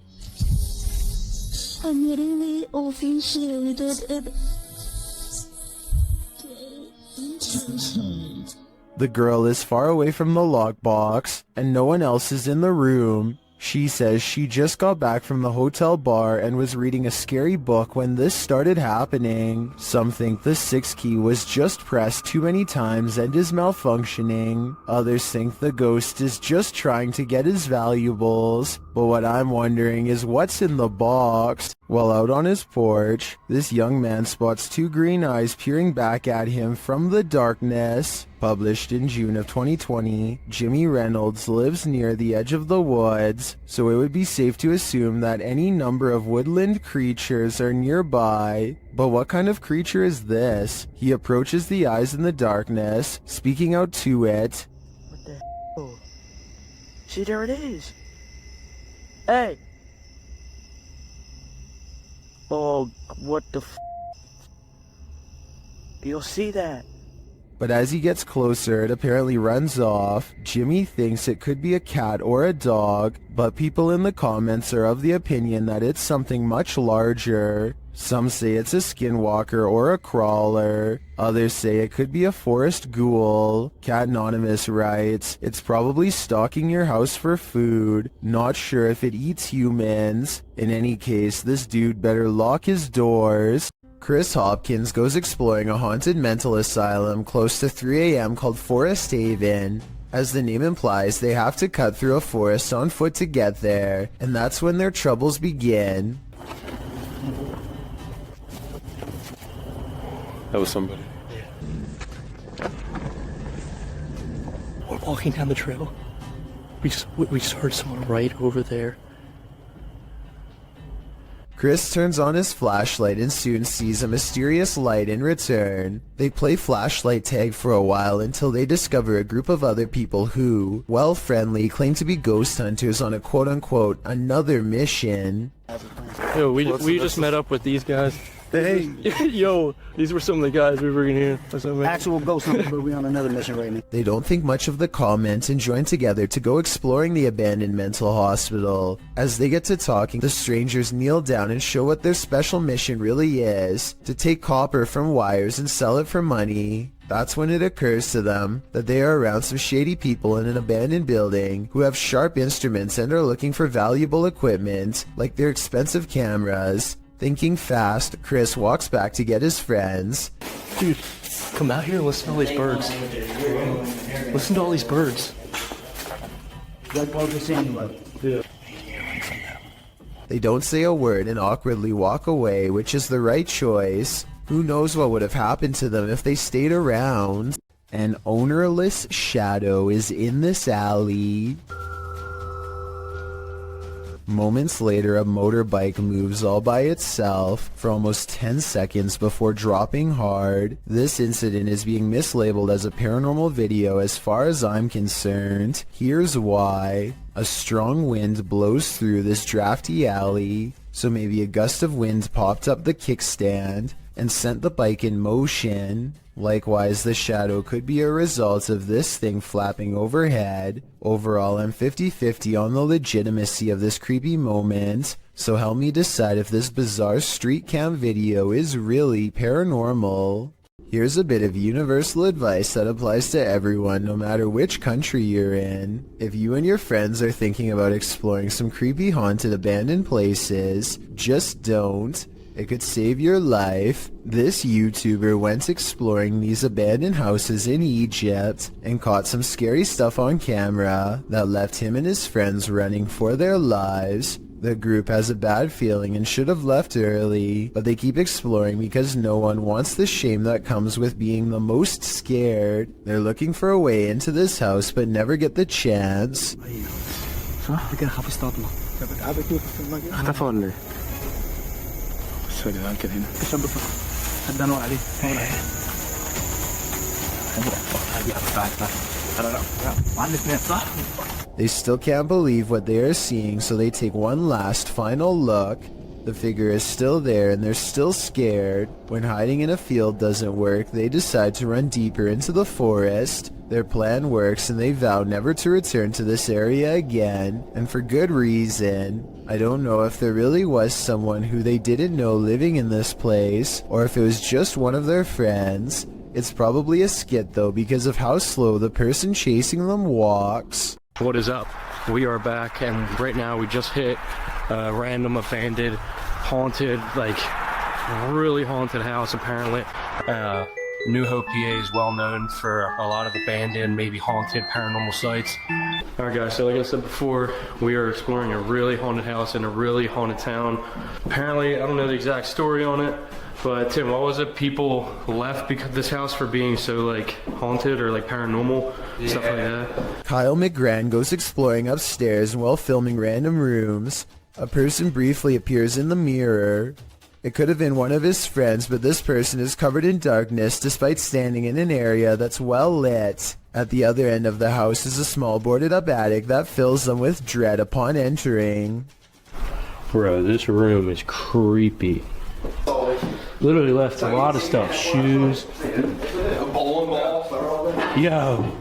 The girl is far away from the lockbox, and no one else is in the room. She says she just got back from the hotel bar and was reading a scary book when this started happening. Some think the 6 key was just pressed too many times and is malfunctioning. Others think the ghost is just trying to get his valuables. But what I'm wondering is what's in the box? While out on his porch, this young man spots 2 green eyes peering back at him from the darkness. Published in June of 2020, Jimmy Reynolds lives near the edge of the woods, so it would be safe to assume that any number of woodland creatures are nearby. But what kind of creature is this? He approaches the eyes in the darkness, speaking out to it. What the hell? See, there it is. Hey! Oh, what the f***? You'll see that. But as he gets closer, it apparently runs off. Jimmy thinks it could be a cat or a dog, but people in the comments are of the opinion that it's something much larger. Some say it's a skinwalker or a crawler. Others say it could be a forest ghoul. Cat Anonymous writes, "It's probably stalking your house for food. Not sure if it eats humans. In any case, this dude better lock his doors." Chris Hopkins goes exploring a haunted mental asylum close to 3 a.m. called Forest Haven. As the name implies, they have to cut through a forest on foot to get there, and that's when their troubles begin. That was somebody. We're walking down the trail. We just heard someone right over there. Chris turns on his flashlight and soon sees a mysterious light in return. They play flashlight tag for a while until they discover a group of other people who, while friendly, claim to be ghost hunters on a quote-unquote another mission. Yo, we just met up with these guys. Hey, yo, these were some of the guys we were in here. Actual ghost hunters, but we're on another mission right now. They don't think much of the comment and join together to go exploring the abandoned mental hospital. As they get to talking, the strangers kneel down and show what their special mission really is: to take copper from wires and sell it for money. That's when it occurs to them that they are around some shady people in an abandoned building who have sharp instruments and are looking for valuable equipment, like their expensive cameras. Thinking fast, Chris walks back to get his friends. Dude, come out here and listen to all these birds. Listen to all these birds. Yeah. They don't say a word and awkwardly walk away, which is the right choice. Who knows what would have happened to them if they stayed around? An ownerless shadow is in this alley. Moments later, a motorbike moves all by itself for almost 10 seconds before dropping hard. This incident is being mislabeled as a paranormal video as far as I'm concerned. Here's why. A strong wind blows through this drafty alley, so maybe a gust of wind popped up the kickstand and sent the bike in motion. Likewise, the shadow could be a result of this thing flapping overhead. Overall, I'm 50-50 on the legitimacy of this creepy moment, so help me decide if this bizarre street cam video is really paranormal. Here's a bit of universal advice that applies to everyone, no matter which country you're in. If you and your friends are thinking about exploring some creepy haunted abandoned places, just don't. It could save your life. This YouTuber went exploring these abandoned houses in Egypt and caught some scary stuff on camera that left him and his friends running for their lives. The group has a bad feeling and should have left early, but they keep exploring because no one wants the shame that comes with being the most scared. They're looking for a way into this house but never get the chance. They still can't believe what they are seeing, so they take one last final look. The figure is still there and they're still scared. When hiding in a field doesn't work, they decide to run deeper into the forest. Their plan works and they vow never to return to this area again, and for good reason. I don't know if there really was someone who they didn't know living in this place, or if it was just one of their friends. It's probably a skit though, because of how slow the person chasing them walks. What is up? We are back, and right now we just hit a random abandoned, haunted, like really haunted house apparently. New Hope, PA is well known for a lot of abandoned, maybe haunted paranormal sites. Alright guys, so like I said before, we are exploring a really haunted house in a really haunted town. Apparently, I don't know the exact story on it, but Tim, what was it? People left because this house for being so like haunted or like paranormal, stuff like that. Kyle McGran goes exploring upstairs, and while filming random rooms, a person briefly appears in the mirror. It could have been one of his friends, but this person is covered in darkness despite standing in an area that's well lit. At the other end of the house is a small boarded up attic that fills them with dread upon entering. Bro, this room is creepy. Literally left a lot of stuff, shoes. Yo,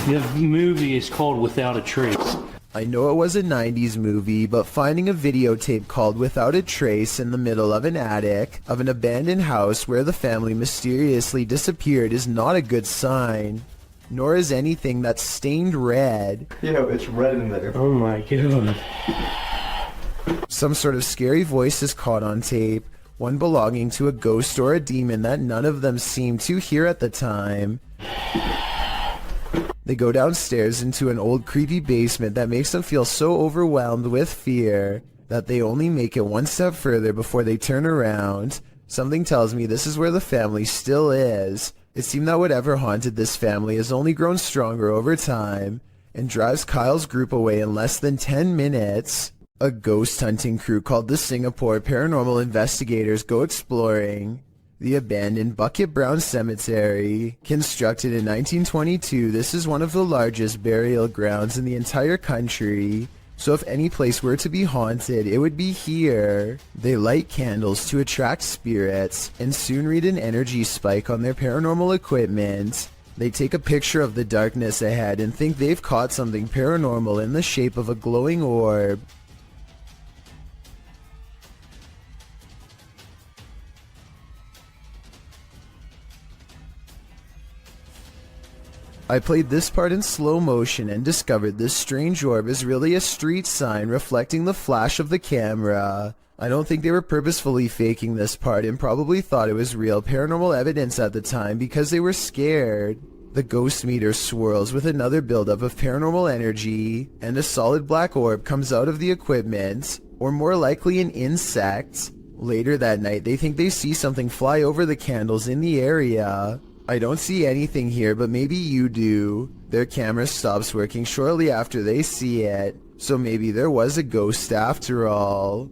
the movie is called Without a Trace. I know it was a 90s movie, but finding a videotape called Without a Trace in the middle of an attic of an abandoned house where the family mysteriously disappeared is not a good sign. Nor is anything that's stained red. Yo, it's red in there. Oh my god. Some sort of scary voice is caught on tape, one belonging to a ghost or a demon that none of them seemed to hear at the time. They go downstairs into an old creepy basement that makes them feel so overwhelmed with fear that they only make it one step further before they turn around. Something tells me this is where the family still is. It seemed that whatever haunted this family has only grown stronger over time and drives Kyle's group away in less than 10 minutes. A ghost hunting crew called the Singapore Paranormal Investigators go exploring the abandoned Bucket Brown Cemetery. Constructed in 1922, this is one of the largest burial grounds in the entire country. So if any place were to be haunted, it would be here. They light candles to attract spirits and soon read an energy spike on their paranormal equipment. They take a picture of the darkness ahead and think they've caught something paranormal in the shape of a glowing orb. I played this part in slow motion and discovered this strange orb is really a street sign reflecting the flash of the camera. I don't think they were purposefully faking this part and probably thought it was real paranormal evidence at the time because they were scared. The ghost meter swirls with another buildup of paranormal energy, and a solid black orb comes out of the equipment, or more likely an insect. Later that night, they think they see something fly over the candles in the area. I don't see anything here, but maybe you do. Their camera stops working shortly after they see it, so maybe there was a ghost after all.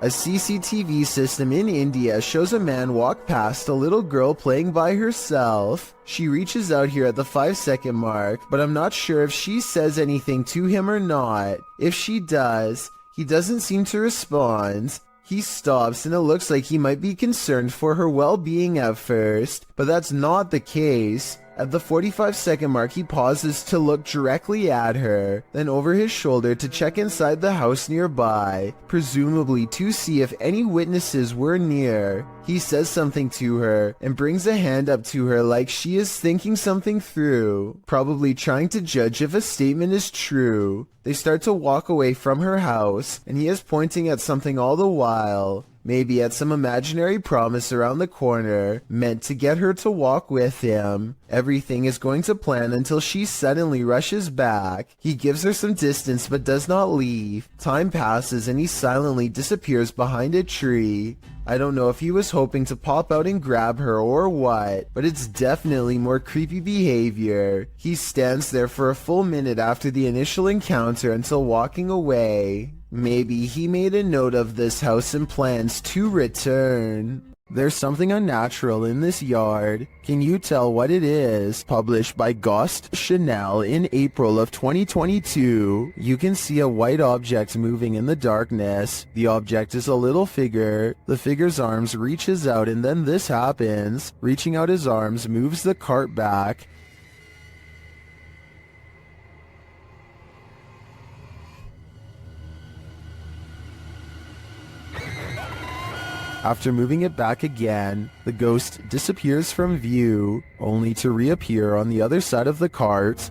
A CCTV system in India shows a man walk past a little girl playing by herself. She reaches out here at the 5-second mark, but I'm not sure if she says anything to him or not. If she does, he doesn't seem to respond. He stops and it looks like he might be concerned for her well-being at first, but that's not the case. At the 45-second mark, he pauses to look directly at her, then over his shoulder to check inside the house nearby, presumably to see if any witnesses were near. He says something to her and brings a hand up to her like she is thinking something through, probably trying to judge if a statement is true. They start to walk away from her house, and he is pointing at something all the while. Maybe at some imaginary promise around the corner, meant to get her to walk with him. Everything is going to plan until she suddenly rushes back. He gives her some distance but does not leave. Time passes and he silently disappears behind a tree. I don't know if he was hoping to pop out and grab her or what, but it's definitely more creepy behavior. He stands there for a full minute after the initial encounter until walking away. Maybe he made a note of this house and plans to return. There's something unnatural in this yard. Can you tell what it is? Published by Ghost Chanel in April of 2022. You can see a white object moving in the darkness. The object is a little figure. The figure's arms reaches out and then this happens. Reaching out his arms moves the cart back. After moving it back again, the ghost disappears from view, only to reappear on the other side of the cart.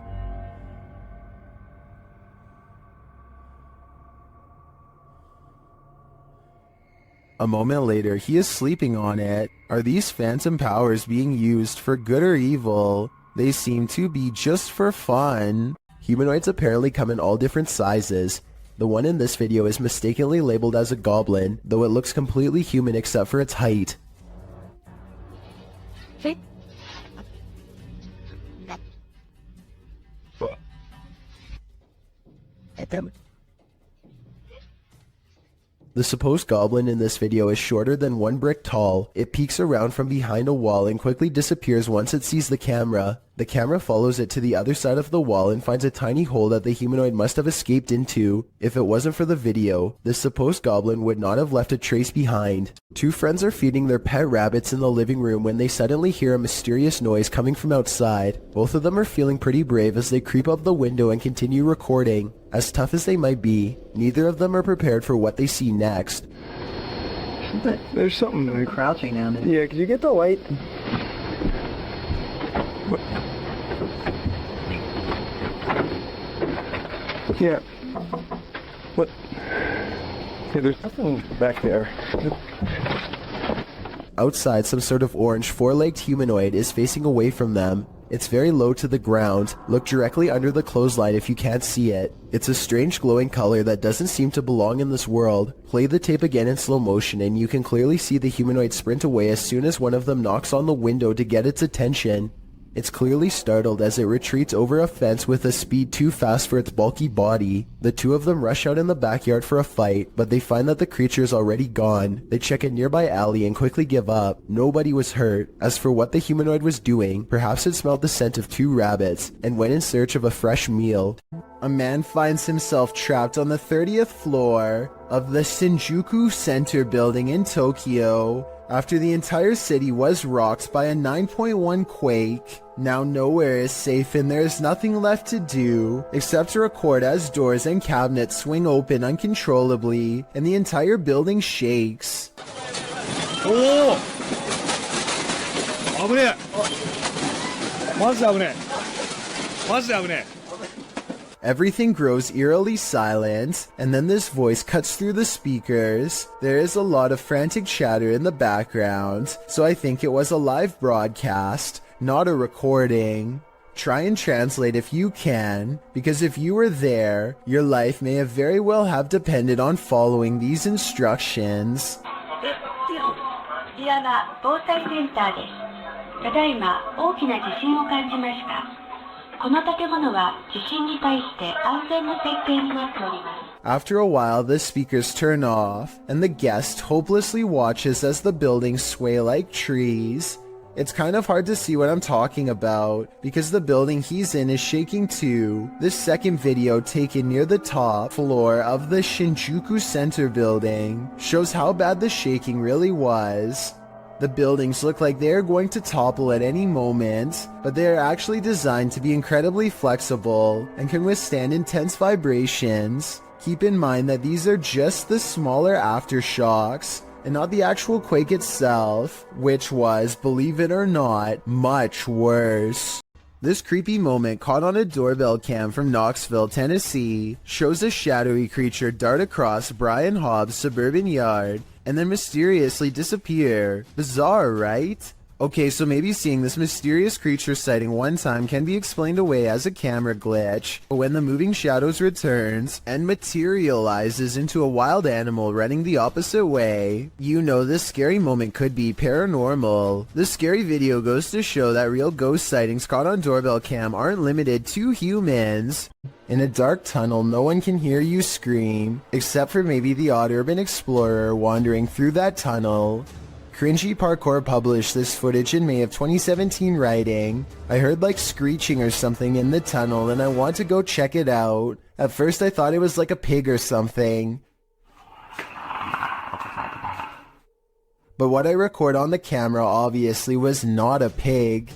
A moment later, he is sleeping on it. Are these phantom powers being used for good or evil? They seem to be just for fun. Humanoids apparently come in all different sizes. The one in this video is mistakenly labeled as a goblin, though it looks completely human except for its height. The supposed goblin in this video is shorter than 1 brick tall. It peeks around from behind a wall and quickly disappears once it sees the camera. The camera follows it to the other side of the wall and finds a tiny hole that the humanoid must have escaped into. If it wasn't for the video, this supposed goblin would not have left a trace behind. 2 friends are feeding their pet rabbits in the living room when they suddenly hear a mysterious noise coming from outside. Both of them are feeling pretty brave as they creep up the window and continue recording. As tough as they might be, neither of them are prepared for what they see next. There's something very crouching down there. Yeah, could you get the light? What? Yeah. What? Yeah, there's nothing back there. Outside, some sort of orange 4-legged humanoid is facing away from them. It's very low to the ground. Look directly under the clothesline if you can't see it. It's a strange glowing color that doesn't seem to belong in this world. Play the tape again in slow motion and you can clearly see the humanoid sprint away as soon as one of them knocks on the window to get its attention. It's clearly startled as it retreats over a fence with a speed too fast for its bulky body. The 2 of them rush out in the backyard for a fight, but they find that the creature is already gone. They check a nearby alley and quickly give up. Nobody was hurt. As for what the humanoid was doing, perhaps it smelled the scent of 2 rabbits and went in search of a fresh meal. A man finds himself trapped on the 30th floor of the Shinjuku Center building in Tokyo after the entire city was rocked by a 9.1 quake. Now nowhere is safe and there is nothing left to do except to record as doors and cabinets swing open uncontrollably and the entire building shakes. Oh! Everything grows eerily silent, and then this voice cuts through the speakers. There is a lot of frantic chatter in the background, so I think it was a live broadcast, not a recording. Try and translate if you can, because if you were there, your life may have very well have depended on following these instructions. ただいま大きな地震を感じました。この建物は地震に対して安全な設計になっております。After a while, the speakers turn off, and the guest hopelessly watches as the buildings sway like trees. It's kind of hard to see what I'm talking about, because the building he's in is shaking too. This second video, taken near the top floor of the Shinjuku Center building, shows how bad the shaking really was. The buildings look like they are going to topple at any moment, but they are actually designed to be incredibly flexible and can withstand intense vibrations. Keep in mind that these are just the smaller aftershocks, and not the actual quake itself, which was, believe it or not, much worse. This creepy moment caught on a doorbell cam from Knoxville, Tennessee, shows a shadowy creature dart across Brian Hobbs' suburban yard and then mysteriously disappear. Bizarre, right? Okay, so maybe seeing this mysterious creature sighting one time can be explained away as a camera glitch, but when the moving shadows returns and materializes into a wild animal running the opposite way, you know this scary moment could be paranormal. This scary video goes to show that real ghost sightings caught on doorbell cam aren't limited to humans. In a dark tunnel, no one can hear you scream, except for maybe the odd urban explorer wandering through that tunnel. Cringy Parkour published this footage in May of 2017 writing, "I heard like screeching or something in the tunnel and I want to go check it out. At first I thought it was like a pig or something. But what I record on the camera obviously was not a pig."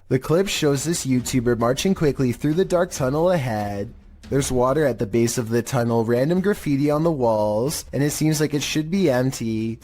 The clip shows this YouTuber marching quickly through the dark tunnel ahead. There's water at the base of the tunnel, random graffiti on the walls, and it seems like it should be empty.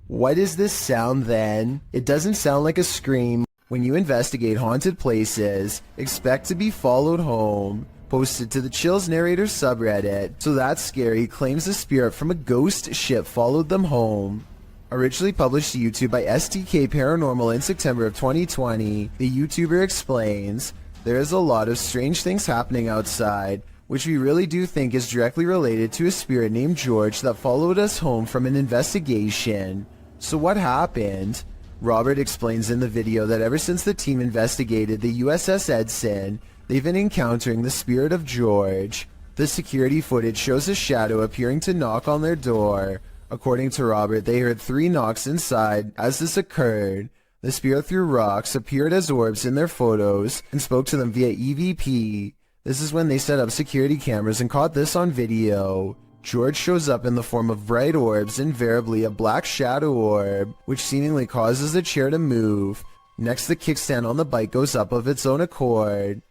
What is this sound then? It doesn't sound like a scream. When you investigate haunted places, expect to be followed home. Posted to the Chills Narrator subreddit, So That's Scary claims a spirit from a ghost ship followed them home. Originally published to YouTube by STK Paranormal in September of 2020, the YouTuber explains, "There is a lot of strange things happening outside, which we really do think is directly related to a spirit named George that followed us home from an investigation." So what happened? Robert explains in the video that ever since the team investigated the USS Edson, they've been encountering the spirit of George. The security footage shows a shadow appearing to knock on their door. According to Robert, they heard 3 knocks inside as this occurred. The spirit threw rocks, appeared as orbs in their photos, and spoke to them via EVP. This is when they set up security cameras and caught this on video. George shows up in the form of bright orbs, invariably a black shadow orb, which seemingly causes the chair to move. Next, the kickstand on the bike goes up of its own accord.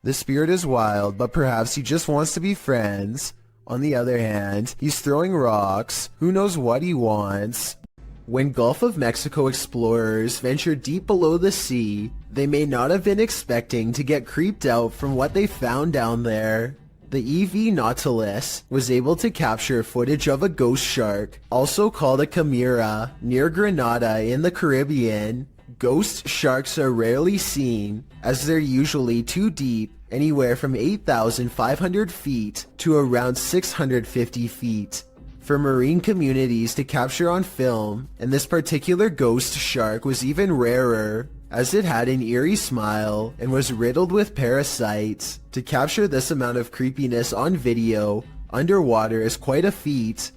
The spirit is wild, but perhaps he just wants to be friends. On the other hand, he's throwing rocks. Who knows what he wants? When Gulf of Mexico explorers venture deep below the sea, they may not have been expecting to get creeped out from what they found down there. The EV Nautilus was able to capture footage of a ghost shark, also called a chimera, near Grenada in the Caribbean. Ghost sharks are rarely seen, as they're usually too deep, anywhere from 8,500 feet to around 650 feet. For marine communities to capture on film, and this particular ghost shark was even rarer, as it had an eerie smile and was riddled with parasites. To capture this amount of creepiness on video, underwater is quite a feat.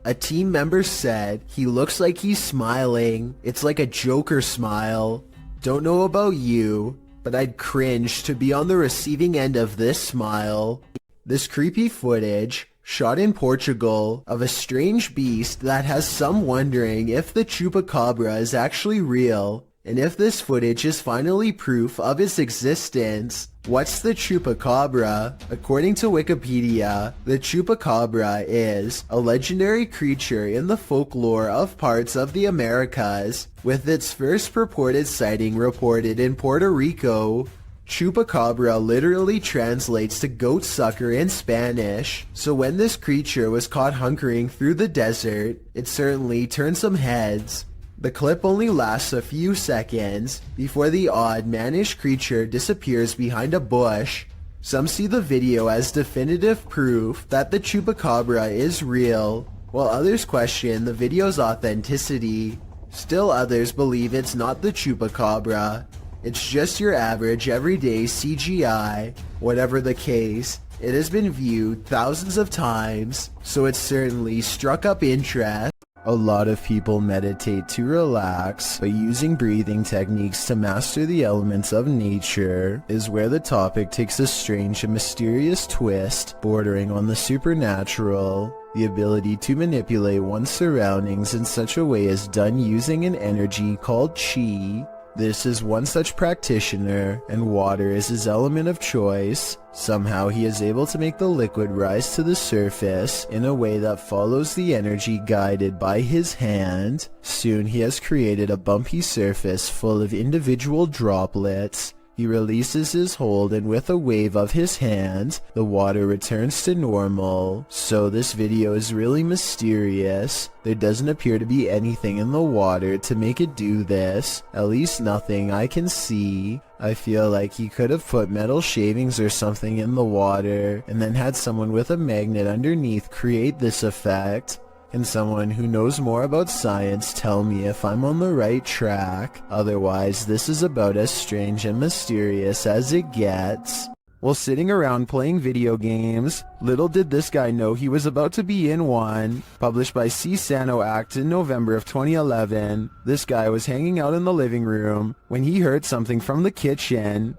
A team member said, "He looks like he's smiling. It's like a Joker smile. Don't know about you, but I'd cringe to be on the receiving end of this smile." This creepy footage, shot in Portugal, of a strange beast that has some wondering if the chupacabra is actually real, and if this footage is finally proof of its existence. What's the chupacabra? According to Wikipedia, the chupacabra is a legendary creature in the folklore of parts of the Americas, with its first purported sighting reported in Puerto Rico. Chupacabra literally translates to goat sucker in Spanish, so when this creature was caught hunkering through the desert, it certainly turned some heads. The clip only lasts a few seconds before the odd mannish creature disappears behind a bush. Some see the video as definitive proof that the chupacabra is real. while others question the video's authenticity. Still others believe it's not the Chupacabra. It's just your average everyday CGI. Whatever the case, it has been viewed thousands of times, so it certainly struck up interest. A lot of people meditate to relax, but using breathing techniques to master the elements of nature is where the topic takes a strange and mysterious twist, bordering on the supernatural. The ability to manipulate one's surroundings in such a way is done using an energy called chi. This is one such practitioner, and water is his element of choice. Somehow he is able to make the liquid rise to the surface in a way that follows the energy guided by his hand. Soon he has created a bumpy surface full of individual droplets. He releases his hold, and with a wave of his hand, the water returns to normal. So this video is really mysterious. There doesn't appear to be anything in the water to make it do this. At least nothing I can see. I feel like he could have put metal shavings or something in the water, and then had someone with a magnet underneath create this effect. Can someone who knows more about science tell me if I'm on the right track? Otherwise, this is about as strange and mysterious as it gets. While sitting around playing video games, little did this guy know he was about to be in one. Published by C. Sano Act in November of 2011, this guy was hanging out in the living room when he heard something from the kitchen.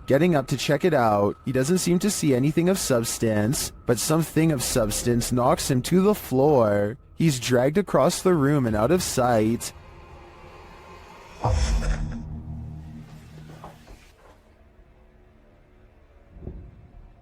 Getting up to check it out, he doesn't seem to see anything of substance, but something of substance knocks him to the floor. He's dragged across the room and out of sight.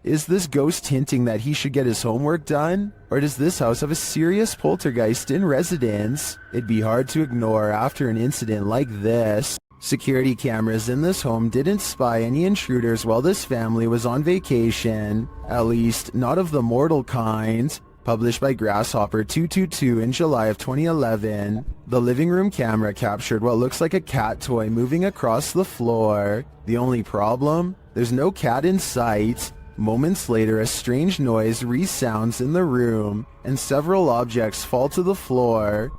Is this ghost hinting that he should get his homework done? Or does this house have a serious poltergeist in residence? It'd be hard to ignore after an incident like this. Security cameras in this home didn't spy any intruders while this family was on vacation. At least, not of the mortal kind. Published by Grasshopper 222 in July of 2011. The living room camera captured what looks like a cat toy moving across the floor. The only problem? There's no cat in sight. Moments later, a strange noise resounds in the room, and several objects fall to the floor.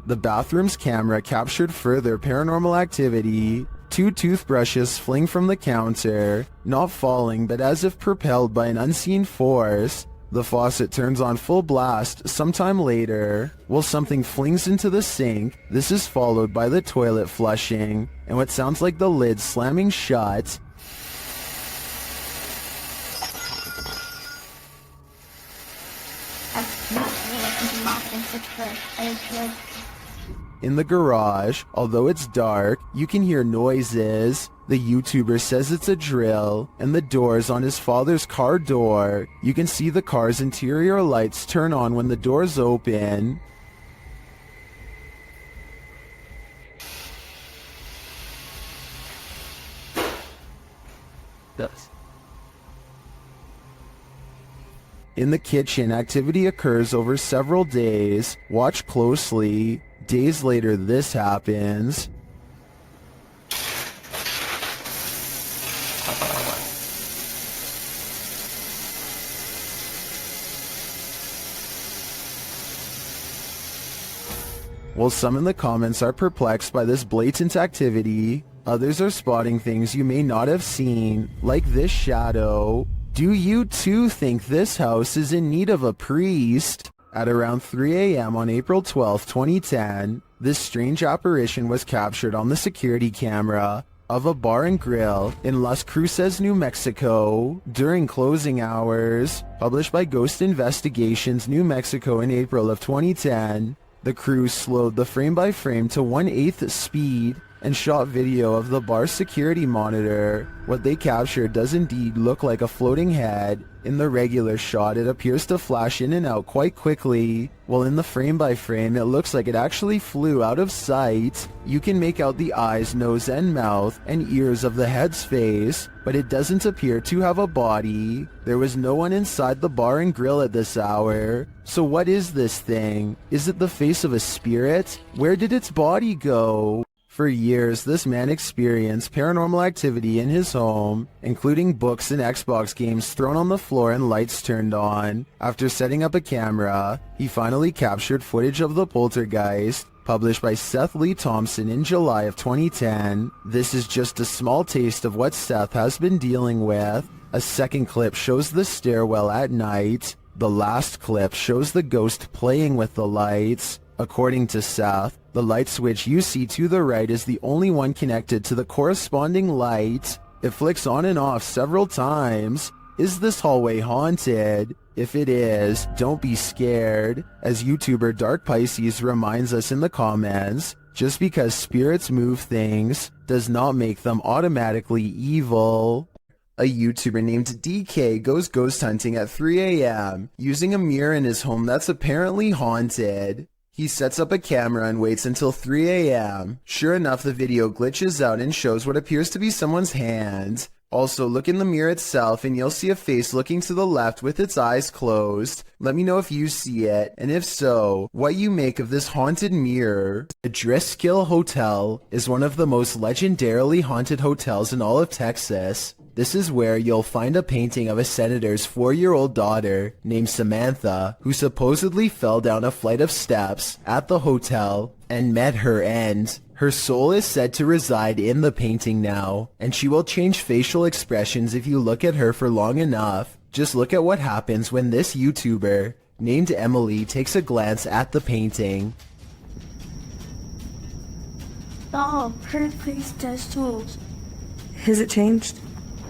The bathroom's camera captured further paranormal activity. 2 toothbrushes fling from the counter, not falling but as if propelled by an unseen force. The faucet turns on full blast sometime later, while something flings into the sink. This is followed by the toilet flushing, and what sounds like the lid slamming shut. In the garage, although it's dark, you can hear noises. The YouTuber says it's a drill, and the doors on his father's car door. You can see the car's interior lights turn on when the doors open. In the kitchen, activity occurs over several days. Watch closely. Days later, this happens. While some in the comments are perplexed by this blatant activity, others are spotting things you may not have seen, like this shadow. Do you too think this house is in need of a priest? At around 3 a.m. on April 12, 2010, this strange apparition was captured on the security camera of a bar and grill in Las Cruces, New Mexico, during closing hours. Published by Ghost Investigations, New Mexico in April of 2010, the crew slowed the frame by frame to 1/8 speed and shot video of the bar's security monitor. What they captured does indeed look like a floating head. In the regular shot, it appears to flash in and out quite quickly, while in the frame by frame, it looks like it actually flew out of sight. You can make out the eyes, nose and mouth, and ears of the head's face, but it doesn't appear to have a body. There was no one inside the bar and grill at this hour. So what is this thing? Is it the face of a spirit? Where did its body go? For years, this man experienced paranormal activity in his home, including books and Xbox games thrown on the floor and lights turned on. After setting up a camera, he finally captured footage of the poltergeist, published by Seth Lee Thompson in July of 2010. This is just a small taste of what Seth has been dealing with. A second clip shows the stairwell at night. The last clip shows the ghost playing with the lights. According to Seth, the light switch you see to the right is the only one connected to the corresponding light. It flicks on and off several times. Is this hallway haunted? If it is, don't be scared. As YouTuber Dark Pisces reminds us in the comments, just because spirits move things does not make them automatically evil. A YouTuber named DK goes ghost hunting at 3 a.m. using a mirror in his home that's apparently haunted. He sets up a camera and waits until 3 a.m. Sure enough, the video glitches out and shows what appears to be someone's hand. Also, look in the mirror itself and you'll see a face looking to the left with its eyes closed. Let me know if you see it, and if so, what you make of this haunted mirror. The Driskill Hotel is one of the most legendarily haunted hotels in all of Texas. This is where you'll find a painting of a senator's 4-year-old daughter named Samantha, who supposedly fell down a flight of steps at the hotel and met her end. Her soul is said to reside in the painting now, and she will change facial expressions if you look at her for long enough. Just look at what happens when this YouTuber, named Emily, takes a glance at the painting. Oh, her face does change. Has it changed?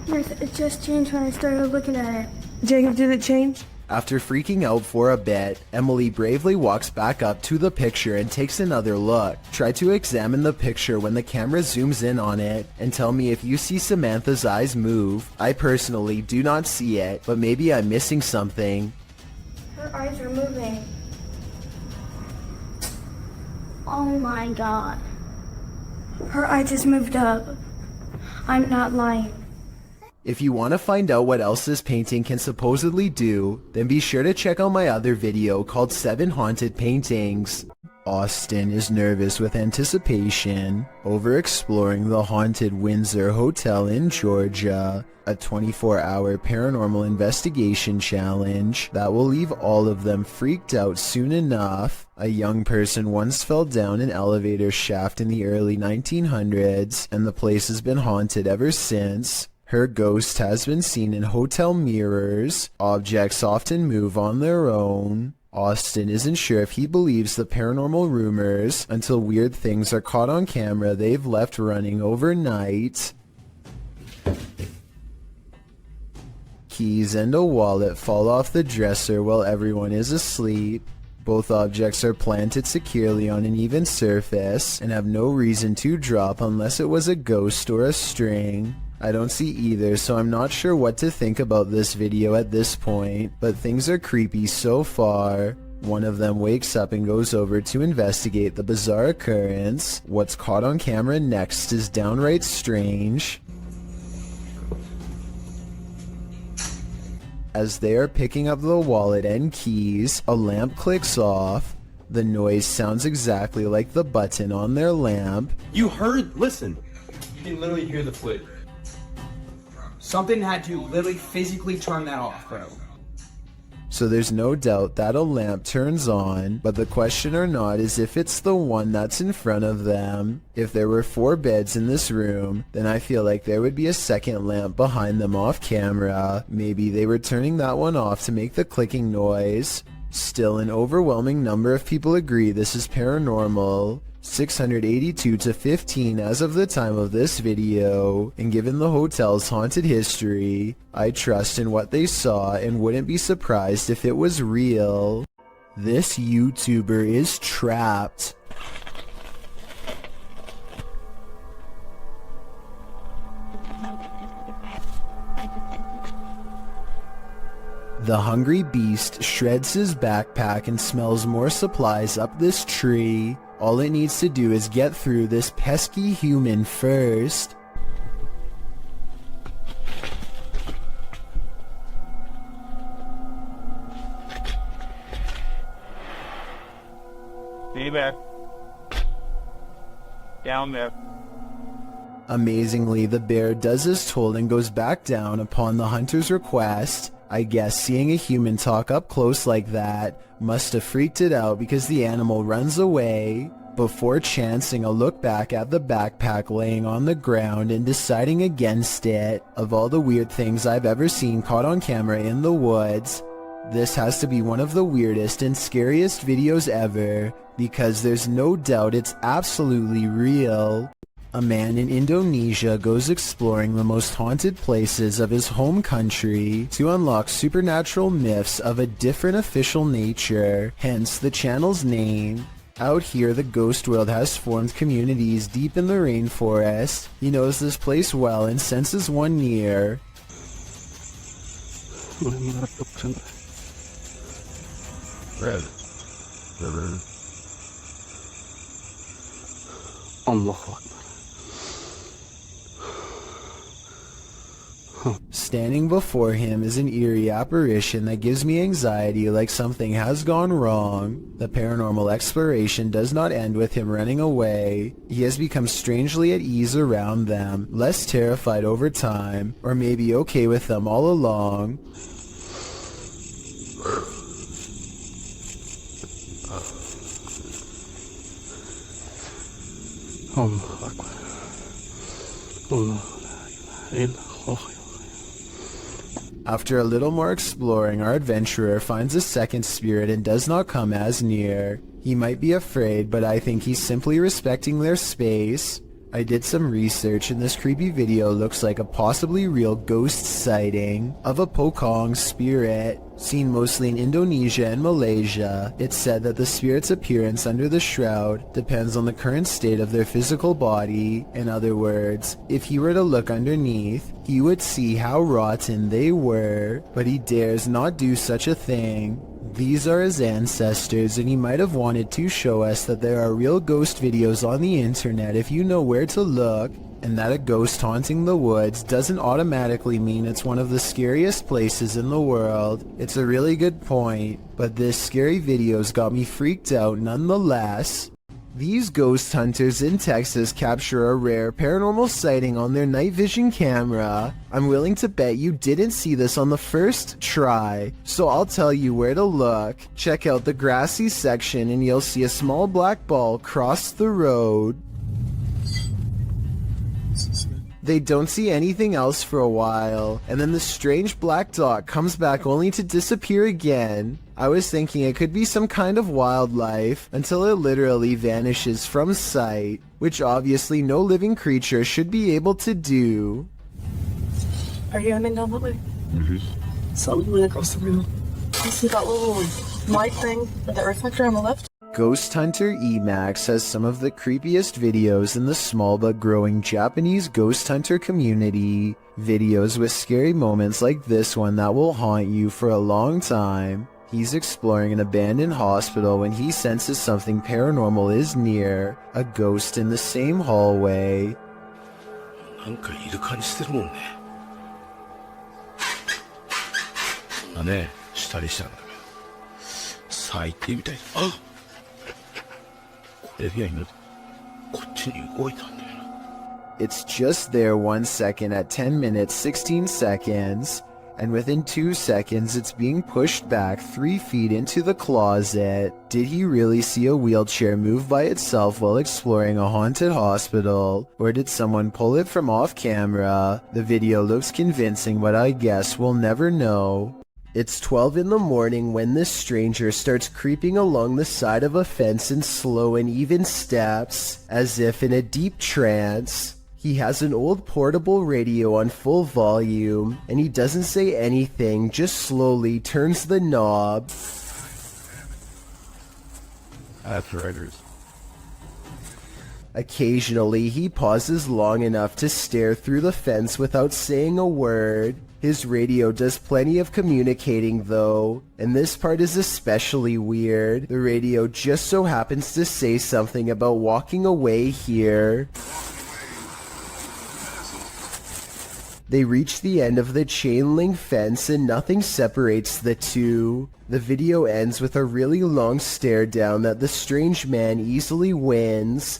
Yes, it just changed when I started looking at it. Jacob, did it change? After freaking out for a bit, Emily bravely walks back up to the picture and takes another look. Try to examine the picture when the camera zooms in on it, and tell me if you see Samantha's eyes move. I personally do not see it, but maybe I'm missing something. Her eyes are moving. Oh my god. Her eye just moved up. I'm not lying. If you want to find out what else this painting can supposedly do, then be sure to check out my other video called 7 Haunted Paintings. Austin is nervous with anticipation over exploring the haunted Windsor Hotel in Georgia, a 24-hour paranormal investigation challenge that will leave all of them freaked out soon enough. A young person once fell down an elevator shaft in the early 1900s, and the place has been haunted ever since. Her ghost has been seen in hotel mirrors. Objects often move on their own. Austin isn't sure if he believes the paranormal rumors until weird things are caught on camera they've left running overnight. Keys and a wallet fall off the dresser while everyone is asleep. Both objects are planted securely on an even surface and have no reason to drop unless it was a ghost or a string. I don't see either, so I'm not sure what to think about this video at this point, but things are creepy so far. One of them wakes up and goes over to investigate the bizarre occurrence. What's caught on camera next is downright strange. As they are picking up the wallet and keys, a lamp clicks off. The noise sounds exactly like the button on their lamp. You heard? Listen. You can literally hear the flip. Something had to literally physically turn that off, bro. So there's no doubt that a lamp turns on, but the question or not is if it's the one that's in front of them. If there were 4 beds in this room, then I feel like there would be a second lamp behind them off camera. Maybe they were turning that one off to make the clicking noise. Still, an overwhelming number of people agree this is paranormal. 682 to 15 as of the time of this video, and given the hotel's haunted history, I trust in what they saw and wouldn't be surprised if it was real. This YouTuber is trapped. The hungry beast shreds his backpack and smells more supplies up this tree. All it needs to do is get through this pesky human first. Stay back. Down there. Amazingly, the bear does as told and goes back down upon the hunter's request. I guess seeing a human talk up close like that must have freaked it out because the animal runs away before chancing a look back at the backpack laying on the ground and deciding against it. Of all the weird things I've ever seen caught on camera in the woods, this has to be one of the weirdest and scariest videos ever because there's no doubt it's absolutely real. A man in Indonesia goes exploring the most haunted places of his home country to unlock supernatural myths of a different official nature, hence the channel's name. Out here, the ghost world has formed communities deep in the rainforest. He knows this place well and senses one near. Standing before him is an eerie apparition that gives me anxiety, like something has gone wrong. The paranormal exploration does not end with him running away. He has become strangely at ease around them, less terrified over time, or maybe okay with them all along. After a little more exploring, our adventurer finds a second spirit and does not come as near. He might be afraid, but I think he's simply respecting their space. I did some research and this creepy video looks like a possibly real ghost sighting of a Pocong spirit, seen mostly in Indonesia and Malaysia. It's said that the spirit's appearance under the shroud depends on the current state of their physical body. In other words, if he were to look underneath, he would see how rotten they were, but he dares not do such a thing. These are his ancestors, and he might have wanted to show us that there are real ghost videos on the internet if you know where to look, and that a ghost haunting the woods doesn't automatically mean it's one of the scariest places in the world. It's a really good point, but this scary video's got me freaked out nonetheless. These ghost hunters in Texas capture a rare paranormal sighting on their night vision camera. I'm willing to bet you didn't see this on the first try, so I'll tell you where to look. Check out the grassy section and you'll see a small black ball cross the road. They don't see anything else for a while, and then the strange black dot comes back only to disappear again. I was thinking it could be some kind of wildlife, until it literally vanishes from sight, which obviously no living creature should be able to do. Are you aiming down that way? Mm-hmm. Something across the room. You see that little light thing, that reflector on the left? Ghost Hunter Emax has some of the creepiest videos in the small but growing Japanese ghost hunter community. Videos with scary moments like this one that will haunt you for a long time. He's exploring an abandoned hospital when he senses something paranormal is near, a ghost in the same hallway. なんかいる感じしてるもんね。ね、したりしたんだけど。最低みたい。あっ。これで今こっちに動いたんだよな。It's just there 1 second at 10 minutes 16 seconds. And within 2 seconds it's being pushed back 3 feet into the closet. Did he really see a wheelchair move by itself while exploring a haunted hospital? Or did someone pull it from off camera? The video looks convincing, but I guess we'll never know. It's 12 in the morning when this stranger starts creeping along the side of a fence in slow and even steps, as if in a deep trance. He has an old portable radio on full volume, and he doesn't say anything, just slowly turns the knob. That's writers. Occasionally, he pauses long enough to stare through the fence without saying a word. His radio does plenty of communicating though, and this part is especially weird. The radio just so happens to say something about walking away here. They reach the end of the chain link fence and nothing separates the two. The video ends with a really long stare down that the strange man easily wins.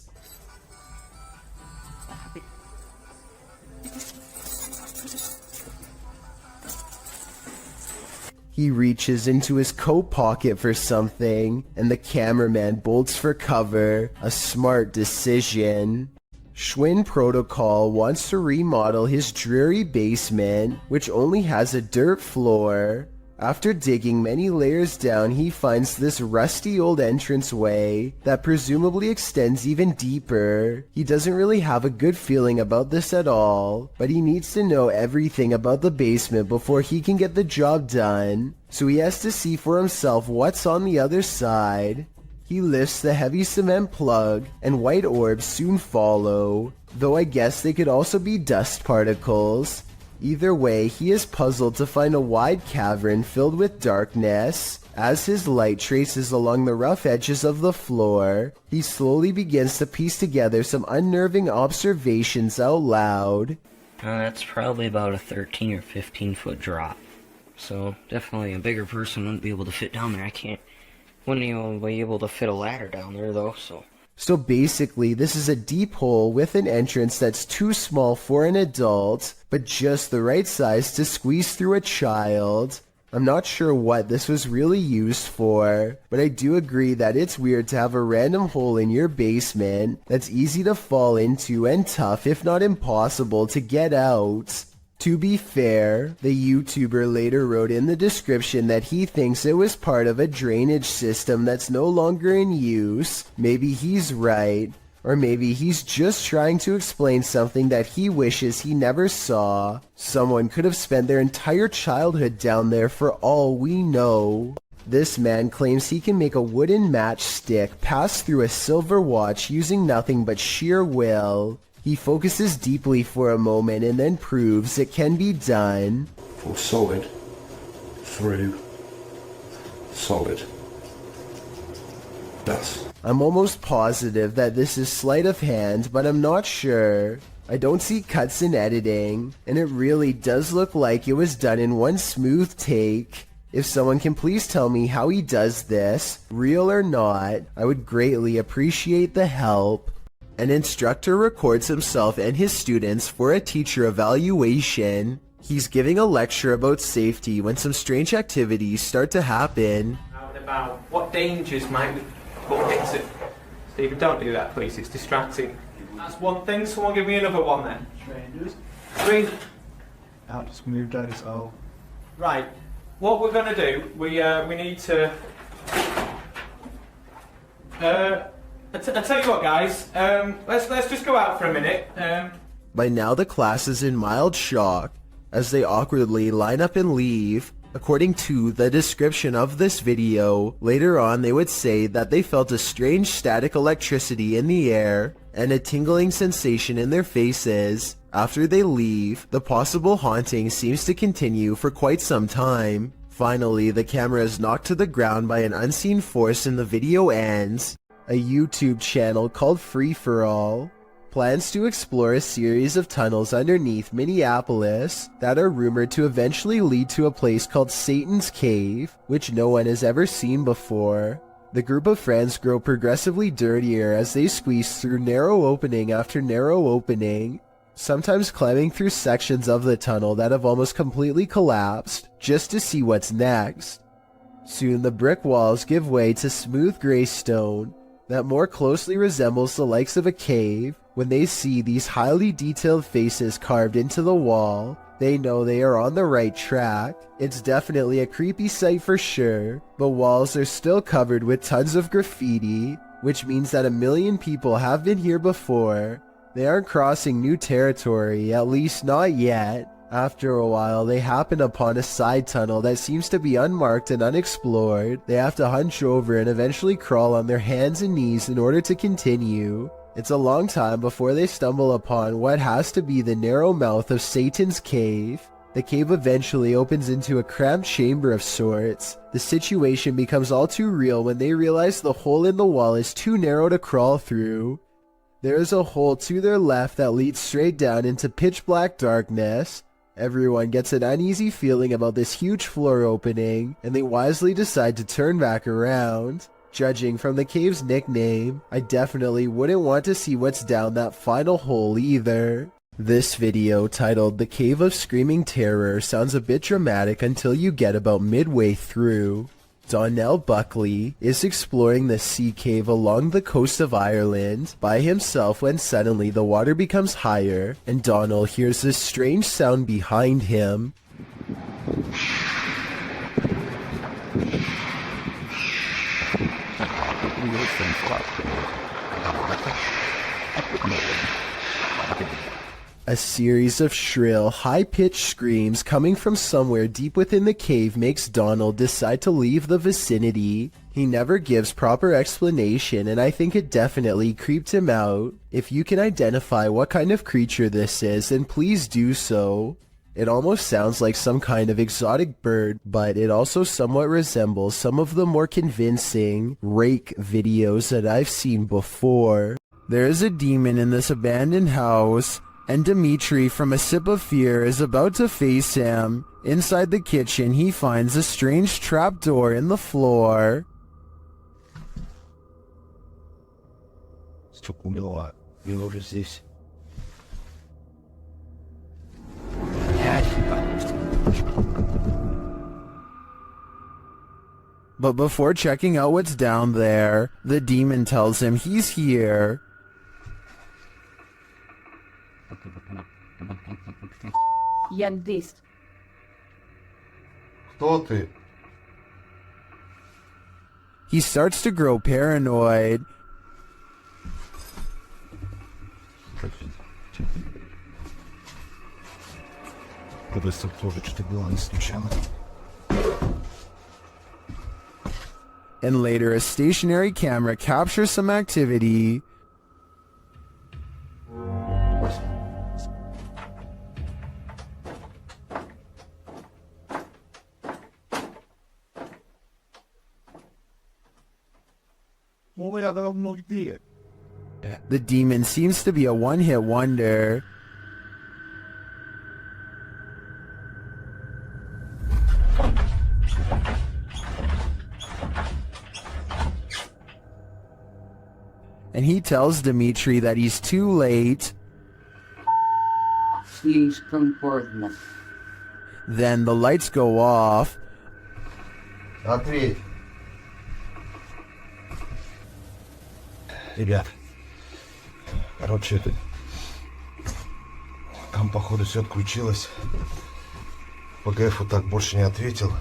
He reaches into his coat pocket for something, and the cameraman bolts for cover. A smart decision. Schwinn Protocol wants to remodel his dreary basement, which only has a dirt floor. After digging many layers down, he finds this rusty old entranceway that presumably extends even deeper. He doesn't really have a good feeling about this at all, but he needs to know everything about the basement before he can get the job done, so he has to see for himself what's on the other side. He lifts the heavy cement plug, and white orbs soon follow, though I guess they could also be dust particles. Either way, he is puzzled to find a wide cavern filled with darkness. As his light traces along the rough edges of the floor, he slowly begins to piece together some unnerving observations out loud. That's probably about a 13 or 15 foot drop. So definitely a bigger person wouldn't be able to fit down there. Wouldn't even be able to fit a ladder down there though, So basically, this is a deep hole with an entrance that's too small for an adult, but just the right size to squeeze through a child. I'm not sure what this was really used for, but I do agree that it's weird to have a random hole in your basement that's easy to fall into and tough, if not impossible, to get out. To be fair, the YouTuber later wrote in the description that he thinks it was part of a drainage system that's no longer in use. Maybe he's right, or maybe he's just trying to explain something that he wishes he never saw. Someone could have spent their entire childhood down there for all we know. This man claims he can make a wooden matchstick pass through a silver watch using nothing but sheer will. He focuses deeply for a moment and then proves it can be done. For solid, through, solid. Thus. I'm almost positive that this is sleight of hand, but I'm not sure. I don't see cuts in editing, and it really does look like it was done in one smooth take. If someone can please tell me how he does this, real or not, I would greatly appreciate the help. An instructor records himself and his students for a teacher evaluation. He's giving a lecture about safety when some strange activities start to happen. About what dangers might we put into. Stephen, don't do that, please. It's distracting. That's one thing. Someone give me another one then. Strangers. Strangers. Out, just moved out as well. Right. What we're gonna do? We need to. I tell you what, guys. Let's just go out for a minute. By now, the class is in mild shock as they awkwardly line up and leave. According to the description of this video, later on they would say that they felt a strange static electricity in the air and a tingling sensation in their faces. After they leave, the possible haunting seems to continue for quite some time. Finally, the camera is knocked to the ground by an unseen force and the video ends. A YouTube channel called Free For All plans to explore a series of tunnels underneath Minneapolis that are rumored to eventually lead to a place called Satan's Cave, which no one has ever seen before. The group of friends grow progressively dirtier as they squeeze through narrow opening after narrow opening, sometimes climbing through sections of the tunnel that have almost completely collapsed just to see what's next. Soon the brick walls give way to smooth gray stone that more closely resembles the likes of a cave. When they see these highly detailed faces carved into the wall, they know they are on the right track. It's definitely a creepy sight for sure, but walls are still covered with tons of graffiti, which means that 1 million people have been here before. They aren't crossing new territory, at least not yet. After a while, they happen upon a side tunnel that seems to be unmarked and unexplored. They have to hunch over and eventually crawl on their hands and knees in order to continue. It's a long time before they stumble upon what has to be the narrow mouth of Satan's Cave. The cave eventually opens into a cramped chamber of sorts. The situation becomes all too real when they realize the hole in the wall is too narrow to crawl through. There is a hole to their left that leads straight down into pitch black darkness. Everyone gets an uneasy feeling about this huge floor opening, and they wisely decide to turn back around. Judging from the cave's nickname, I definitely wouldn't want to see what's down that final hole either. This video, titled The Cave of Screaming Terror, sounds a bit dramatic until you get about midway through. Donnell Buckley is exploring the sea cave along the coast of Ireland by himself when suddenly the water becomes higher and Donnell hears this strange sound behind him. A series of shrill, high-pitched screams coming from somewhere deep within the cave makes Donald decide to leave the vicinity. He never gives proper explanation, and I think it definitely creeped him out. If you can identify what kind of creature this is, then please do so. It almost sounds like some kind of exotic bird, but it also somewhat resembles some of the more convincing rake videos that I've seen before. There is a demon in this abandoned house, and Dimitri from A Sip of Fear is about to face him. Inside the kitchen, he finds a strange trapdoor in the floor. You notice this? But before checking out what's down there, the demon tells him he's here. And this. Кто ты? He starts to grow paranoid. And later, a stationary camera captures some activity. The demon seems to be a one-hit wonder. And he tells Dimitri that he's too late. Please come forth now. Then the lights go off. Ответь. Ребят, короче, там, походу, все отключилось. ПГФу так больше не ответил.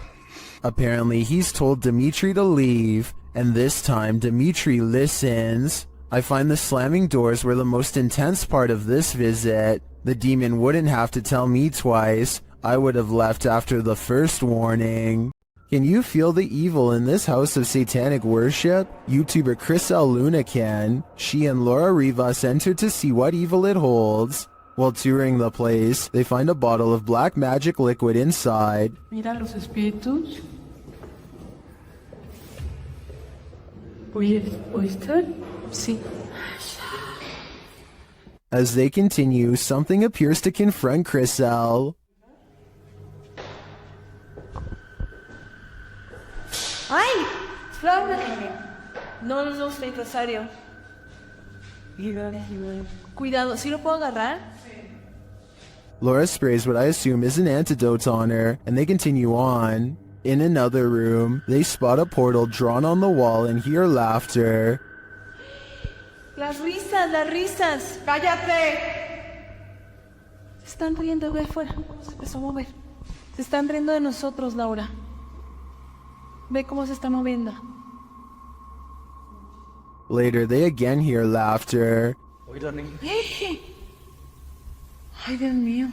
Apparently, he's told Dimitri to leave, and this time Dimitri listens. I find the slamming doors were the most intense part of this visit. The demon wouldn't have to tell me twice. I would have left after the first warning. Can you feel the evil in this house of satanic worship? YouTuber Chriselle Luna can. She and Laura Rivas enter to see what evil it holds. While touring the place, they find a bottle of black magic liquid inside. Mira los espíritus. ¿Oíste? Sí. As they continue, something appears to confront Chriselle. ¡Ay! ¡Flor! No, no es necesario. Cuidado, ¿sí lo puedo agarrar? Laura sprays what I assume is an antidote on her, and they continue on. In another room, they spot a portal drawn on the wall and hear laughter. Las risas, las risas. ¡Cállate! Se están riendo, ve afuera. Se empezó a mover. Se están riendo de nosotros, Laura. Ve cómo se está moviendo. Later, they again hear laughter. Ay, Dios mío.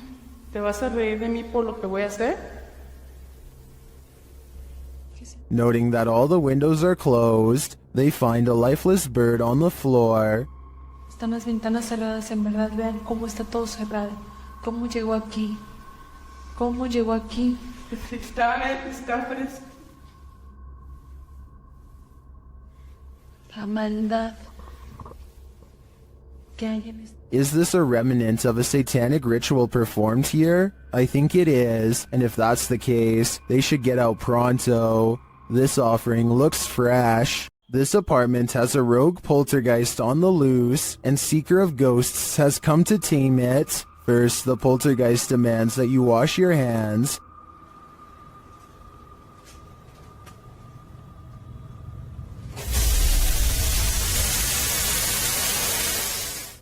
¿Te vas a reír de mí por lo que voy a hacer? Noting that all the windows are closed, they find a lifeless bird on the floor. Están las ventanas cerradas, en verdad. Vean cómo está todo cerrado. Cómo llegó aquí. ¿Cómo llegó aquí? Está fresco. La maldad que hay en este... Is this a remnant of a satanic ritual performed here? I think it is, and if that's the case, they should get out pronto. This offering looks fresh. This apartment has a rogue poltergeist on the loose, and Seeker of Ghosts has come to tame it. First, the poltergeist demands that you wash your hands.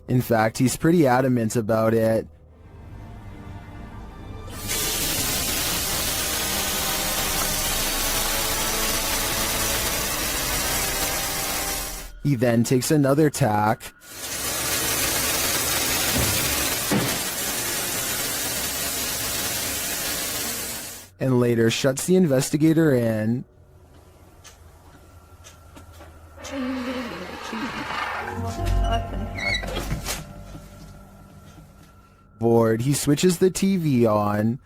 In fact, he's pretty adamant about it. He then takes another tack. And later shuts the investigator in. Bored, he switches the TV on.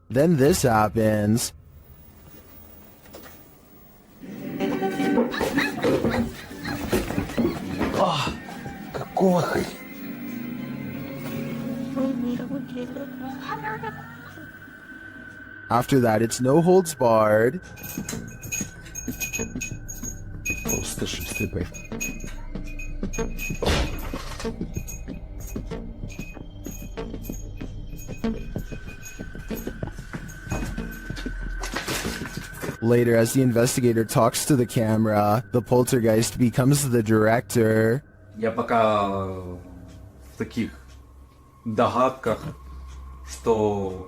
Then this happens. Ah, какой. After that, it's no holds barred. Later, as the investigator talks to the camera, the poltergeist becomes the director. Я пока в таких догадках, что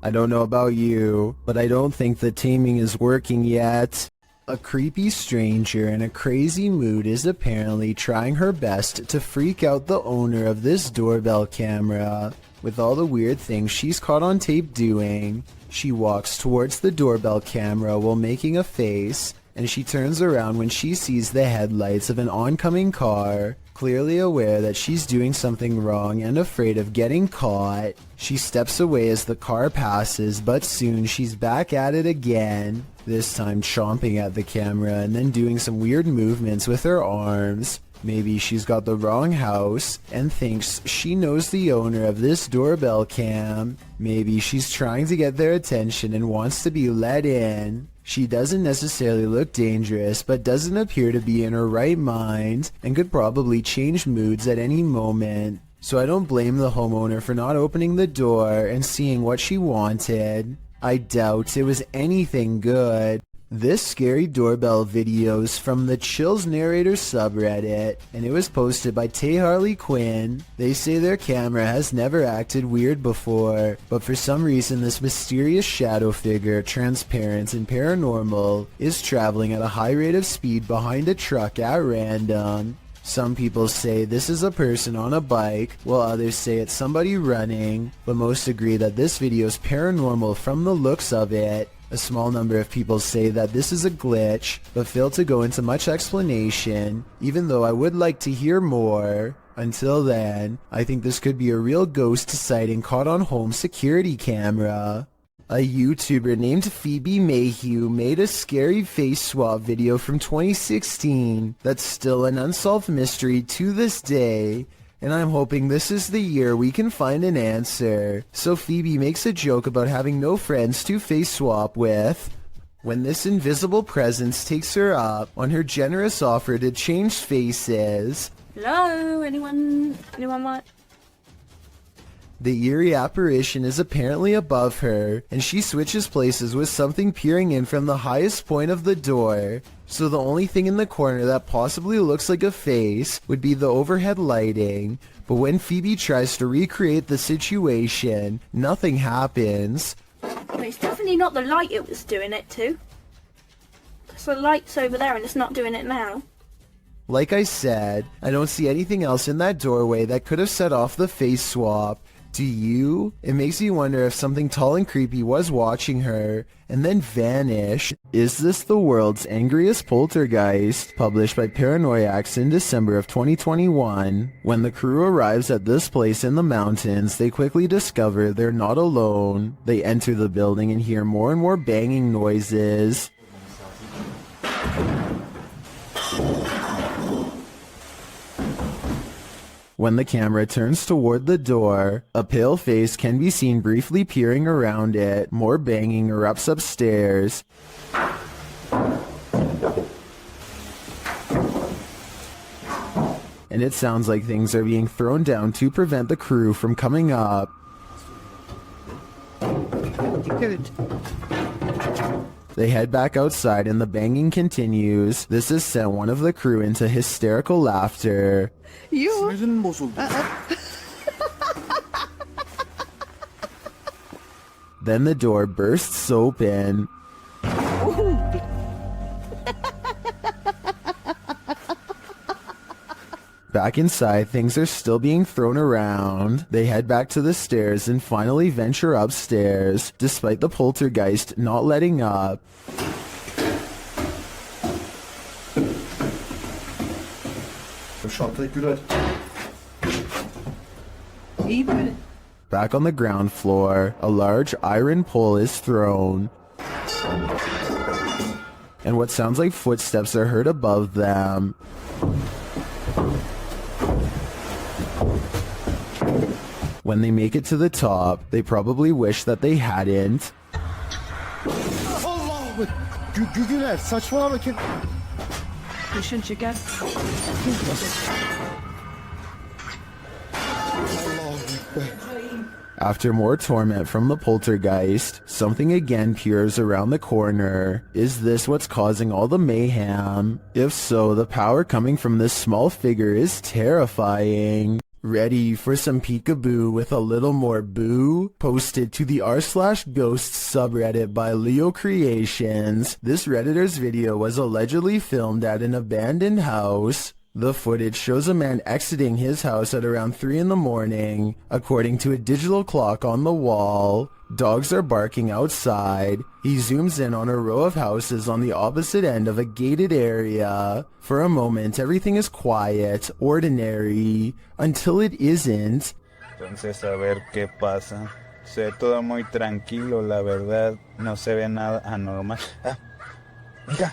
I don't know about you, but I don't think the taming is working yet. A creepy stranger in a crazy mood is apparently trying her best to freak out the owner of this doorbell camera. With all the weird things she's caught on tape doing, she walks towards the doorbell camera while making a face, and she turns around when she sees the headlights of an oncoming car. Clearly aware that she's doing something wrong and afraid of getting caught, she steps away as the car passes, but soon she's back at it again, this time chomping at the camera and then doing some weird movements with her arms. Maybe she's got the wrong house and thinks she knows the owner of this doorbell cam. Maybe she's trying to get their attention and wants to be let in. She doesn't necessarily look dangerous, but doesn't appear to be in her right mind and could probably change moods at any moment. So I don't blame the homeowner for not opening the door and seeing what she wanted. I doubt it was anything good. This scary doorbell video is from the Chills Narrator subreddit, and it was posted by Tay Harley Quinn. They say their camera has never acted weird before, but for some reason this mysterious shadow figure, transparent and paranormal, is traveling at a high rate of speed behind a truck at random. Some people say this is a person on a bike, while others say it's somebody running, but most agree that this video is paranormal from the looks of it. A small number of people say that this is a glitch, but fail to go into much explanation, even though I would like to hear more. Until then, I think this could be a real ghost sighting caught on home security camera. A YouTuber named Phoebe Mayhew made a scary face swap video from 2016 that's still an unsolved mystery to this day, and I'm hoping this is the year we can find an answer. So Phoebe makes a joke about having no friends to face swap with, when this invisible presence takes her up on her generous offer to change faces. Hello, anyone want? The eerie apparition is apparently above her, and she switches places with something peering in from the highest point of the door. So the only thing in the corner that possibly looks like a face would be the overhead lighting. But when Phoebe tries to recreate the situation, nothing happens. It's definitely not the light it was doing it to. Because the light's over there and it's not doing it now. Like I said, I don't see anything else in that doorway that could have set off the face swap. Do you? It makes me wonder if something tall and creepy was watching her and then vanished. Is this the world's angriest poltergeist? Published by Paranoiacs in December of 2021. When the crew arrives at this place in the mountains, they quickly discover they're not alone. They enter the building and hear more and more banging noises. When the camera turns toward the door, a pale face can be seen briefly peering around it. More banging erupts upstairs. And it sounds like things are being thrown down to prevent the crew from coming up. Good. They head back outside and the banging continues. This has sent one of the crew into hysterical laughter. Then the door bursts open. Back inside, things are still being thrown around. They head back to the stairs and finally venture upstairs, despite the poltergeist not letting up. Back on the ground floor, a large iron pole is thrown. And what sounds like footsteps are heard above them. When they make it to the top, they probably wish that they hadn't. After more torment from the poltergeist, something again peers around the corner. Is this what's causing all the mayhem? If so, the power coming from this small figure is terrifying. Ready for some peekaboo with a little more boo? Posted to the r/ghosts subreddit by Leo Creations. This Redditor's video was allegedly filmed at an abandoned house. The footage shows a man exiting his house at around 3 in the morning. According to a digital clock on the wall, dogs are barking outside. He zooms in on a row of houses on the opposite end of a gated area. For a moment, everything is quiet, ordinary, until it isn't. Entonces, a ver qué pasa. Se ve todo muy tranquilo, la verdad. No se ve nada anormal. Ah, mira.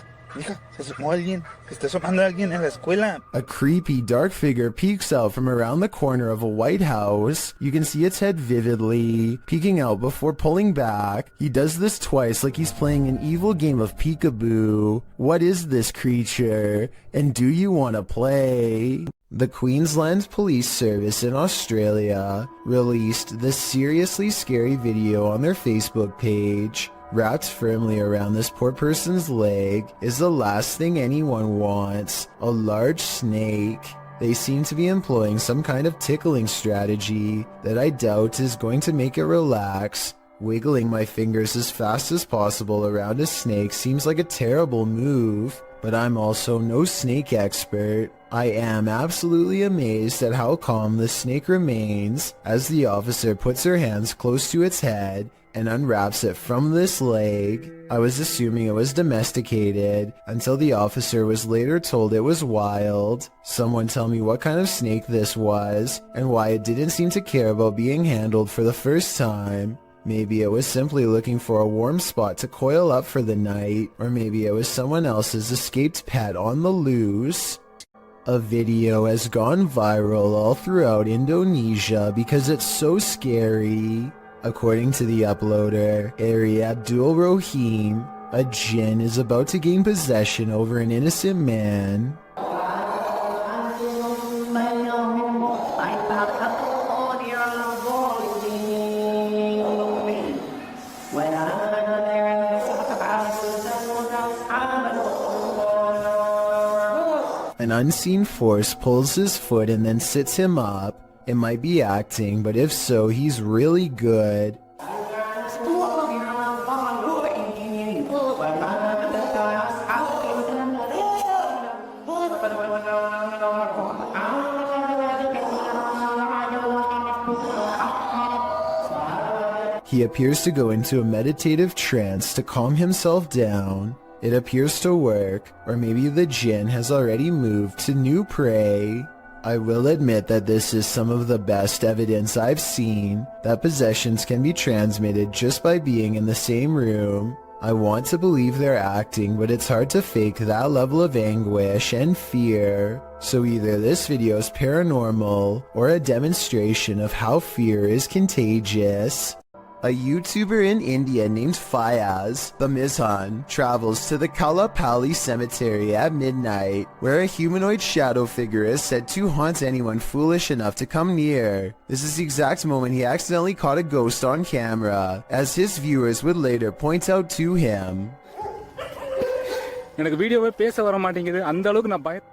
Se asomó alguien. Se está asomando alguien en la escuela. A creepy dark figure peeks out from around the corner of a white house. You can see its head vividly, peeking out before pulling back. He does this twice like he's playing an evil game of peekaboo. What is this creature? And do you want to play? The Queensland Police Service in Australia released this seriously scary video on their Facebook page. Wrapped firmly around this poor person's leg is the last thing anyone wants, a large snake. They seem to be employing some kind of tickling strategy that I doubt is going to make it relax. Wiggling my fingers as fast as possible around a snake seems like a terrible move, but I'm also no snake expert. I am absolutely amazed at how calm the snake remains as the officer puts her hands close to its head and unwraps it from this leg. I was assuming it was domesticated until the officer was later told it was wild. Someone tell me what kind of snake this was and why it didn't seem to care about being handled for the first time. Maybe it was simply looking for a warm spot to coil up for the night, or maybe it was someone else's escaped pet on the loose. A video has gone viral all throughout Indonesia because it's so scary. According to the uploader, Ari Abdul Rohim, a jinn is about to gain possession over an innocent man. An unseen force pulls his foot and then sits him up. It might be acting, but if so, he's really good. He appears to go into a meditative trance to calm himself down. It appears to work, or maybe the jinn has already moved to new prey. I will admit that this is some of the best evidence I've seen that possessions can be transmitted just by being in the same room. I want to believe they're acting, but it's hard to fake that level of anguish and fear. So either this video is paranormal or a demonstration of how fear is contagious. A YouTuber in India named Fayaz, the Mizhan, travels to the Kalapalli cemetery at midnight, where a humanoid shadow figure is said to haunt anyone foolish enough to come near. This is the exact moment he accidentally caught a ghost on camera, as his viewers would later point out to him.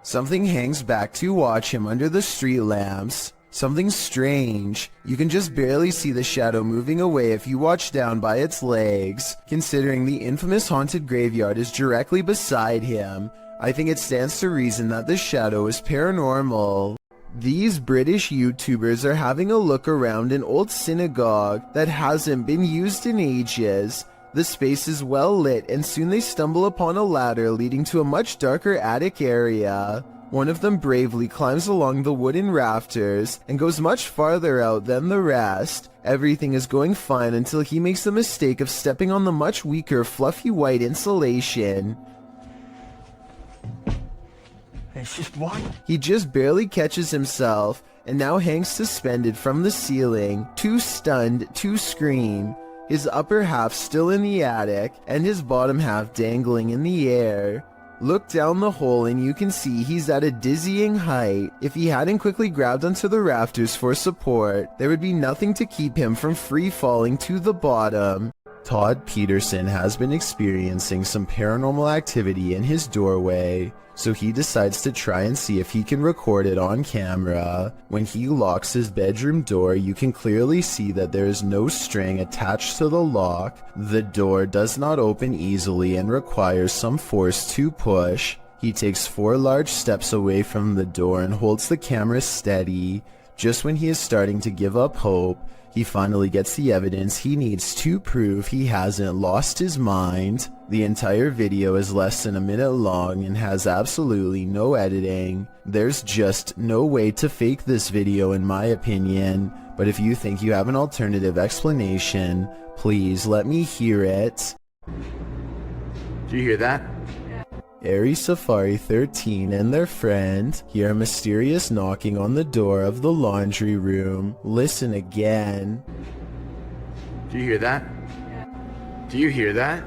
Something hangs back to watch him under the street lamps. Something strange. You can just barely see the shadow moving away if you watch down by its legs. Considering the infamous haunted graveyard is directly beside him, I think it stands to reason that the shadow is paranormal. These British YouTubers are having a look around an old synagogue that hasn't been used in ages. The space is well lit, and soon they stumble upon a ladder leading to a much darker attic area. One of them bravely climbs along the wooden rafters and goes much farther out than the rest. Everything is going fine until he makes the mistake of stepping on the much weaker fluffy white insulation. It's just white. He just barely catches himself and now hangs suspended from the ceiling, too stunned to scream. His upper half still in the attic and his bottom half dangling in the air. Look down the hole and you can see he's at a dizzying height. If he hadn't quickly grabbed onto the rafters for support, there would be nothing to keep him from free falling to the bottom. Todd Peterson has been experiencing some paranormal activity in his doorway, so he decides to try and see if he can record it on camera. When he locks his bedroom door, you can clearly see that there is no string attached to the lock. The door does not open easily and requires some force to push. He takes 4 large steps away from the door and holds the camera steady. Just when he is starting to give up hope, he finally gets the evidence he needs to prove he hasn't lost his mind. The entire video is less than a minute long and has absolutely no editing. There's just no way to fake this video in my opinion, but if you think you have an alternative explanation, please let me hear it. Do you hear that? Aries Safari 13 and their friend hear a mysterious knocking on the door of the laundry room. Listen again. Do you hear that? Do you hear that?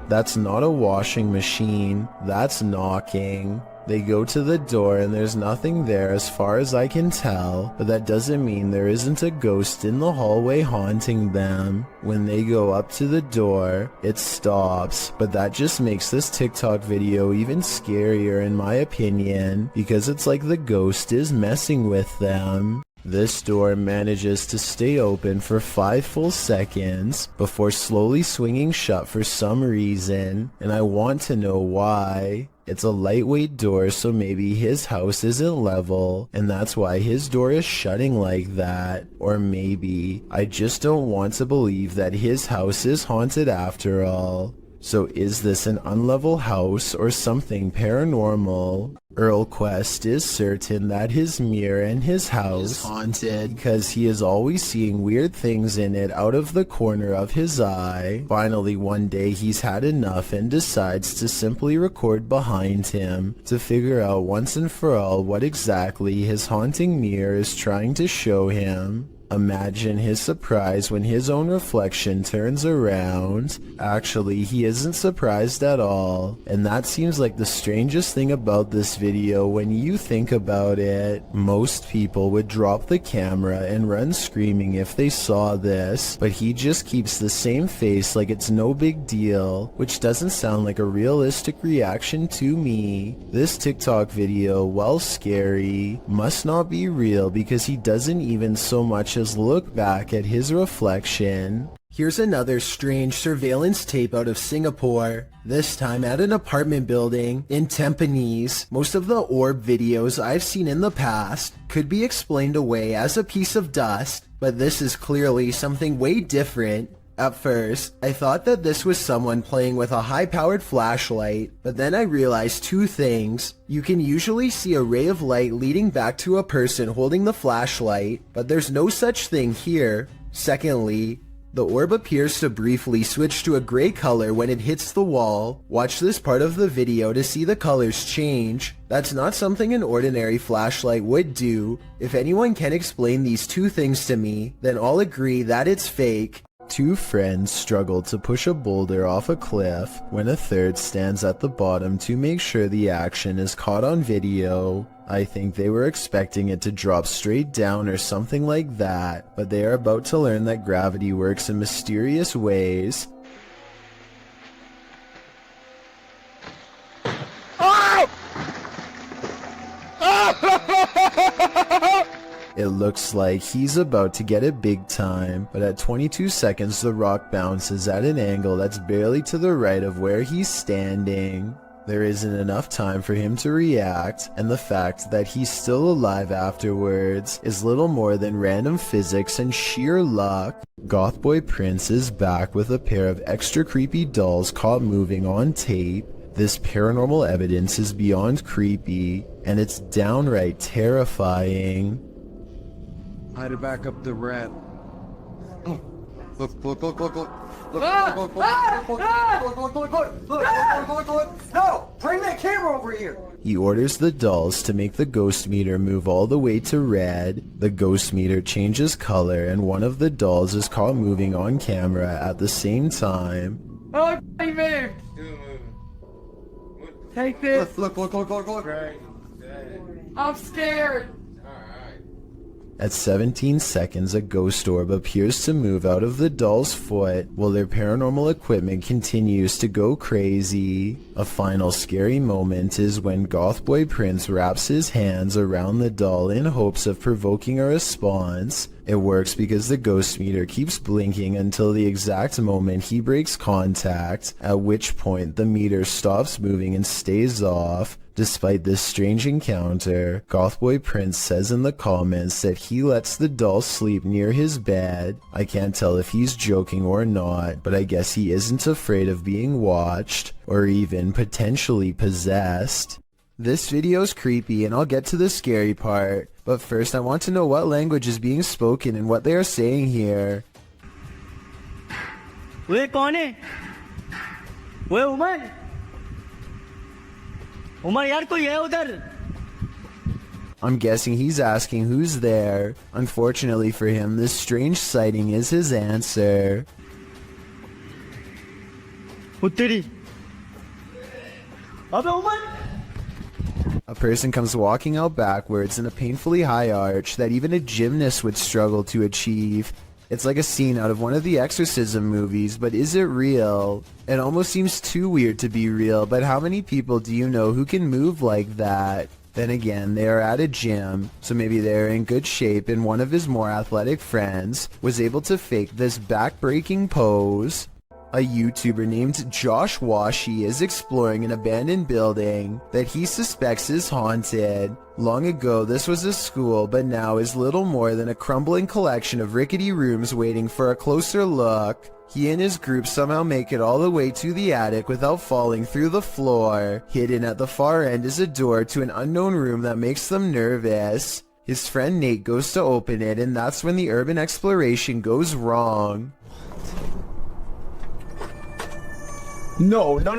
That's not a washing machine, that's knocking. They go to the door and there's nothing there as far as I can tell, but that doesn't mean there isn't a ghost in the hallway haunting them. When they go up to the door, it stops, but that just makes this TikTok video even scarier in my opinion, because it's like the ghost is messing with them. This door manages to stay open for 5 full seconds before slowly swinging shut for some reason, and I want to know why. It's a lightweight door, so maybe his house isn't level, and that's why his door is shutting like that. Or maybe I just don't want to believe that his house is haunted after all. So is this an unlevel house or something paranormal? Earl Quest is certain that his mirror in his house is haunted because he is always seeing weird things in it out of the corner of his eye. Finally, one day he's had enough and decides to simply record behind him to figure out once and for all what exactly his haunting mirror is trying to show him. Imagine his surprise when his own reflection turns around. Actually, he isn't surprised at all, and that seems like the strangest thing about this video when you think about it. Most people would drop the camera and run screaming if they saw this, but he just keeps the same face like it's no big deal, which doesn't sound like a realistic reaction to me. This TikTok video, while scary, must not be real because he doesn't even so much as look back at his reflection. Here's another strange surveillance tape out of Singapore, this time at an apartment building in Tampines. Most of the orb videos I've seen in the past could be explained away as a piece of dust, but this is clearly something way different. At first, I thought that this was someone playing with a high-powered flashlight, but then I realized two things. You can usually see a ray of light leading back to a person holding the flashlight, but there's no such thing here. Secondly, the orb appears to briefly switch to a gray color when it hits the wall. Watch this part of the video to see the colors change. That's not something an ordinary flashlight would do. If anyone can explain these two things to me, then I'll agree that it's fake. Two friends struggle to push a boulder off a cliff when a third stands at the bottom to make sure the action is caught on video. I think they were expecting it to drop straight down or something like that, but they are about to learn that gravity works in mysterious ways. It looks like he's about to get it big time, but at 22 seconds the rock bounces at an angle that's barely to the right of where he's standing. There isn't enough time for him to react, and the fact that he's still alive afterwards is little more than random physics and sheer luck. Gothboy Prince is back with a pair of extra creepy dolls caught moving on tape. This paranormal evidence is beyond creepy, and it's downright terrifying. Hide it back up the ramp. Oh, look. No! Bring that camera over here! He orders the dolls to make the ghost meter move all the way to red. The ghost meter changes color, and one of the dolls is caught moving on camera at the same time. Oh, he moved! Take this! Look. I'm scared! At 17 seconds, a ghost orb appears to move out of the doll's foot while their paranormal equipment continues to go crazy. A final scary moment is when Gothboy Prince wraps his hands around the doll in hopes of provoking a response. It works because the ghost meter keeps blinking until the exact moment he breaks contact, at which point the meter stops moving and stays off. Despite this strange encounter, Gothboy Prince says in the comments that he lets the doll sleep near his bed. I can't tell if he's joking or not, but I guess he isn't afraid of being watched, or even potentially possessed. This video's creepy and I'll get to the scary part, but first I want to know what language is being spoken and what they are saying here. वे कौन है? वे उमर? उमर यार कोई है उधर? I'm guessing he's asking who's there. Unfortunately for him, this strange sighting is his answer. उत्तरी. अबे Umar? A person comes walking out backwards in a painfully high arch that even a gymnast would struggle to achieve. It's like a scene out of one of the exorcism movies, but is it real? It almost seems too weird to be real, but how many people do you know who can move like that? Then again, they are at a gym, so maybe they're in good shape and one of his more athletic friends was able to fake this back-breaking pose. A YouTuber named Josh Washi is exploring an abandoned building that he suspects is haunted. Long ago, this was a school, but now is little more than a crumbling collection of rickety rooms waiting for a closer look. He and his group somehow make it all the way to the attic without falling through the floor. Hidden at the far end is a door to an unknown room that makes them nervous. His friend Nate goes to open it, and that's when the urban exploration goes wrong. No, that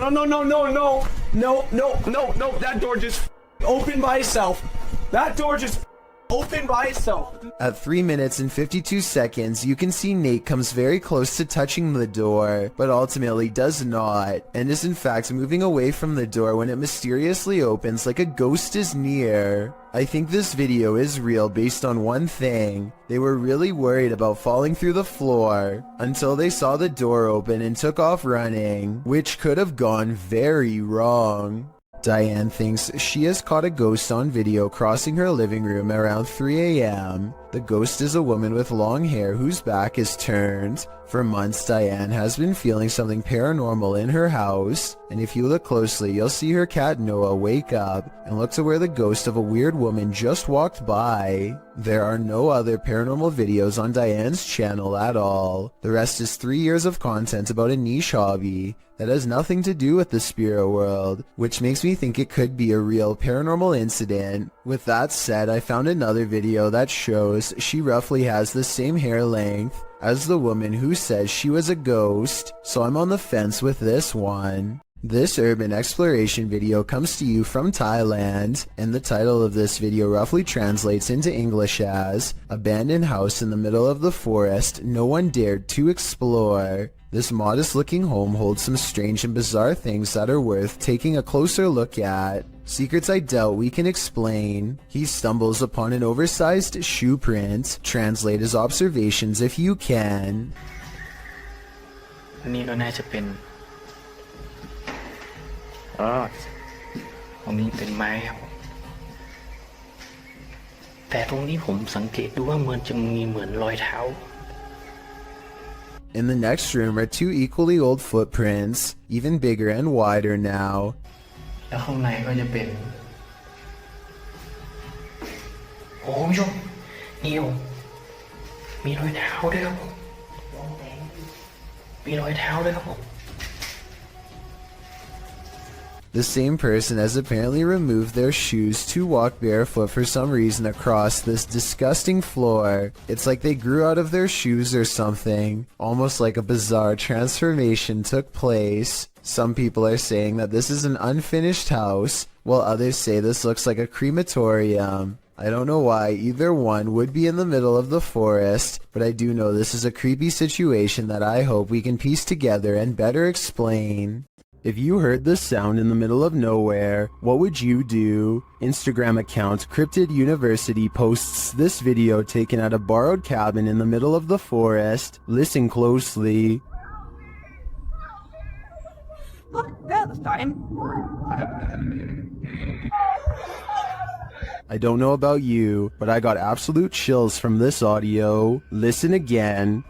door just opened by itself. That door just opened by itself. At 3 minutes and 52 seconds, you can see Nate comes very close to touching the door, but ultimately does not, and is in fact moving away from the door when it mysteriously opens like a ghost is near. I think this video is real based on one thing. They were really worried about falling through the floor until they saw the door open and took off running, which could have gone very wrong. Diane thinks she has caught a ghost on video crossing her living room around 3 a.m. The ghost is a woman with long hair whose back is turned. For months, Diane has been feeling something paranormal in her house, and if you look closely, you'll see her cat Noah wake up and look to where the ghost of a weird woman just walked by. There are no other paranormal videos on Diane's channel at all. The rest is 3 years of content about a niche hobby that has nothing to do with the spirit world, which makes me think it could be a real paranormal incident. With that said, I found another video that shows she roughly has the same hair length as the woman who says she was a ghost, so I'm on the fence with this one. This urban exploration video comes to you from Thailand, and the title of this video roughly translates into English as Abandoned House in the Middle of the Forest No One Dared to Explore. This modest-looking home holds some strange and bizarre things that are worth taking a closer look at. Secrets I doubt we can explain. He stumbles upon an oversized shoe print. Translate his observations if you can. นี่ก็น่าจะเป็นตรงนี้เป็นไม้ครับแต่ตรงนี้ผมสังเกตดูว่ามันจะมีเหมือนรอยเท้า In the next room are 2 equally old footprints, even bigger and wider now. แล้วข้างในก็จะเป็นโอ้ยมนี่มีรอยเท้าด้วยครับผมมีรอยเท้าด้วยครับผม The same person has apparently removed their shoes to walk barefoot for some reason across this disgusting floor. It's like they grew out of their shoes or something. Almost like a bizarre transformation took place. Some people are saying that this is an unfinished house, while others say this looks like a crematorium. I don't know why either one would be in the middle of the forest, but I do know this is a creepy situation that I hope we can piece together and better explain. If you heard this sound in the middle of nowhere, what would you do? Instagram account Cryptid University posts this video taken at a borrowed cabin in the middle of the forest. Listen closely. I don't know about you, but I got absolute chills from this audio. Listen again.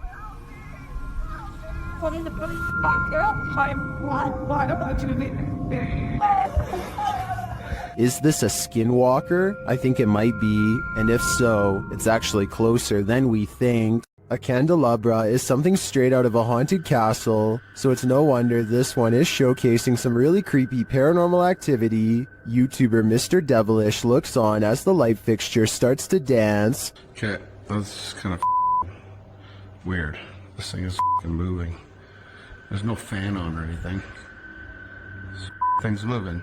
Is this a skinwalker? I think it might be, and if so, it's actually closer than we think. A candelabra is something straight out of a haunted castle, so it's no wonder this one is showcasing some really creepy paranormal activity. YouTuber Mr. Devilish looks on as the light fixture starts to dance. Okay, that's kind of weird. This thing is moving. There's no fan on or anything. This thing's moving.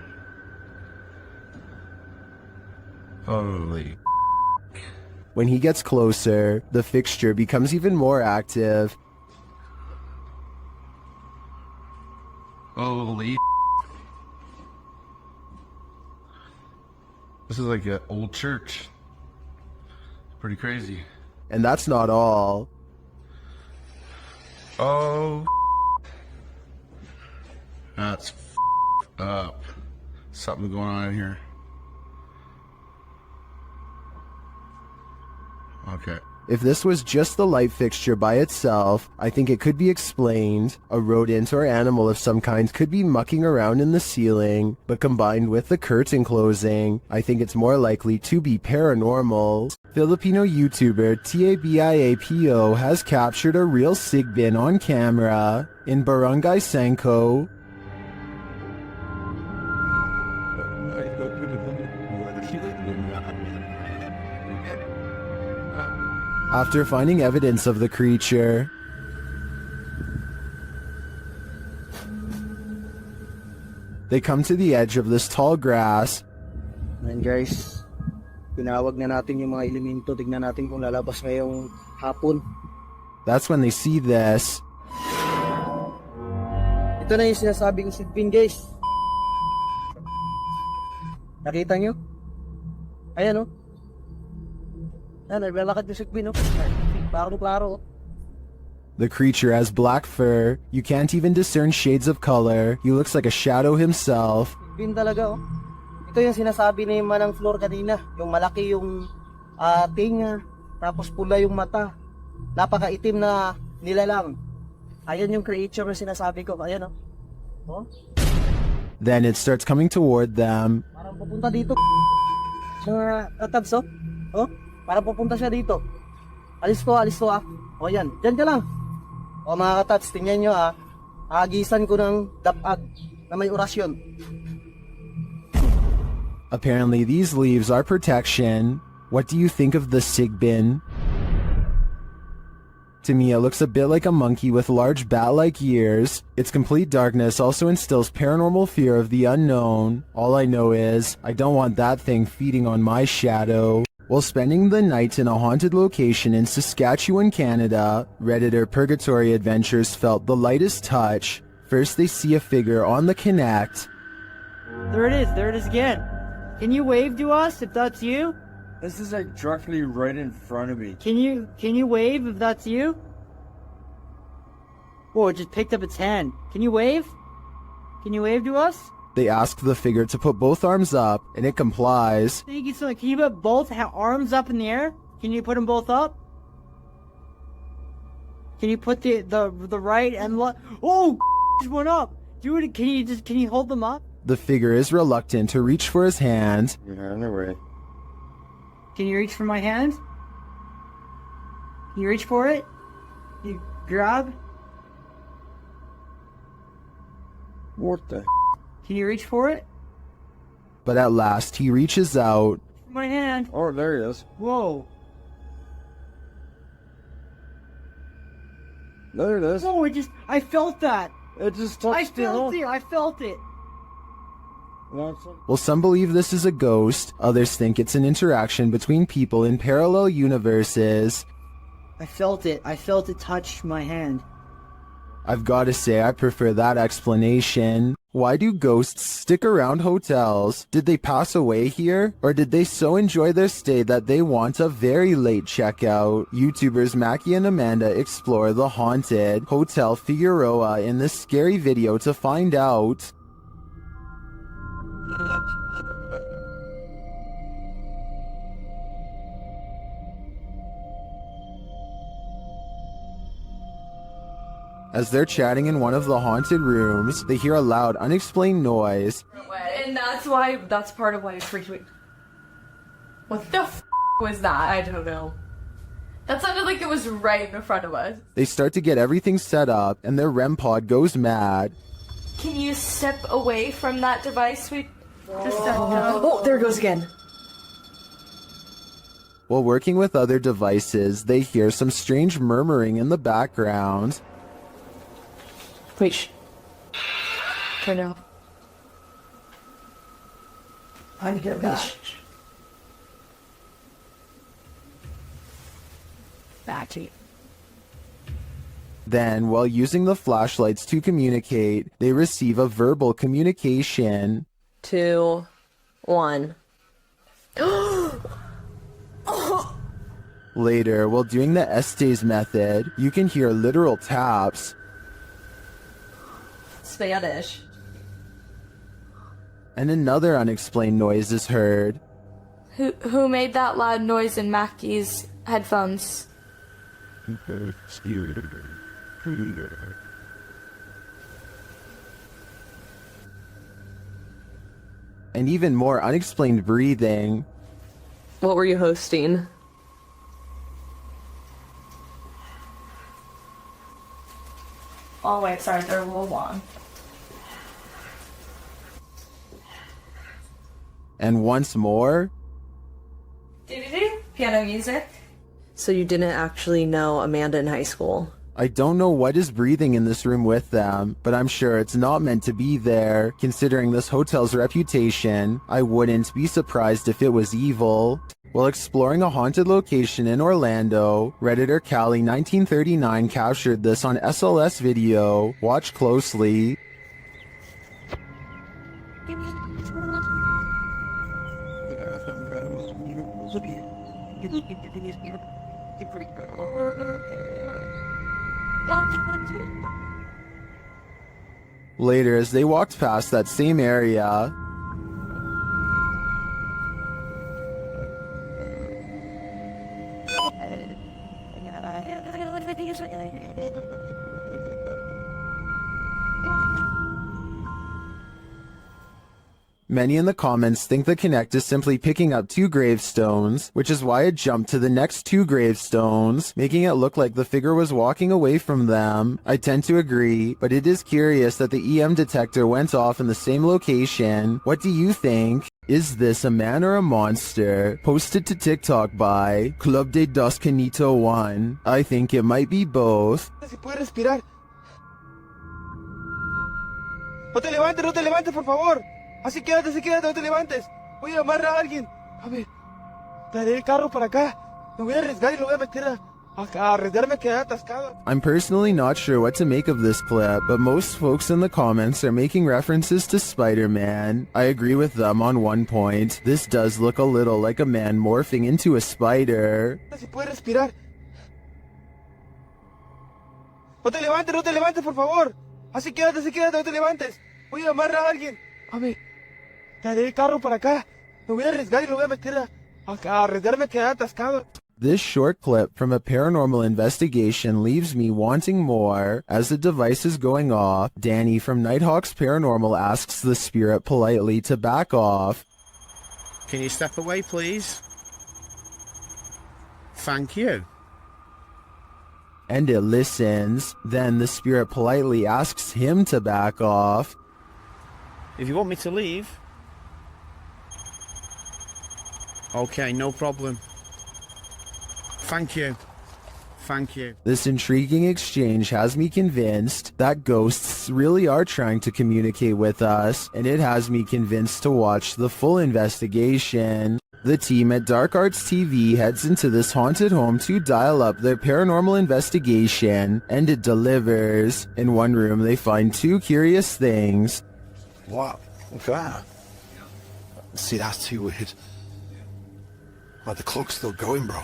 Holy. When he gets closer, the fixture becomes even more active. Holy. This is like an old church. Pretty crazy. And that's not all. Oh. That's up. Something going on in here. Okay. If this was just the light fixture by itself, I think it could be explained. A rodent or animal of some kind could be mucking around in the ceiling, but combined with the curtain closing, I think it's more likely to be paranormal. Filipino YouTuber Tabiapo has captured a real sigbin on camera in Barangay Sanko. After finding evidence of the creature, they come to the edge of this tall grass. And guys, tinawag na natin yung mga elemento. Tignan natin kung lalabas ngayong hapon. That's when they see this. Ito na yung sinasabing sigbin, guys. Nakita nyo? Ayan, oh. Naglalakad yung sigbin, oh. Klaro-klaro. The creature has black fur. You can't even discern shades of color. He looks like a shadow himself. Sigbin talaga, oh. Ito yung sinasabi ni Manang Flor kanina. Yung malaki yung tinga. tapos pula yung mata. Napakaitim na nilalang. Ayan yung creature na sinasabi ko. Ayan oh. Then it starts coming toward them. Parang pupunta dito. Sa Tabs, oh. Oh, parang pupunta siya dito. Alis to ah. O yan, dyan ka lang. O mga katats, tingnan nyo ah. Agisan ko ng dapag na may orasyon. Apparently these leaves are protection. What do you think of the sigbin? To me, it looks a bit like a monkey with large bat-like ears. Its complete darkness also instills paranormal fear of the unknown. All I know is, I don't want that thing feeding on my shadow. While spending the night in a haunted location in Saskatchewan, Canada, Redditor Purgatory Adventures felt the lightest touch. First they see a figure on the Connect. There it is again. Can you wave to us if that's you? This is like directly right in front of me. Can you wave if that's you? Whoa, it just picked up its hand. Can you wave? Can you wave to us? They ask the figure to put both arms up, and it complies. Thank you so much. Can you put both arms up in the air? Can you put them both up? Can you put the right and left? Oh, just went up. Dude, can you hold them up? The figure is reluctant to reach for his hand. Yeah, no way. Can you reach for my hand? Can you reach for it? You grab? What the? Can you reach for it? But at last he reaches out. My hand. Oh, there he is. Whoa. There it is. Oh, I felt that. It just touched it. I felt it. Well, some believe this is a ghost, others think it's an interaction between people in parallel universes. I felt it touch my hand. I've got to say, I prefer that explanation. Why do ghosts stick around hotels? Did they pass away here? Or did they so enjoy their stay that they want a very late checkout? YouTubers Mackie and Amanda explore the haunted Hotel Figueroa in this scary video to find out. As they're chatting in one of the haunted rooms, they hear a loud, unexplained noise. And that's part of why it freaked me. What the f was that? I don't know. That sounded like it was right in front of us. They start to get everything set up, and their REM pod goes mad. Can you step away from that device? Oh, there it goes again. While working with other devices, they hear some strange murmuring in the background. Wait, shh. Turn it off. I'm here, back. Back to you. Then, while using the flashlights to communicate, they receive a verbal communication. 2, 1. Later, while doing the Estes method, you can hear literal taps. Spanish. And another unexplained noise is heard. Who made that loud noise in Mackie's headphones? And even more unexplained breathing. What were you hosting? Oh wait, sorry, they're a little long. And once more. Piano music. So you didn't actually know Amanda in high school? I don't know what is breathing in this room with them, but I'm sure it's not meant to be there. Considering this hotel's reputation, I wouldn't be surprised if it was evil. While exploring a haunted location in Orlando, Redditor Callie 1939 captured this on SLS video. Watch closely. Later, as they walked past that same area, Many in the comments think the Connect is simply picking up 2 gravestones, which is why it jumped to the next 2 gravestones, making it look like the figure was walking away from them. I tend to agree, but it is curious that the EM detector went off in the same location. What do you think? Is this a man or a monster? Posted to TikTok by Club de Dos Canito 1. I think it might be both. Si puede respirar. No te levantes, por favor. Así quédate, no te levantes. Voy a llamar a alguien. A ver, traeré el carro para acá. Me voy a arriesgar y lo voy a meter a arriesgarme a quedar atascado. I'm personally not sure what to make of this clip, but most folks in the comments are making references to Spider-Man. I agree with them on one point. This does look a little like a man morphing into a spider. Si puede respirar. No te levantes, por favor. Así quédate, no te levantes. Voy a llamar a alguien. A ver, traeré el carro para acá. Me voy a arriesgar y lo voy a meter a arriesgarme a quedar atascado. This short clip from a paranormal investigation leaves me wanting more. As the device is going off, Danny from Nighthawks Paranormal asks the spirit politely to back off. Can you step away, please? Thank you. And it listens. Then the spirit politely asks him to back off. If you want me to leave. Okay, no problem. Thank you. Thank you. This intriguing exchange has me convinced that ghosts really are trying to communicate with us, and it has me convinced to watch the full investigation. The team at Dark Arts TV heads into this haunted home to dial up their paranormal investigation, and it delivers. In one room, they find 2 curious things. What? What's that? See, that's too weird. Like, the clock's still going, bro.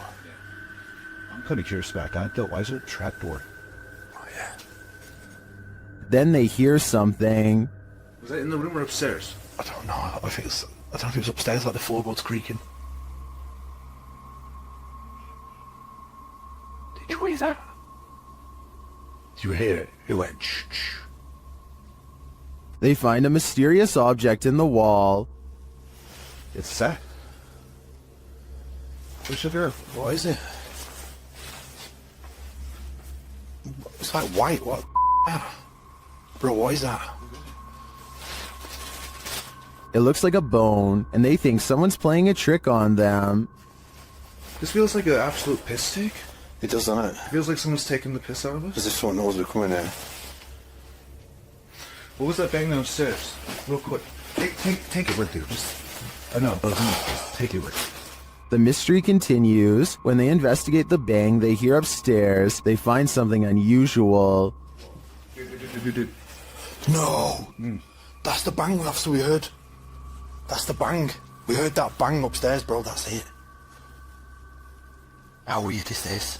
I'm kind of curious about that. Why is there a trapdoor? Oh, yeah. Then they hear something. Was that in the room or upstairs? I don't know. I don't know if it was upstairs, like the floorboards creaking. Did you hear that? Did you hear it? It went shh, shh. They find a mysterious object in the wall. It's that. What's it there? What is it? It's like white. What? Bro, what is that? It looks like a bone, and they think someone's playing a trick on them. This feels like an absolute piss take. It does, doesn't it? It feels like someone's taking the piss out of us. As if someone knows we're coming here. What was that bang downstairs? Real quick. Take it with you. I know. Take it with you. The mystery continues. When they investigate the bang they hear upstairs, they find something unusual. No! That's the bang officer we heard. That's the bang. We heard that bang upstairs, bro. That's it. How weird is this?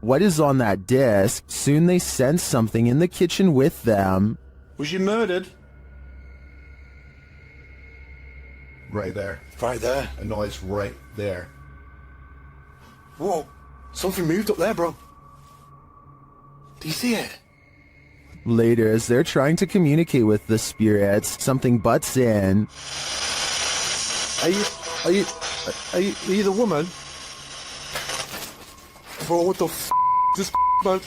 What is on that disc? Soon they sense something in the kitchen with them. Was you murdered? Right there. Right there. A noise right there. Whoa. Something moved up there, bro. Do you see it? Later, as they're trying to communicate with the spirits, something butts in. Are you the woman? Bro, what the f*** is this man?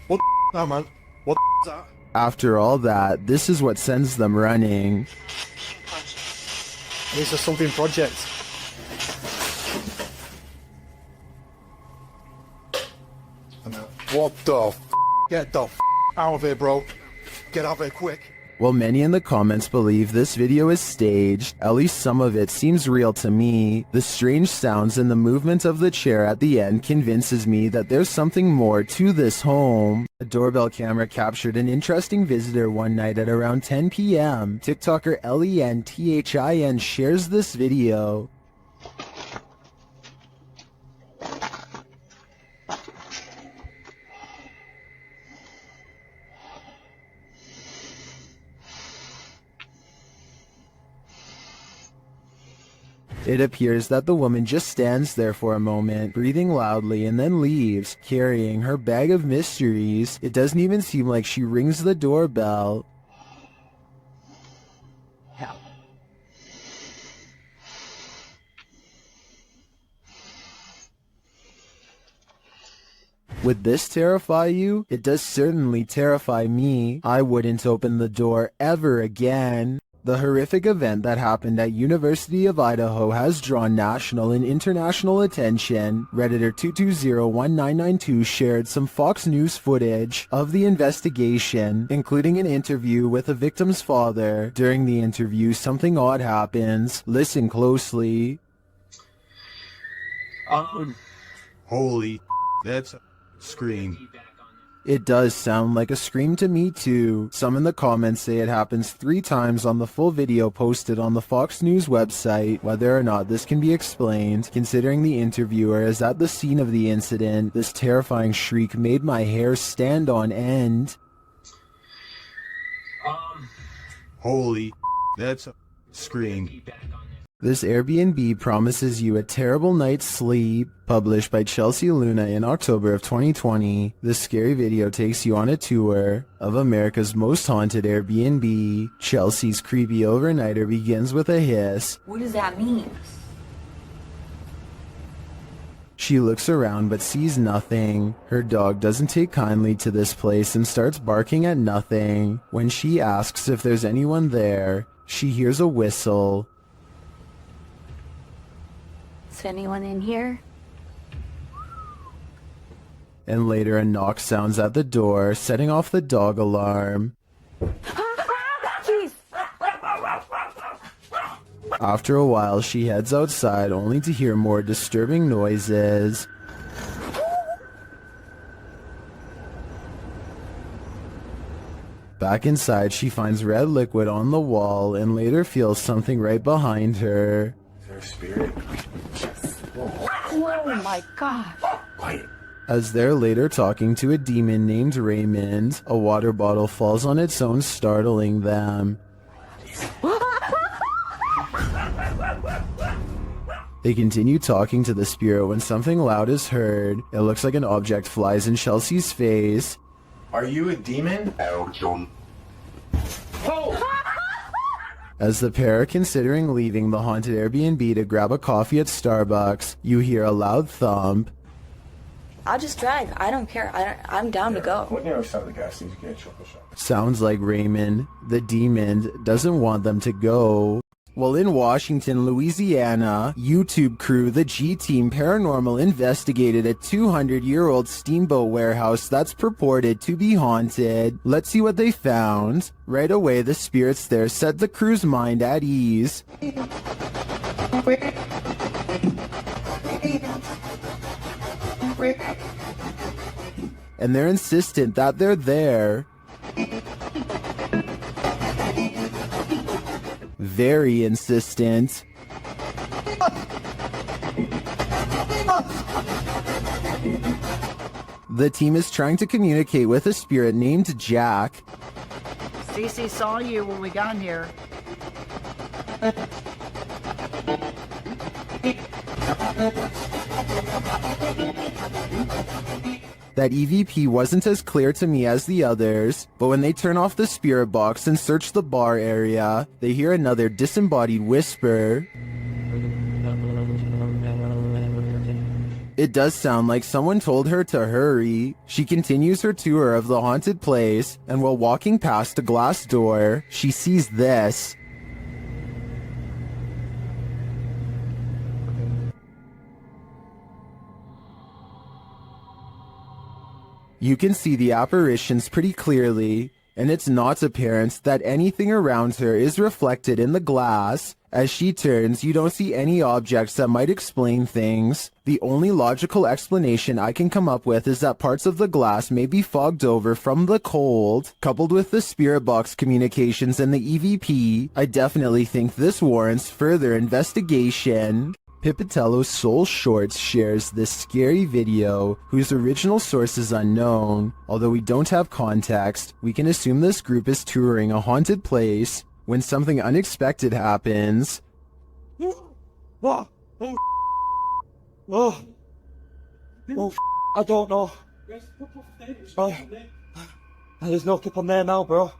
What the man? What is that? After all that, this is what sends them running. This is something project. What the f***? Get the f*** out of here, bro. Get out of here quick. While many in the comments believe this video is staged, at least some of it seems real to me. The strange sounds and the movement of the chair at the end convinces me that there's something more to this home. A doorbell camera captured an interesting visitor one night at around 10 p.m. TikToker LENTHIN shares this video. It appears that the woman just stands there for a moment, breathing loudly, and then leaves, carrying her bag of mysteries. It doesn't even seem like she rings the doorbell. Would this terrify you? It does certainly terrify me. I wouldn't open the door ever again. The horrific event that happened at University of Idaho has drawn national and international attention. Redditor 2201992 shared some Fox News footage of the investigation, including an interview with the victim's father. During the interview, something odd happens. Listen closely. Holy, that's a scream. It does sound like a scream to me too. Some in the comments say it happens 3 times on the full video posted on the Fox News website. Whether or not this can be explained, considering the interviewer is at the scene of the incident, this terrifying shriek made my hair stand on end. Holy, that's a scream. This Airbnb promises you a terrible night's sleep. Published by Chelsea Luna in October of 2020, this scary video takes you on a tour of America's most haunted Airbnb. Chelsea's creepy overnighter begins with a hiss. What does that mean? She looks around but sees nothing. Her dog doesn't take kindly to this place and starts barking at nothing. When she asks if there's anyone there, she hears a whistle. Is anyone in here? And later a knock sounds at the door, setting off the dog alarm. Jeez. After a while, she heads outside only to hear more disturbing noises. Back inside, she finds red liquid on the wall and later feels something right behind her. Is there a spirit? Oh my god. As they're later talking to a demon named Raymond, a water bottle falls on its own, startling them. They continue talking to the spirit when something loud is heard. It looks like an object flies in Chelsea's face. Are you a demon? As the pair are considering leaving the haunted Airbnb to grab a coffee at Starbucks, you hear a loud thump. I'll just drive. I don't care. I'm down to go. What near side of the gas station to get a chocolate shop? Sounds like Raymond, the demon, doesn't want them to go. Well, in Washington, Louisiana, YouTube crew The G Team Paranormal investigated a 200-year-old steamboat warehouse that's purported to be haunted. Let's see what they found. Right away, the spirits there set the crew's mind at ease. And they're insistent that they're there. Very insistent. The team is trying to communicate with a spirit named Jack. Cece saw you when we got here. That EVP wasn't as clear to me as the others, but when they turn off the spirit box and search the bar area, they hear another disembodied whisper. It does sound like someone told her to hurry. She continues her tour of the haunted place, and while walking past a glass door, she sees this. You can see the apparitions pretty clearly, and it's not apparent that anything around her is reflected in the glass. As she turns, you don't see any objects that might explain things. The only logical explanation I can come up with is that parts of the glass may be fogged over from the cold. Coupled with the spirit box communications and the EVP, I definitely think this warrants further investigation. Pipitello Soul Shorts shares this scary video, whose original source is unknown. Although we don't have context, we can assume this group is touring a haunted place when something unexpected happens. I don't know. There's no tip on there now, bro.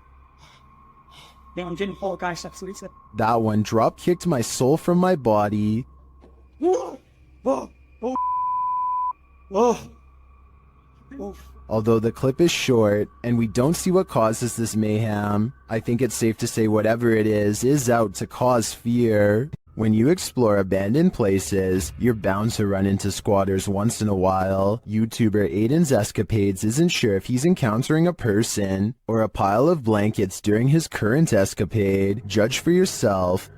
Yeah, I'm getting full, guys. That's what he said. That one drop kicked my soul from my body. Although the clip is short and we don't see what causes this mayhem, I think it's safe to say whatever it is out to cause fear. When you explore abandoned places, you're bound to run into squatters once in a while. YouTuber Aiden's Escapades isn't sure if he's encountering a person or a pile of blankets during his current escapade. Judge for yourself.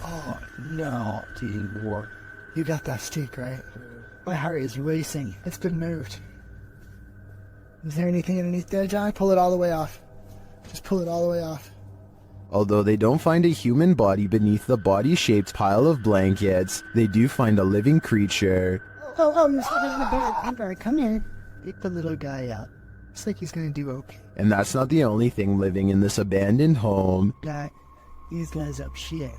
Oh, no, dude. You got that stick, right? My heart is racing. It's been moved. Is there anything underneath there, John? Pull it all the way off. Just pull it all the way off. Although they don't find a human body beneath the body-shaped pile of blankets, they do find a living creature. Oh, you're sitting in the bed. Amber, come in. Pick the little guy out. Looks like he's gonna do okay. And that's not the only thing living in this abandoned home. These guys up shit.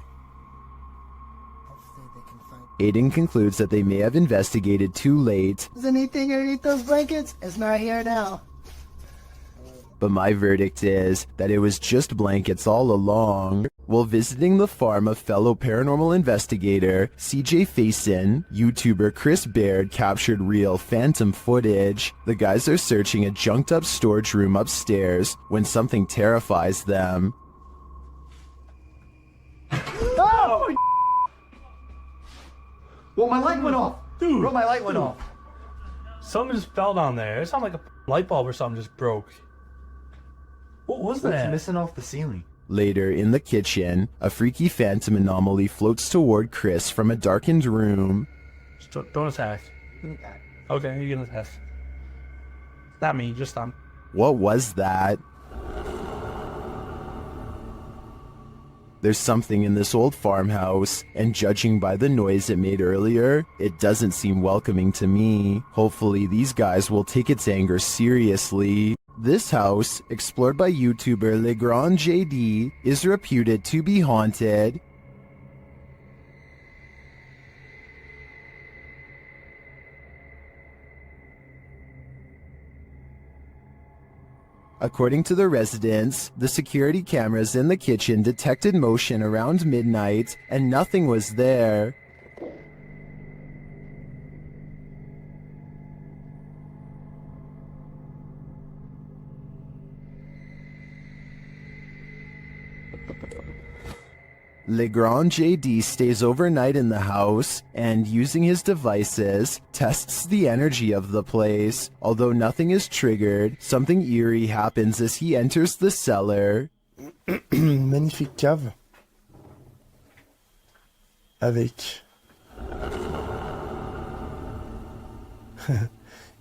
Aiden concludes that they may have investigated too late, Is anything underneath those blankets? It's not here now. but my verdict is that it was just blankets all along. While visiting the farm of fellow paranormal investigator CJ Faison, YouTuber Chris Baird captured real phantom footage. The guys are searching a junked up storage room upstairs when something terrifies them. Oh! Well, my light went off. Dude. Bro, my light went off. Something just fell down there. It sounded like a light bulb or something just broke. What was that? What's missing off the ceiling? Later, in the kitchen, a freaky phantom anomaly floats toward Chris from a darkened room. Just don't attack. Okay, you can attack. Not me, just them. What was that? There's something in this old farmhouse, and judging by the noise it made earlier, it doesn't seem welcoming to me. Hopefully these guys will take its anger seriously. This house, explored by YouTuber Legrand JD, is reputed to be haunted. According to the residents, the security cameras in the kitchen detected motion around midnight, and nothing was there. Legrand JD stays overnight in the house and, using his devices, tests the energy of the place. Although nothing is triggered, something eerie happens as he enters the cellar. Magnifique cave. Avec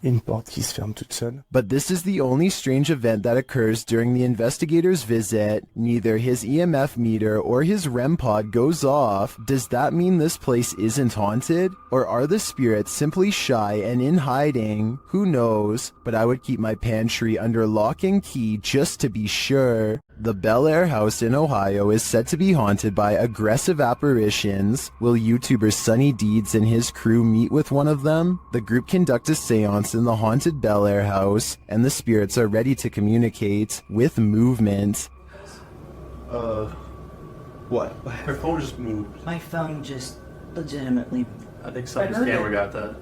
une porte qui se ferme toute seule. But this is the only strange event that occurs during the investigator's visit. Neither his EMF meter or his REM pod goes off. Does that mean this place isn't haunted? Or are the spirits simply shy and in hiding? Who knows? But I would keep my pantry under lock and key just to be sure. The Bel Air house in Ohio is said to be haunted by aggressive apparitions. Will YouTuber Sunny Deeds and his crew meet with one of them? The group conduct a seance in the haunted Bel Air house, and the spirits are ready to communicate with movement. What? Her phone just moved. My phone just legitimately. I think somebody's camera got that.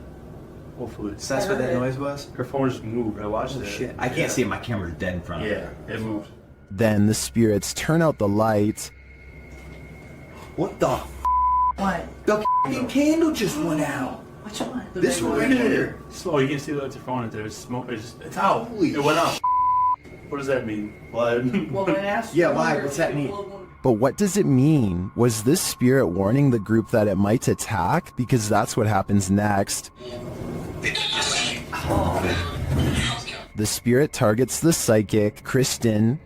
Hopefully. So that's what that noise was? Her phone just moved. I watched it. Shit. I can't see it. My camera's dead in front of me. Yeah, it moved. Then the spirits turn out the light. What the What? The f***ing candle just went out. Which one? This one right here. Slow, you can see the lights your phone. There's smoke. It's out. Holy it went out. What does that mean? Blood. Well, when I asked Yeah, why? What's that mean? But what does it mean? Was this spirit warning the group that it might attack? Because that's what happens next. The spirit targets the psychic, Kristen.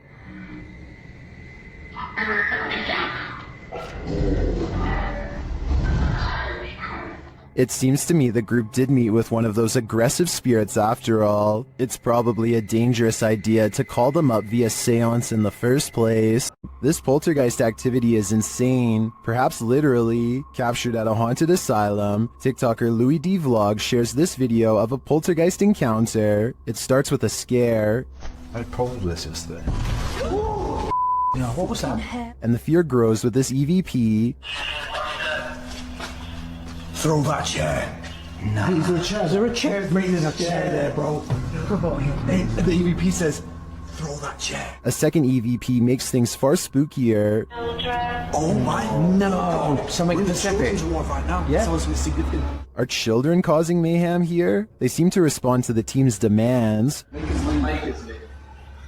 It seems to me the group did meet with one of those aggressive spirits after all. It's probably a dangerous idea to call them up via seance in the first place. This poltergeist activity is insane, perhaps literally. Captured at a haunted asylum, TikToker Louis D Vlog shares this video of a poltergeist encounter. It starts with a scare. I told this yesterday. Yeah, what was that? And the fear grows with this EVP. Throw that chair. No. Is there a chair? Bring a chair there, bro. Hey, the EVP says, throw that chair. A second EVP makes things far spookier. Oh my, no. Something specific. Right now. Yeah. Something significant. Are children causing mayhem here? They seem to respond to the team's demands.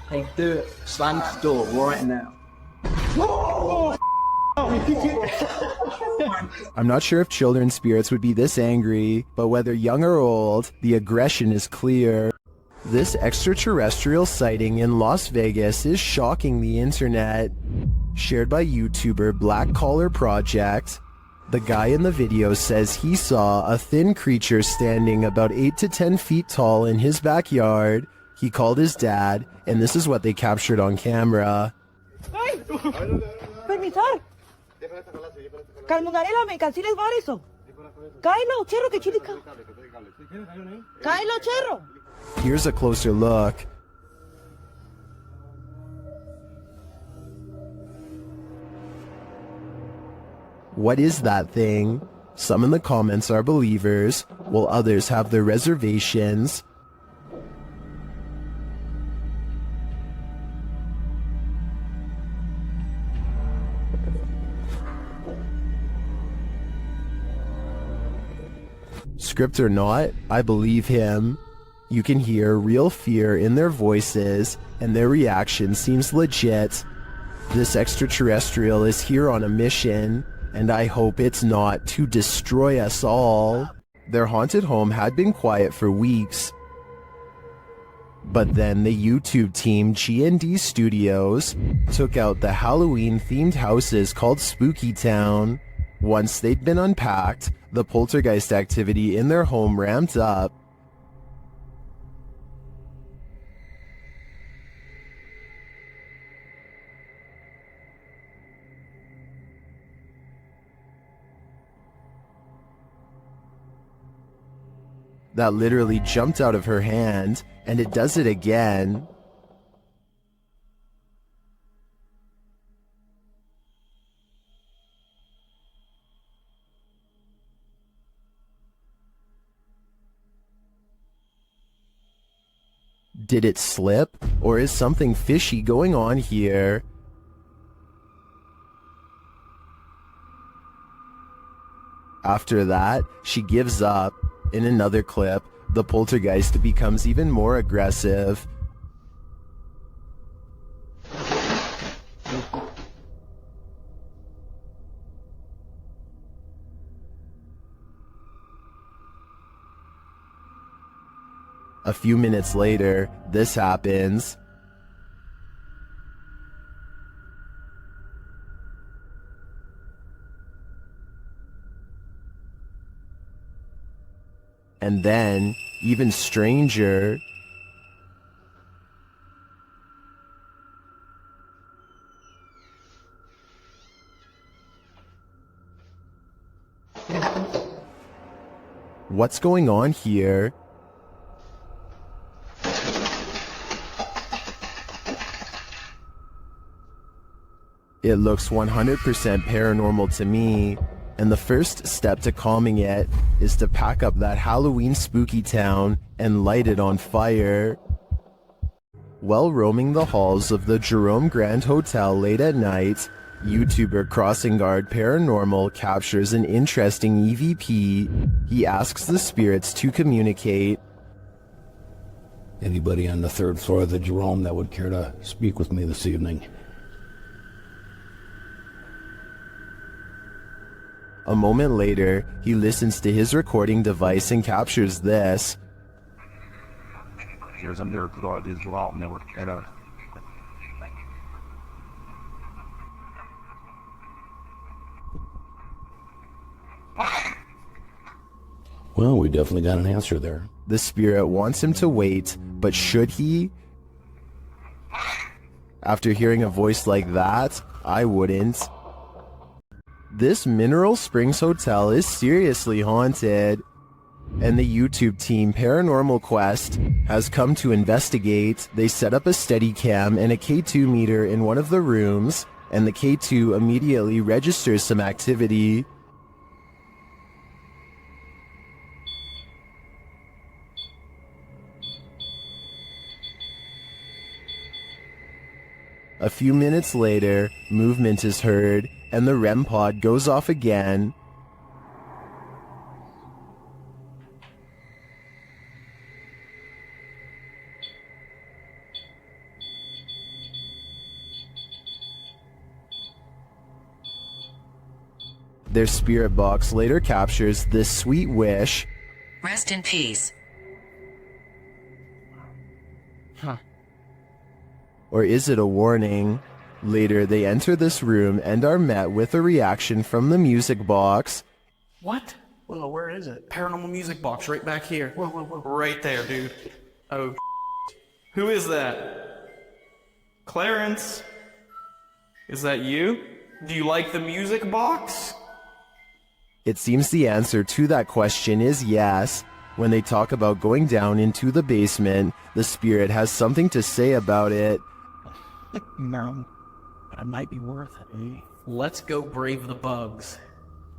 Hey, do it. Slam the door right now. I'm not sure if children's spirits would be this angry, but whether young or old, the aggression is clear. This extraterrestrial sighting in Las Vegas is shocking the internet. Shared by YouTuber Black Collar Project. The guy in the video says he saw a thin creature standing about 8 to 10 feet tall in his backyard. He called his dad, and this is what they captured on camera. Permisar. Calmongarela, me canceles variso. Kylo, cherro que chilica. Kylo, cherro. Here's a closer look. What is that thing? Some in the comments are believers, while others have their reservations. Script or not, I believe him. You can hear real fear in their voices, and their reaction seems legit. This extraterrestrial is here on a mission, and I hope it's not to destroy us all. Their haunted home had been quiet for weeks. But then the YouTube team G&D Studios took out the Halloween-themed houses called Spooky Town. Once they'd been unpacked, the poltergeist activity in their home ramped up. That literally jumped out of her hand, and it does it again. Did it slip, or is something fishy going on here? After that, she gives up. In another clip, the poltergeist becomes even more aggressive. A few minutes later, this happens. And then, even stranger, what's going on here? It looks 100% paranormal to me, and the first step to calming it is to pack up that Halloween spooky town and light it on fire. While roaming the halls of the Jerome Grand Hotel late at night, YouTuber Crossing Guard Paranormal captures an interesting EVP. He asks the spirits to communicate. Anybody on the third floor of the Jerome that would care to speak with me this evening? A moment later, he listens to his recording device and captures this. Here's a miracle of this Jerome network. Well, we definitely got an answer there. The spirit wants him to wait, but should he? After hearing a voice like that, I wouldn't. This Mineral Springs Hotel is seriously haunted, and the YouTube team Paranormal Quest has come to investigate. They set up a Steadicam and a K2 meter in one of the rooms, and the K2 immediately registers some activity. A few minutes later, movement is heard, and the REM pod goes off again. Their spirit box later captures this sweet wish. Rest in peace. Huh. Or is it a warning? Later, they enter this room and are met with a reaction from the music box. What? Well, where is it? Paranormal music box right back here. Whoa. Right there, dude. Oh, who is that? Clarence? Is that you? Do you like the music box? It seems the answer to that question is yes. When they talk about going down into the basement, the spirit has something to say about it. No, but it might be worth it. Eh? Let's go brave the bugs.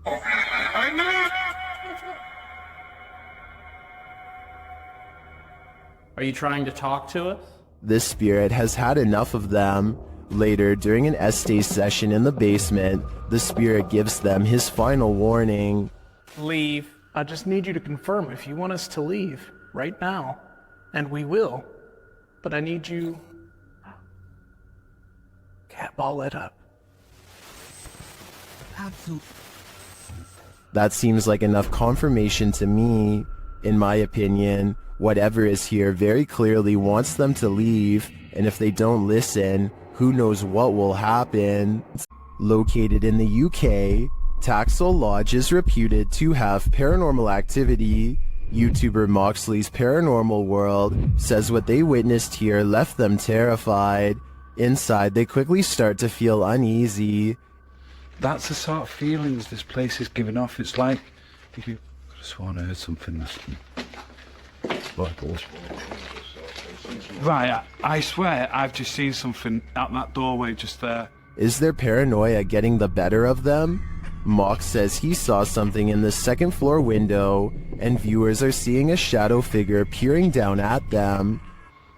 Are you trying to talk to us? This spirit has had enough of them. Later, during an essay session in the basement, the spirit gives them his final warning. Leave. I just need you to confirm if you want us to leave right now. And we will. But I need you... Cat ball it up. Absolutely. That seems like enough confirmation to me. In my opinion, whatever is here very clearly wants them to leave, and if they don't listen, who knows what will happen. Located in the UK, Taxel Lodge is reputed to have paranormal activity. YouTuber Moxley's Paranormal World says what they witnessed here left them terrified. Inside, they quickly start to feel uneasy. That's the sort of feelings this place is giving off. It's like if you could have sworn I heard something like this. Right, I swear I've just seen something out that doorway just there. Is their paranoia getting the better of them? Mox says he saw something in the second floor window, and viewers are seeing a shadow figure peering down at them.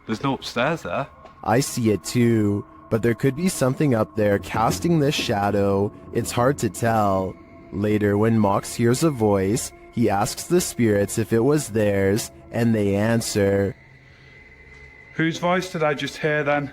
There's no upstairs there. I see it too, but there could be something up there casting this shadow. It's hard to tell. Later, when Mox hears a voice, he asks the spirits if it was theirs, and they answer. Whose voice did I just hear then?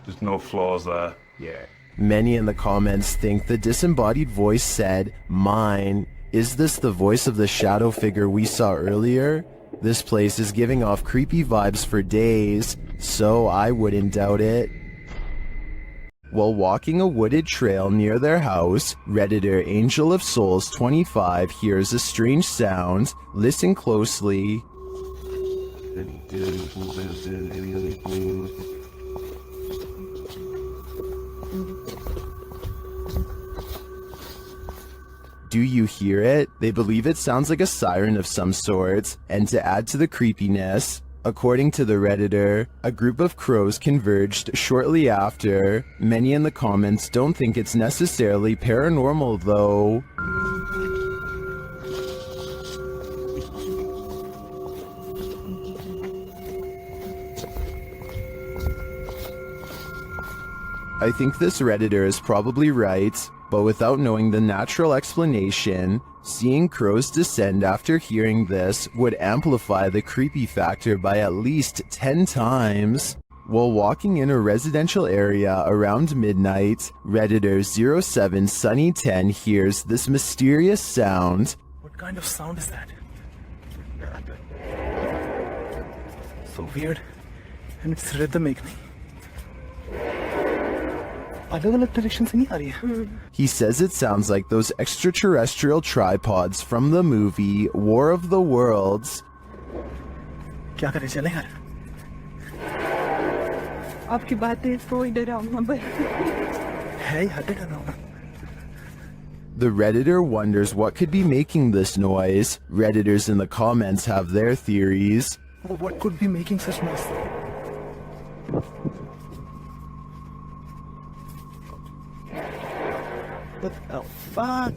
There's no flaws there. Yeah. Many in the comments think the disembodied voice said, "Mine." Is this the voice of the shadow figure we saw earlier? This place is giving off creepy vibes for days, so I wouldn't doubt it. While walking a wooded trail near their house, Redditor Angel of Souls 25 hears a strange sound. Listen closely. Do you hear it? They believe it sounds like a siren of some sort, and to add to the creepiness, according to the Redditor, a group of crows converged shortly after. Many in the comments don't think it's necessarily paranormal though. I think this Redditor is probably right, but without knowing the natural explanation, seeing crows descend after hearing this would amplify the creepy factor by at least 10 times. While walking in a residential area around midnight, Redditor 07 Sunny 10 hears this mysterious sound. What kind of sound is that? So weird. And it's rhythmic. He says it sounds like those extraterrestrial tripods from the movie War of the Worlds. आपकी बातें कोई डरावना बन The Redditor wonders what could be making this noise. Redditors in the comments have their theories. What could be making such noise? What the fuck?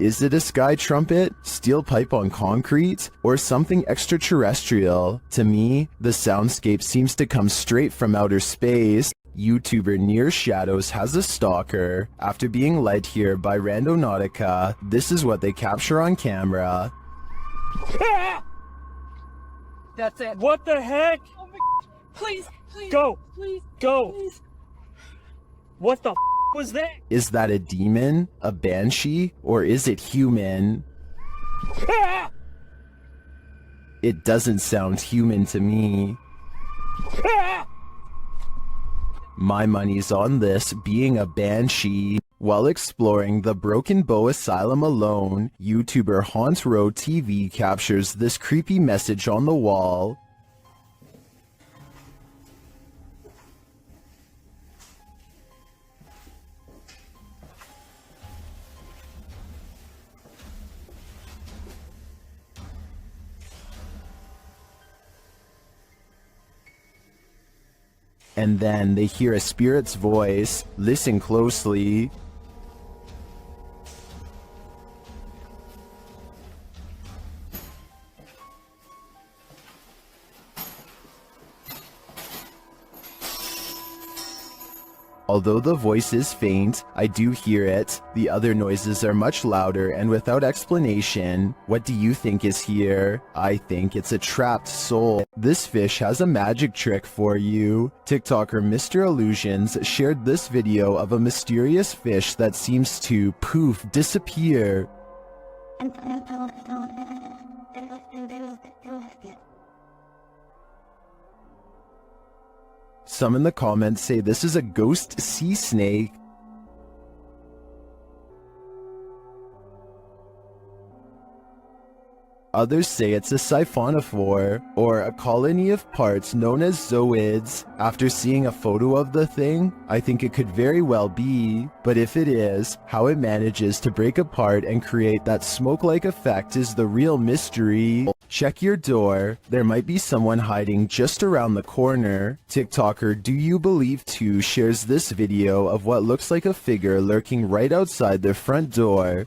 Is it a sky trumpet, steel pipe on concrete, or something extraterrestrial? To me, the soundscape seems to come straight from outer space. YouTuber Near Shadows has a stalker. After being led here by Randonautica, this is what they capture on camera. That's it. What the heck? Oh my, please, please. Go. Please. Go. Please. What the was that? Is that a demon, a banshee, or is it human? It doesn't sound human to me. My money's on this being a banshee. While exploring the Broken Bow Asylum alone, YouTuber Haunt Row TV captures this creepy message on the wall. And then they hear a spirit's voice. Listen closely. Although the voice is faint, I do hear it. The other noises are much louder and without explanation. What do you think is here? I think it's a trapped soul. This fish has a magic trick for you. TikToker Mr. Illusions shared this video of a mysterious fish that seems to poof, disappear. Some in the comments say this is a ghost sea snake. Others say it's a siphonophore, or a colony of parts known as zooids. After seeing a photo of the thing, I think it could very well be, but if it is, how it manages to break apart and create that smoke-like effect is the real mystery. Check your door, there might be someone hiding just around the corner. TikToker Do You Believe 2 shares this video of what looks like a figure lurking right outside their front door.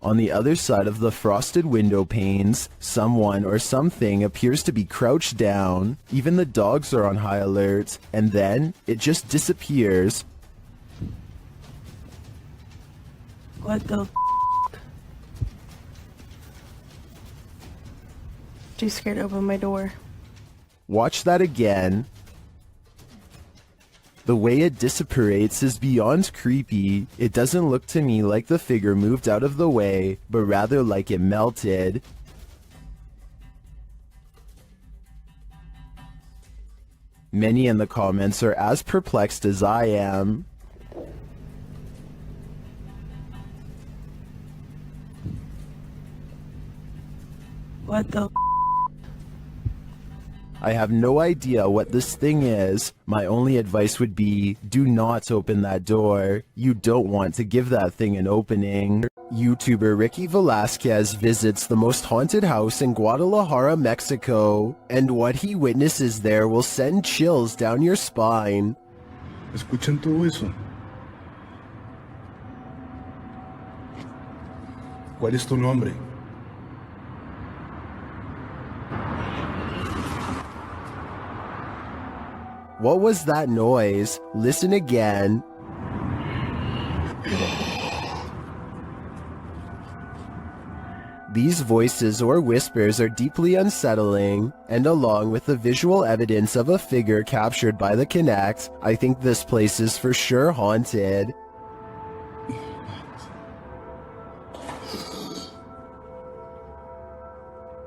On the other side of the frosted window panes, someone or something appears to be crouched down. Even the dogs are on high alert, and then it just disappears. What the Too scared to open my door. Watch that again. The way it disapparates is beyond creepy. It doesn't look to me like the figure moved out of the way, but rather like it melted. Many in the comments are as perplexed as I am. What the I have no idea what this thing is. My only advice would be, do not open that door. You don't want to give that thing an opening. YouTuber Ricky Velasquez visits the most haunted house in Guadalajara, Mexico, and what he witnesses there will send chills down your spine. ¿Escuchan todo eso? ¿Cuál es tu nombre? What was that noise? Listen again. These voices or whispers are deeply unsettling, and along with the visual evidence of a figure captured by the Kinect, I think this place is for sure haunted.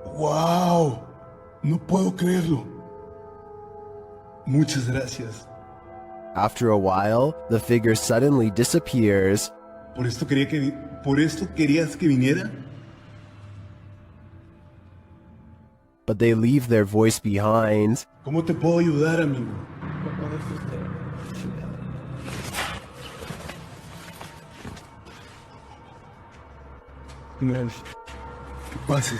¡Wow! No puedo creerlo. Muchas gracias. After a while, the figure suddenly disappears. ¿Por esto querías que viniera? But they leave their voice behind. ¿Cómo te puedo ayudar, amigo? Man. ¿Qué pasa?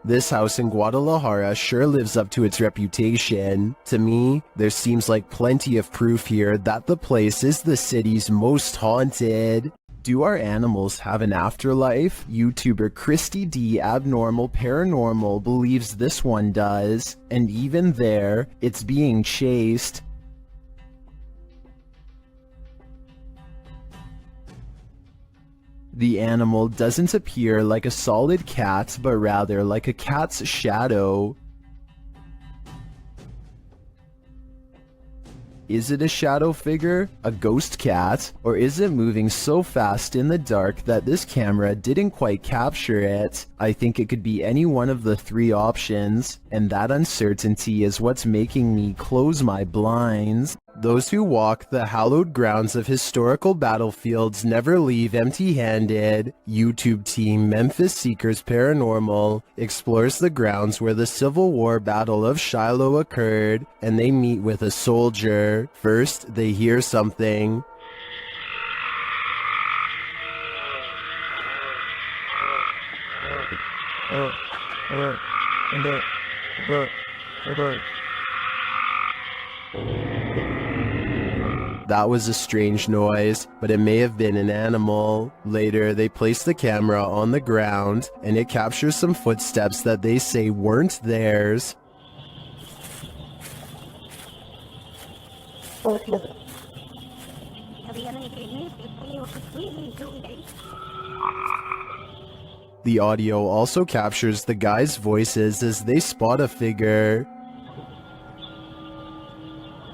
This house in Guadalajara sure lives up to its reputation. To me, there seems like plenty of proof here that the place is the city's most haunted. Do our animals have an afterlife? YouTuber Christy D Abnormal Paranormal believes this one does, and even there, it's being chased. The animal doesn't appear like a solid cat, but rather like a cat's shadow. Is it a shadow figure, a ghost cat, or is it moving so fast in the dark that this camera didn't quite capture it? I think it could be any one of the three options, and that uncertainty is what's making me close my blinds. Those who walk the hallowed grounds of historical battlefields never leave empty-handed. YouTube team Memphis Seekers Paranormal explores the grounds where the Civil War Battle of Shiloh occurred, and they meet with a soldier. First, they hear something. That was a strange noise, but it may have been an animal. Later, they place the camera on the ground, and it captures some footsteps that they say weren't theirs. The audio also captures the guys' voices as they spot a figure.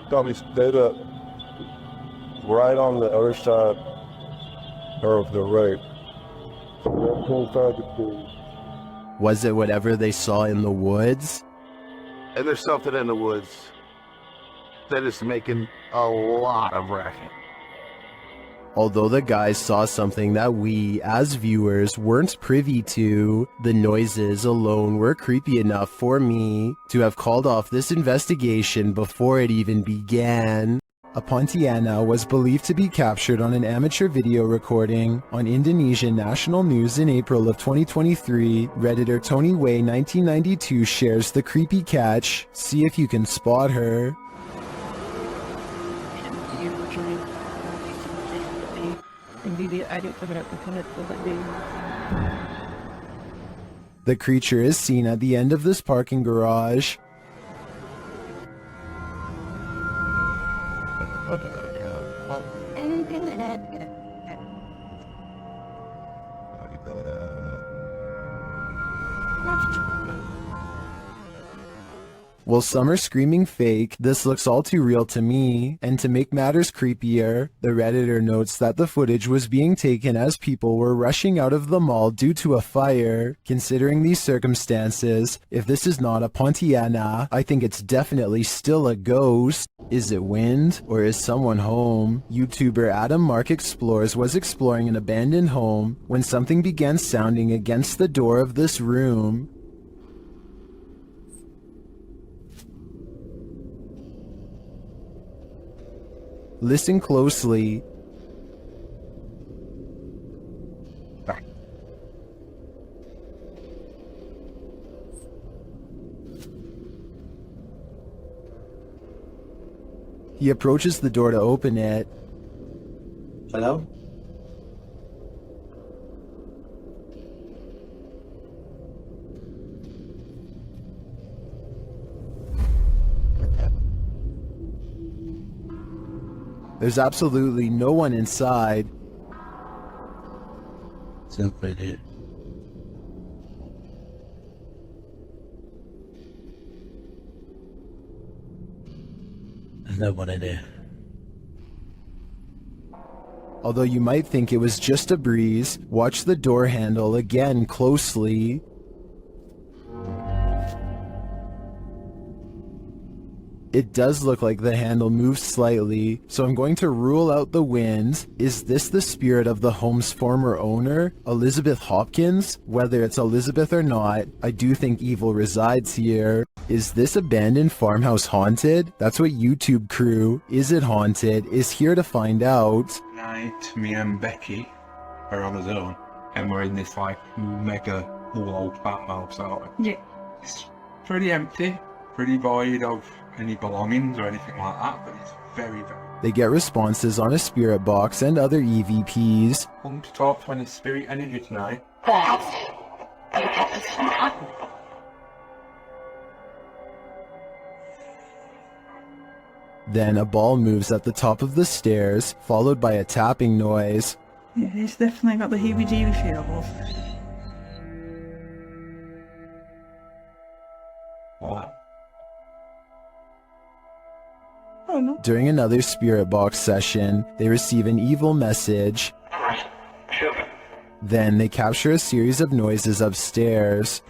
Got me straight up. Right on the other side of the right. Was it whatever they saw in the woods? And there's something in the woods that is making a lot of racket. Although the guys saw something that we, as viewers, weren't privy to, the noises alone were creepy enough for me to have called off this investigation before it even began. A Pontiana was believed to be captured on an amateur video recording on Indonesian national news in April of 2023. Redditor Tony Way 1992 shares the creepy catch. See if you can spot her. The creature is seen at the end of this parking garage. While some are screaming fake, this looks all too real to me. And to make matters creepier, the Redditor notes that the footage was being taken as people were rushing out of the mall due to a fire. Considering these circumstances, if this is not a Pontiana, I think it's definitely still a ghost. Is it wind, or is someone home? YouTuber Adam Mark Explores was exploring an abandoned home when something began sounding against the door of this room. Listen closely. He approaches the door to open it. Hello? There's absolutely no one inside. Simply did. There's nobody there. Although you might think it was just a breeze, watch the door handle again closely. It does look like the handle moves slightly, so I'm going to rule out the wind. Is this the spirit of the home's former owner, Elizabeth Hopkins? Whether it's Elizabeth or not, I do think evil resides here. Is this abandoned farmhouse haunted? That's what YouTube crew, Is It Haunted, is here to find out. Tonight, me and Becky are on the zone, and we're in this like mega more old farmhouse out. Yeah. It's pretty empty, pretty void of any belongings or anything like that, but it's very, very... They get responses on a spirit box and other EVPs. Come to talk to any spirit energy tonight. Then a ball moves at the top of the stairs, followed by a tapping noise. Yeah, it's definitely got the heebie-jeebie feels. Wow. Oh no. During another spirit box session, they receive an evil message. Then they capture a series of noises upstairs.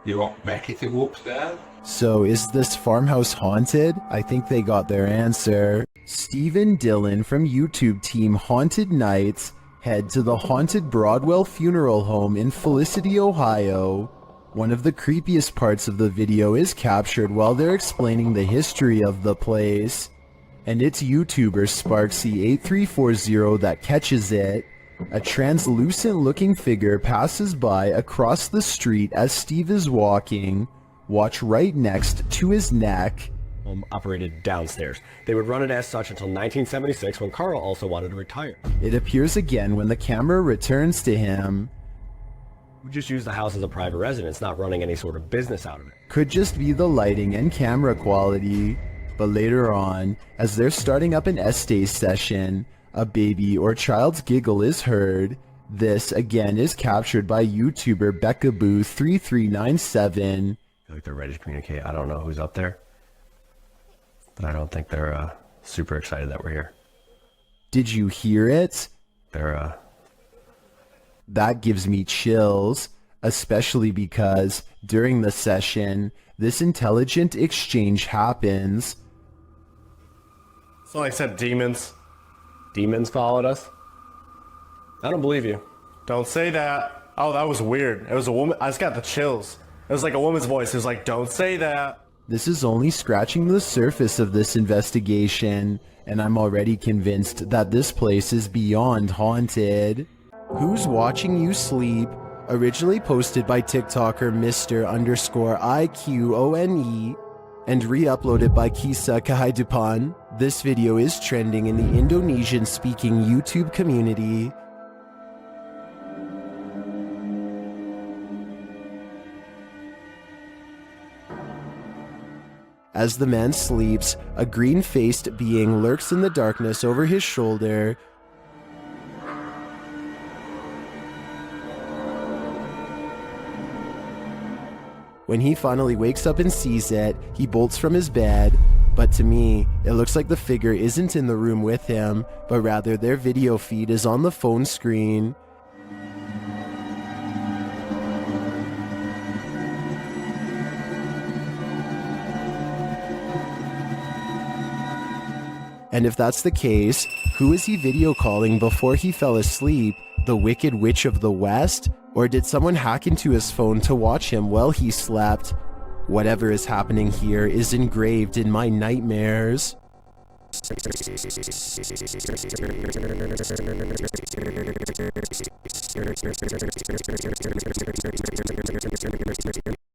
You want Becky to go upstairs? So is this farmhouse haunted? I think they got their answer. Steve and Dylan from YouTube team Haunted Nights head to the haunted Broadwell funeral home in Felicity, Ohio. One of the creepiest parts of the video is captured while they're explaining the history of the place. And it's YouTuber Sparksy8340 that catches it. A translucent-looking figure passes by across the street as Steve is walking. Watch right next to his neck. Operated downstairs. They would run it as such until 1976 when Carl also wanted to retire. It appears again when the camera returns to him. We just use the house as a private residence, not running any sort of business out of it. Could just be the lighting and camera quality. But later on, as they're starting up an essay session, a baby or child's giggle is heard. This again is captured by YouTuber BeccaBoo3397. I feel like they're ready to communicate. I don't know who's up there, but I don't think they're super excited that we're here. Did you hear it? That gives me chills, especially because during the session, this intelligent exchange happens. So I said demons. Demons followed us? I don't believe you. Don't say that. Oh, that was weird. It was a woman. I just got the chills. It was like a woman's voice. It was like, don't say that. This is only scratching the surface of this investigation, and I'm already convinced that this place is beyond haunted. Who's Watching You Sleep? Originally posted by TikToker Mr_IQONE and re-uploaded by Kisa Kahaidupan. This video is trending in the Indonesian-speaking YouTube community. As the man sleeps, a green-faced being lurks in the darkness over his shoulder. When he finally wakes up and sees it, he bolts from his bed. But to me, it looks like the figure isn't in the room with him, but rather their video feed is on the phone screen. And if that's the case, who is he video calling before he fell asleep? The Wicked Witch of the West? Or did someone hack into his phone to watch him while he slept? Whatever is happening here is engraved in my nightmares.